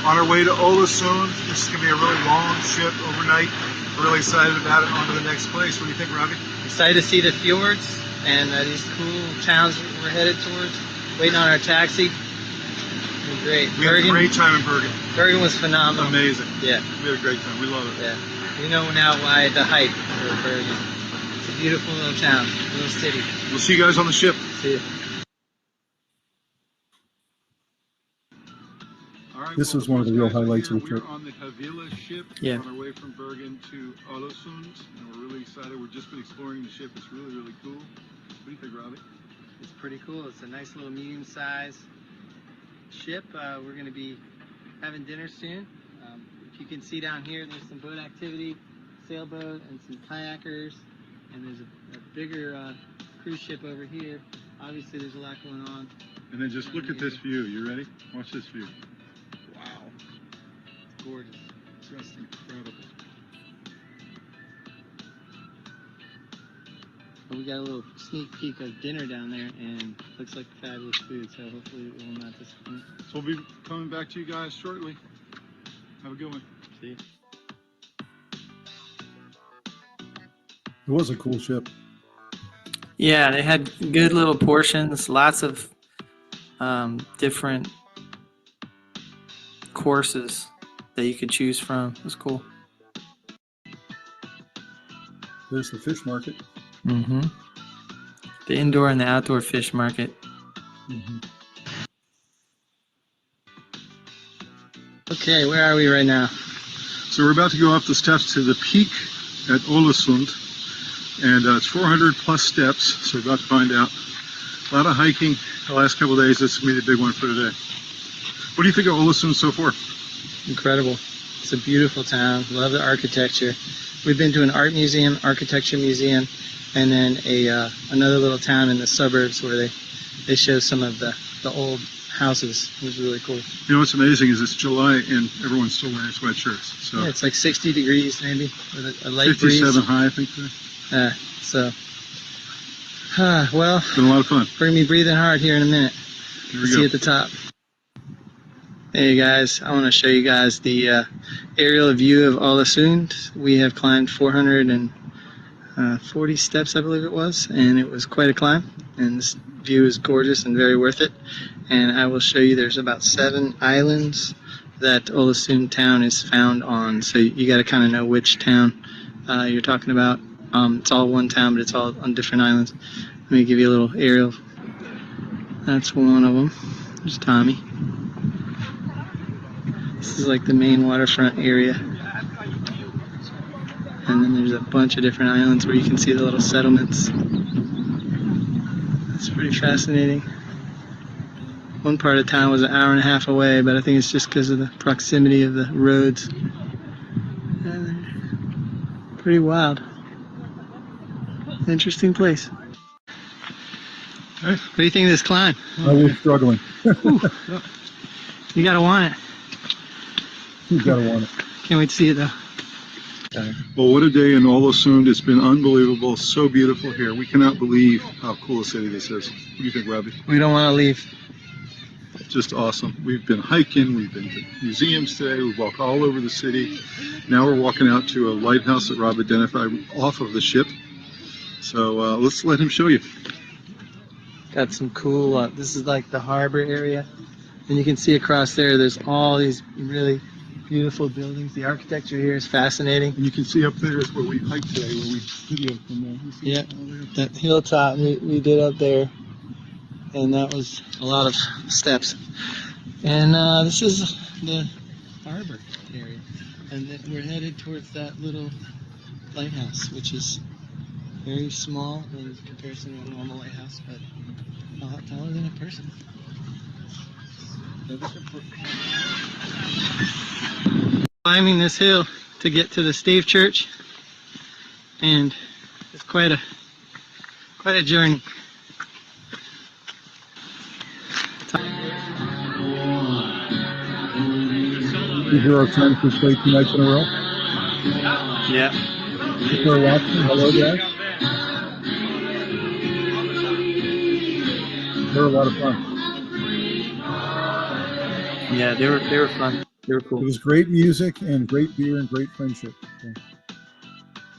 S5: on our way to Ålesund. This is going to be a really long trip overnight. We're really excited about it. On to the next place. What do you think, Robbie?
S3: Excited to see the fjords and these cool towns we're headed towards. Waiting on our taxi. Great.
S5: We had a great time in Bergen.
S3: Bergen was phenomenal.
S5: Amazing.
S3: Yeah.
S5: We had a great time. We love it.
S3: Yeah. We know now why the hype for Bergen. It's a beautiful little town, little city.
S5: We'll see you guys on the ship.
S3: See you.
S4: All right,
S2: This was one of the real highlights of the trip.
S4: We're on the Havila ship
S3: Yeah.
S4: on our way from Bergen to Ålesund, and we're really excited. We've just been exploring the ship. It's really, really cool. What do you think, Robbie?
S3: It's pretty cool. It's a nice little medium-sized ship. We're going to be having dinner soon. If you can see down here, there's some boat activity, sailboat, and some kayakers. And there's a bigger cruise ship over here. Obviously, there's a lot going on.
S4: And then just look at this view. You ready? Watch this view. Wow.
S3: It's gorgeous.
S4: Just incredible.
S3: But we got a little sneak peek of dinner down there, and looks like fabulous food. So hopefully, it will not disappoint.
S4: So we'll be coming back to you guys shortly. Have a good one.
S3: See you.
S2: It was a cool ship.
S3: Yeah, they had good little portions, lots of different courses that you could choose from. It was cool.
S2: There's the fish market.
S3: Mm-hmm. The indoor and the outdoor fish market.
S2: Mm-hmm.
S3: Okay, where are we right now?
S4: So we're about to go up the steps to the peak at Ålesund, and it's 400 plus steps, so we're about to find out. A lot of hiking the last couple of days. This is going to be the big one for today. What do you think of Ålesund so far?
S3: Incredible. It's a beautiful town. Love the architecture. We've been to an art museum, architecture museum, and then another little town in the suburbs where they show some of the old houses. It was really cool.
S4: You know what's amazing is it's July and everyone's still wearing sweatshirts. So
S3: Yeah, it's like 60 degrees maybe with a light
S4: 57
S3: breeze.
S4: high, I think. Today.
S3: Well,
S4: It's been a lot of fun.
S3: we're gonna be breathing hard here in a minute.
S4: Here we
S3: See
S4: go.
S3: you at the top. Hey guys, I want to show you guys the aerial view of Ålesund. We have climbed 440 steps, I believe it was, and it was quite a climb. And this view is gorgeous and very worth it. And I will show you there's about 7 islands that Ålesund town is found on. So you got to kind of know which town you're talking about. It's all one town, but it's all on different islands. Let me give you a little aerial. That's one of them. There's Tommy. This is like the main waterfront area. And then there's a bunch of different islands where you can see the little settlements. It's pretty fascinating. One part of town was an hour and a half away, but I think it's just because of the proximity of the roads. And pretty wild. Interesting place. What do you think of this climb?
S2: I was struggling.
S3: You gotta want it.
S2: You gotta want it.
S3: Can't wait to see it though.
S4: Well, what a day in Ålesund. It's been unbelievable. So beautiful here. We cannot believe how cool a city this is. What do you think, Robbie?
S3: We don't want to leave.
S4: Just awesome. We've been hiking, we've been to museums today, we've walked all over the city. Now we're walking out to a lighthouse that Rob identified off of the ship. So let's let him show you.
S3: Got some cool, this is like the harbor area. And you can see across there, there's all these really beautiful buildings. The architecture here is fascinating.
S4: And you can see up there is where we hiked today, where we videoed from there. You see
S3: Yeah,
S4: all there?
S3: that hilltop we did up there. And that was a lot of steps. And this is the harbor area. And then we're headed towards that little lighthouse, which is very small in comparison to a normal lighthouse, but a lot taller than a person. Climbing this hill to get to the Stave Church, and it's quite a journey.
S2: These are our times to stay 2 nights in a row.
S3: Yeah.
S2: If you're watching, hello guys. They're a lot of fun.
S3: Yeah, they were fun. They were
S2: It
S3: cool.
S2: was great music and great beer and great friendship. So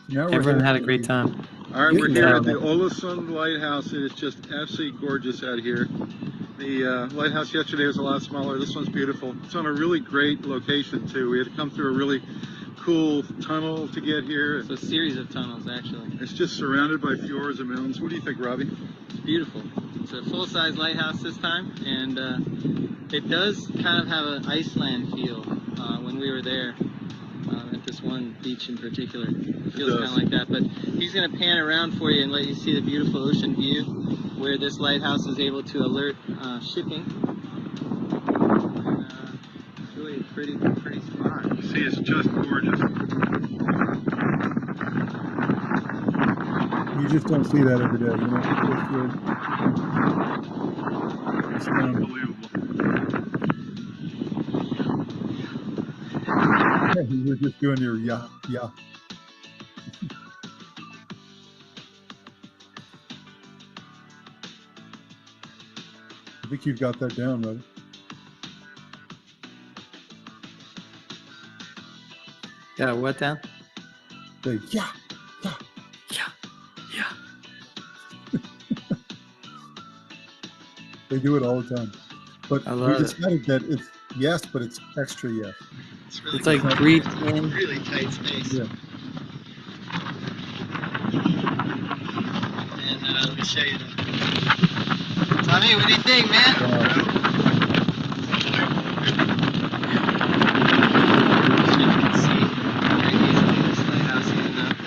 S2: now
S3: Everyone had a great time.
S4: All right, we're here
S3: Yeah.
S4: at the Ålesund Lighthouse. It is just absolutely gorgeous out here. The lighthouse yesterday was a lot smaller. This one's beautiful. It's on a really great location too. We had to come through a really cool tunnel to get here.
S3: It's a series of tunnels, actually.
S4: It's just surrounded by fjords and mountains. What do you think, Robbie?
S3: It's beautiful. It's a full-size lighthouse this time, and it does kind of have an Iceland feel when we were there at this one beach in particular. It feels kind of like that, but he's going to pan around for you and let you see the beautiful ocean view where this lighthouse is able to alert shipping. And, it's really a pretty spot.
S4: See, it's just gorgeous.
S2: You just don't see that every day, you know. It's
S4: Unbelievable.
S2: You were just doing your yeah. I think you've got that down, buddy.
S3: Got what down?
S2: Say yeah. They do it all the time. But
S3: I
S2: we
S3: love it.
S2: decided that it's yes, but it's extra yes.
S3: It's like breathe in. Really tight space.
S2: Yeah.
S3: And let me show you that. Tommy, what do you think, man?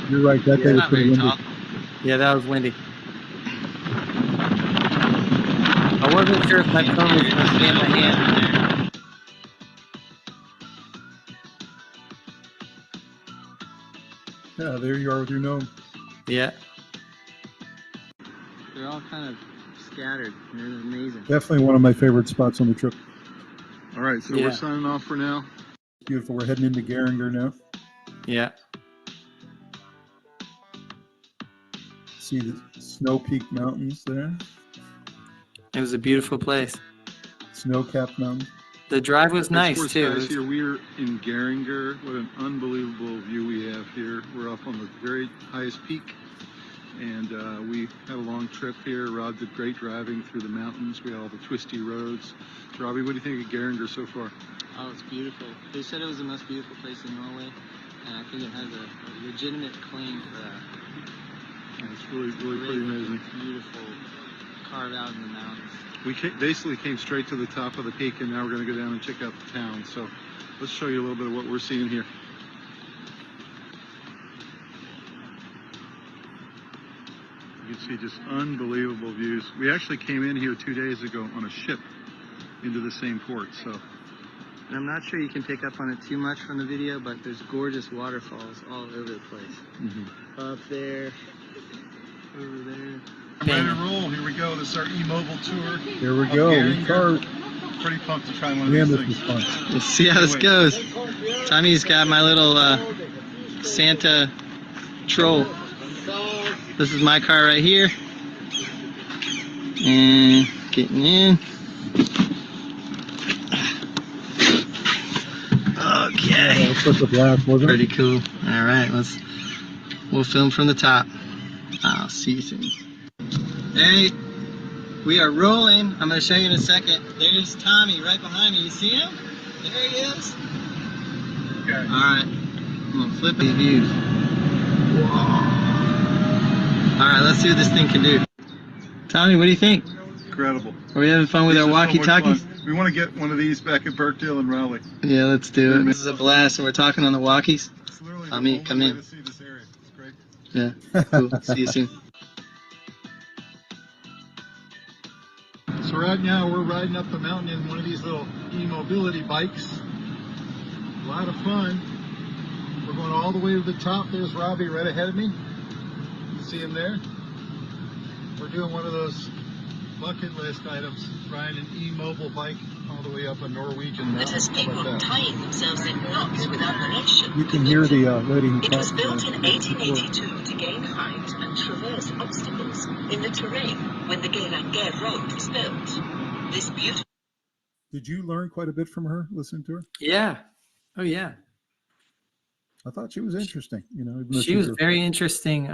S2: You're right. That day was
S3: Not
S2: pretty
S3: very
S2: windy.
S3: tall. Yeah, that was windy. I wasn't sure if my phone was going to stay in my hand.
S2: Yeah, there you are with your gnome.
S3: Yeah. They're all kind of scattered. They're amazing.
S2: Definitely one of my favorite spots on the trip.
S4: All right, so
S3: Yeah.
S4: we're signing off for now.
S2: Beautiful. We're heading into Geringer now.
S3: Yeah.
S2: See the Snow Peak Mountains there.
S3: It was a beautiful place.
S2: Snow-capped mountains.
S3: The drive was nice
S4: Sports
S3: too.
S4: Guyz here. We are in Geringer. What an unbelievable view we have here. We're up on the very highest peak, And we had a long trip here. Rob did great driving through the mountains. We had all the twisty roads. So Robbie, what do you think of Geiranger so far?
S3: Oh, it's beautiful. They said it was the most beautiful place in Norway, and I think it has a legitimate claim to that.
S4: Yeah, it's really pretty amazing.
S3: Beautiful, carved out in the mountains.
S4: We basically came straight to the top of the peak, and now we're going to go down and check out the town. So let's show you a little bit of what we're seeing here. You can see just unbelievable views. We actually came in here 2 days ago on a ship into the same port. So,
S3: And I'm not sure you can pick up on it too much from the video, but there's gorgeous waterfalls all over the place. Up there, over there.
S4: ready to roll. Here we go. This is our e-mobile tour.
S2: Here we go. We start.
S4: Pretty pumped to try one of
S2: Man,
S4: these
S2: this
S4: things.
S2: is fun.
S3: Let's see how this goes. Tommy's got my little Santa troll. This is my car right here. And getting in. Okay.
S2: It's such a blast, wasn't it?
S3: Pretty cool. All right, we'll film from the top. I'll see you soon. Hey, we are rolling. I'm going to show you in a second. There's Tommy right behind me. You see him? There he is.
S4: Okay.
S3: All right, I'm going to flip these views. Whoa. All right, let's see what this thing can do. Tommy, what do you think?
S4: Incredible.
S3: Are we having fun with
S4: These
S3: our
S4: are so much
S3: walkie-talkies?
S4: fun. We want to get one of these back at Birkdale and Raleigh.
S3: Yeah, let's do it. This is a blast, and we're talking on the walkies.
S4: It's literally the
S3: Tommy,
S4: only
S3: come
S4: way
S3: in.
S4: to see this area. It's great.
S3: Yeah, cool. See you soon.
S4: So right now we're riding up the mountain in one of these little e-mobility bikes. A lot of fun. We're going all the way to the top. There's Robbie right ahead of me. You see him there? We're doing one of those bucket list items, riding an e-mobile bike all the way up a Norwegian mountain.
S6: It has
S4: How
S6: people
S4: about that?
S6: tying themselves in knots with ammunition.
S2: You can hear the lady who
S6: It was
S2: talks
S6: built in
S2: before.
S6: 1882 to gain height and traverse obstacles in the terrain when the Geiranger Road was built. This beautiful
S2: Did you learn quite a bit from her listening to her?
S3: Yeah. Oh, yeah.
S2: I thought she was interesting. You know, even though
S3: She was
S2: a-
S3: very interesting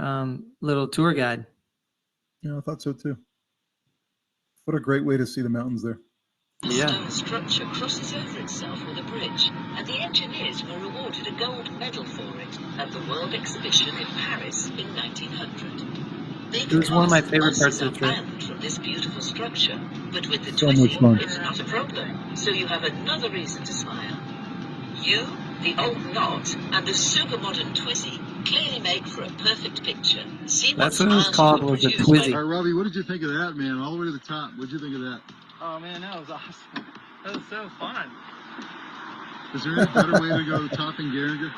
S3: little tour guide.
S2: Yeah, I thought so too. What a great way to see the mountains there.
S3: Yeah.
S6: stone structure crosses over itself with a bridge, and the engineers were awarded a gold medal for it at the World Exhibition in Paris in 1900.
S3: It was one of my favorite parts of the trip.
S6: Banned from this beautiful structure, but with the
S2: So much
S6: twisting,
S2: fun.
S6: it's not a problem. So you have another reason to smile. You, the old knot, and the super modern Twizzy clearly make for a perfect picture. See what
S3: That's what it was
S6: smiles
S3: called,
S6: you
S3: was the
S6: produce
S3: Twizzy.
S6: by-
S4: All right, Robbie, what did you think of that, man? All the way to the top. What did you think of that?
S3: Oh, man, that was awesome. That was so fun.
S4: Is there any better way to go to the top in Geiranger?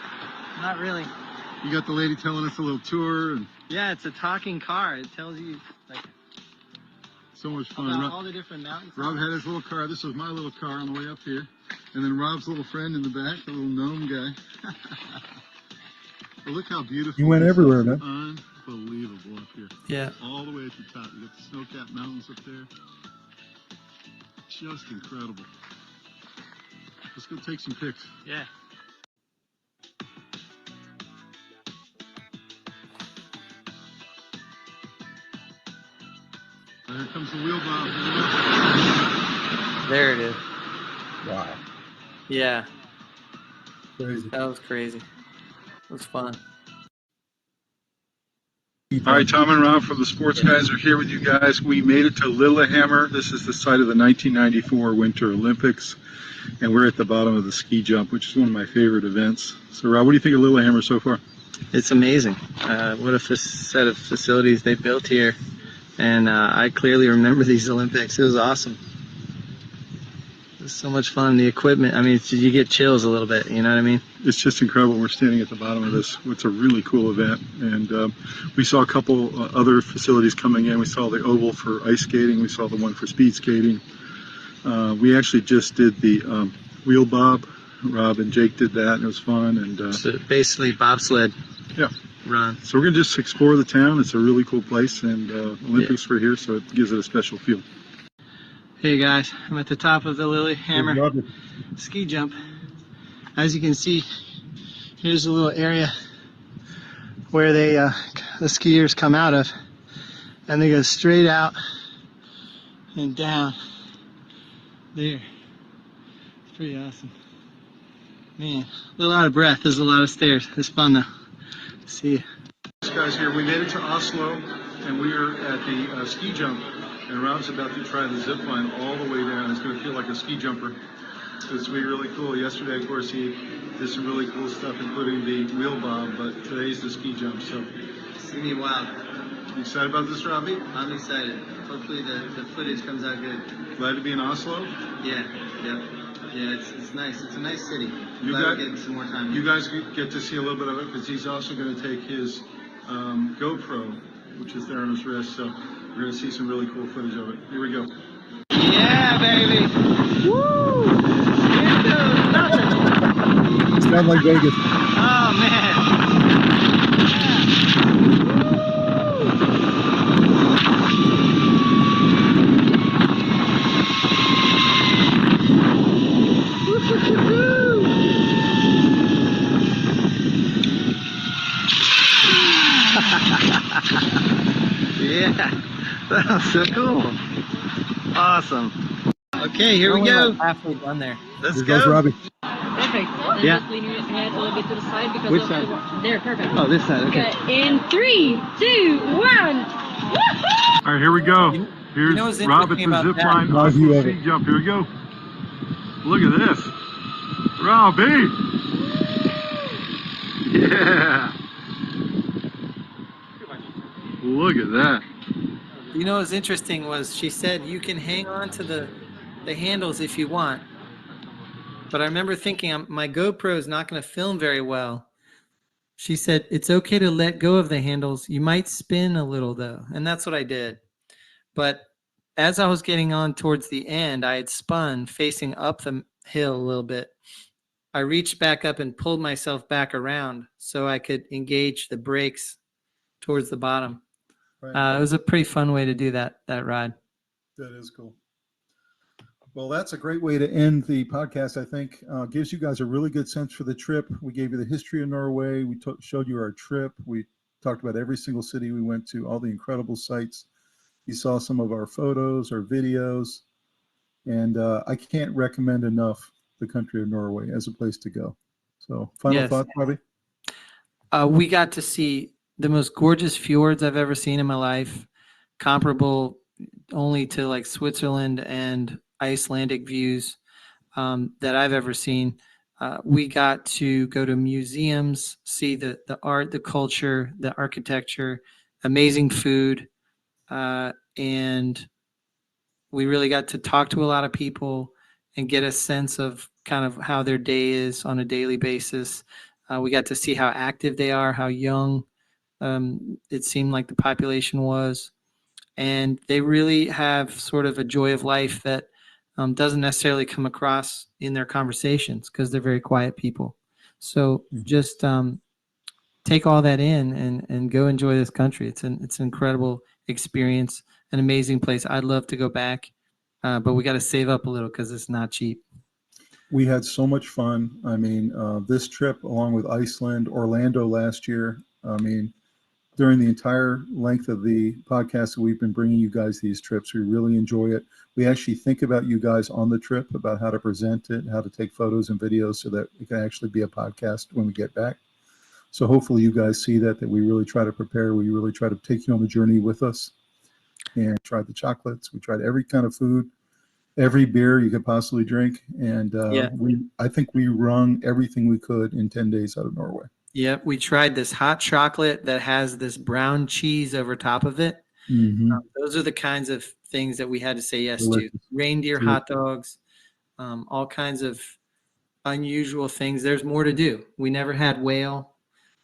S3: Not really.
S4: You got the lady telling us a little tour and
S3: Yeah, it's a talking car. It tells you like
S4: so much fun.
S3: about all the different mountains.
S4: Rob had his little car. This was my little car on the way up here. And then Rob's little friend in the back, the little gnome guy. But look how beautiful.
S2: You went
S4: this
S2: everywhere,
S4: is.
S2: man.
S4: Unbelievable up here.
S3: Yeah.
S4: All the way at the top. You got the snow-capped mountains up there. Just incredible. Let's go take some pics.
S3: Yeah.
S4: Here comes the wheel bob.
S3: There it is.
S2: Wow.
S3: Yeah.
S2: Crazy.
S3: That was crazy. It was fun.
S4: All right, Tom and Rob from the Sports Guys are here with you guys. We made it to Lillehammer. This is the site of the 1994 Winter Olympics. And we're at the bottom of the ski jump, which is one of my favorite events. So, Rob, what do you think of Lillehammer so far?
S3: It's amazing. What a set of facilities they built here. And I clearly remember these Olympics. It was awesome. It was so much fun. The equipment, I mean, you get chills a little bit, you know what I mean?
S4: It's just incredible. We're standing at the bottom of this. It's a really cool event. And we saw a couple other facilities coming in. We saw the oval for ice skating. We saw the one for speed skating. We actually just did the wheel bob. Rob and Jake did that, and it was fun. And
S3: So basically bobsled
S4: yeah.
S3: run.
S4: So we're going to just explore the town. It's a really cool place, and Olympics were here, so it gives it a special feel.
S3: Hey guys, I'm at the top of the Lillehammer
S2: Love it.
S3: ski jump. As you can see, here's a little area where they the skiers come out of, and they go straight out and down there. It's pretty awesome. Man, a little out of breath. There's a lot of stairs. It's fun though. See you.
S4: Guys, here we made it to Oslo, and we are at the ski jump, and Rob's about to try the zip line all the way down. It's going to feel like a ski jumper. It's going to be really cool. Yesterday, of course, he did some really cool stuff, including the wheel bob, but today's the ski jump. So,
S3: It's gonna be wild.
S4: you excited about this, Robbie?
S3: I'm excited. Hopefully the footage comes out good.
S4: Glad to be in Oslo.
S3: Yeah, it's nice. It's a nice city.
S4: You
S3: Glad
S4: got-
S3: we're getting some more time.
S4: You guys get to see a little bit of it because he's also going to take his GoPro, which is there on his wrist. So we're going to see some really cool footage of it. Here we go.
S3: Yeah, baby. Woo!
S2: It's not like Vegas.
S3: Oh man. Yeah, that was so cool. Awesome. Okay, here we go. Halfway done there. Let's
S2: Here goes Robbie.
S7: Perfect. And
S3: Yeah.
S7: just lean your head a little bit to the side because
S3: Which
S7: of
S3: side?
S7: There, perfect.
S3: Oh, this side. Okay.
S7: Okay. In 3, 2, 1. Woohoo!
S4: All right, here we go. Here's
S3: know what's
S4: Rob at
S3: interesting
S4: the
S3: about
S4: zip
S3: that?
S4: line
S2: Live view of
S4: ski
S2: it.
S4: jump. Here we go. Look at this. Robbie. Yeah. Look at that.
S3: You know what's interesting was she said you can hang on to the handles if you want. But I remember thinking my GoPro is not going to film very well. She said it's okay to let go of the handles. You might spin a little though. And that's what I did. But as I was getting on towards the end, I had spun facing up the hill a little bit. I reached back up and pulled myself back around so I could engage the brakes towards the bottom.
S2: Right.
S3: It was a pretty fun way to do that ride.
S2: That is cool. Well, that's a great way to end the podcast, I think. Gives you guys a really good sense for the trip. We gave you the history of Norway. We showed you our trip. We talked about every single city we went to, all the incredible sites. You saw some of our photos, our videos. And I can't recommend enough the country of Norway as a place to go. So final
S3: Yes.
S2: thoughts, Robbie?
S3: We got to see the most gorgeous fjords I've ever seen in my life, comparable only to like Switzerland and Icelandic views that I've ever seen. We got to go to museums, see the art, the culture, the architecture, amazing food, and we really got to talk to a lot of people and get a sense of kind of how their day is on a daily basis. We got to see how active they are, how young it seemed like the population was. And they really have sort of a joy of life that doesn't necessarily come across in their conversations because they're very quiet people. So just take all that in and go enjoy this country. It's an incredible experience, an amazing place. I'd love to go back, but we got to save up a little because it's not cheap.
S2: We had so much fun. I mean, this trip, along with Iceland, Orlando last year, I mean, during the entire length of the podcast that we've been bringing you guys these trips, we really enjoy it. We actually think about you guys on the trip, about how to present it, how to take photos and videos so that it can actually be a podcast when we get back. So hopefully you guys see that we really try to prepare. We really try to take you on the journey with us, and tried the chocolates. We tried every kind of food, every beer you could possibly drink. And I think we wrung everything we could in 10 days out of Norway.
S3: Yep, we tried this hot chocolate that has this brown cheese over top of it.
S2: Mm-hmm.
S3: Those are the kinds of things that we had to say yes
S2: Delicious.
S3: to. Reindeer hot dogs, all kinds of unusual things. There's more to do. We never had whale.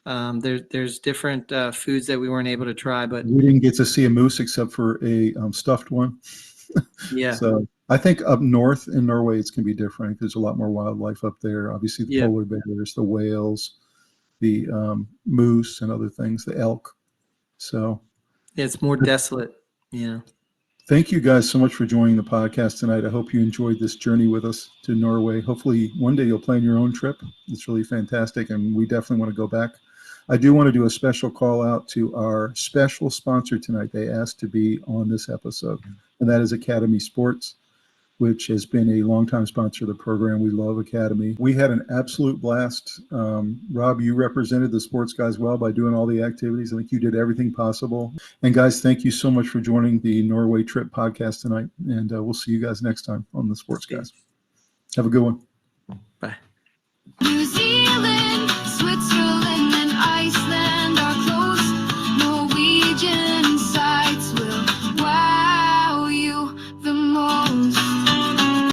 S3: There's different foods that we weren't able to try, but
S2: We didn't get to see a moose except for a stuffed one.
S3: yeah,
S2: So I think up north in Norway, it's going to be different. There's a lot more wildlife up there. Obviously, the
S3: Yeah.
S2: polar bears, the whales, the moose, and other things, the elk. So
S3: it's more desolate.
S2: thank you guys so much for joining the podcast tonight. I hope you enjoyed this journey with us to Norway. Hopefully one day you'll plan your own trip. It's really fantastic, and we definitely want to go back. I do want to do a special call out to our special sponsor tonight. They asked to be on this episode, and that is Academy Sports, which has been a longtime sponsor of the program. We love Academy. We had an absolute blast. Rob, you represented the Sports Guys well by doing all the activities. I think you did everything possible. And guys, thank you so much for joining the Norway Trip podcast tonight. And we'll see you guys next time on the Sports Guys. Have a good one.
S3: Bye.
S1: New Zealand.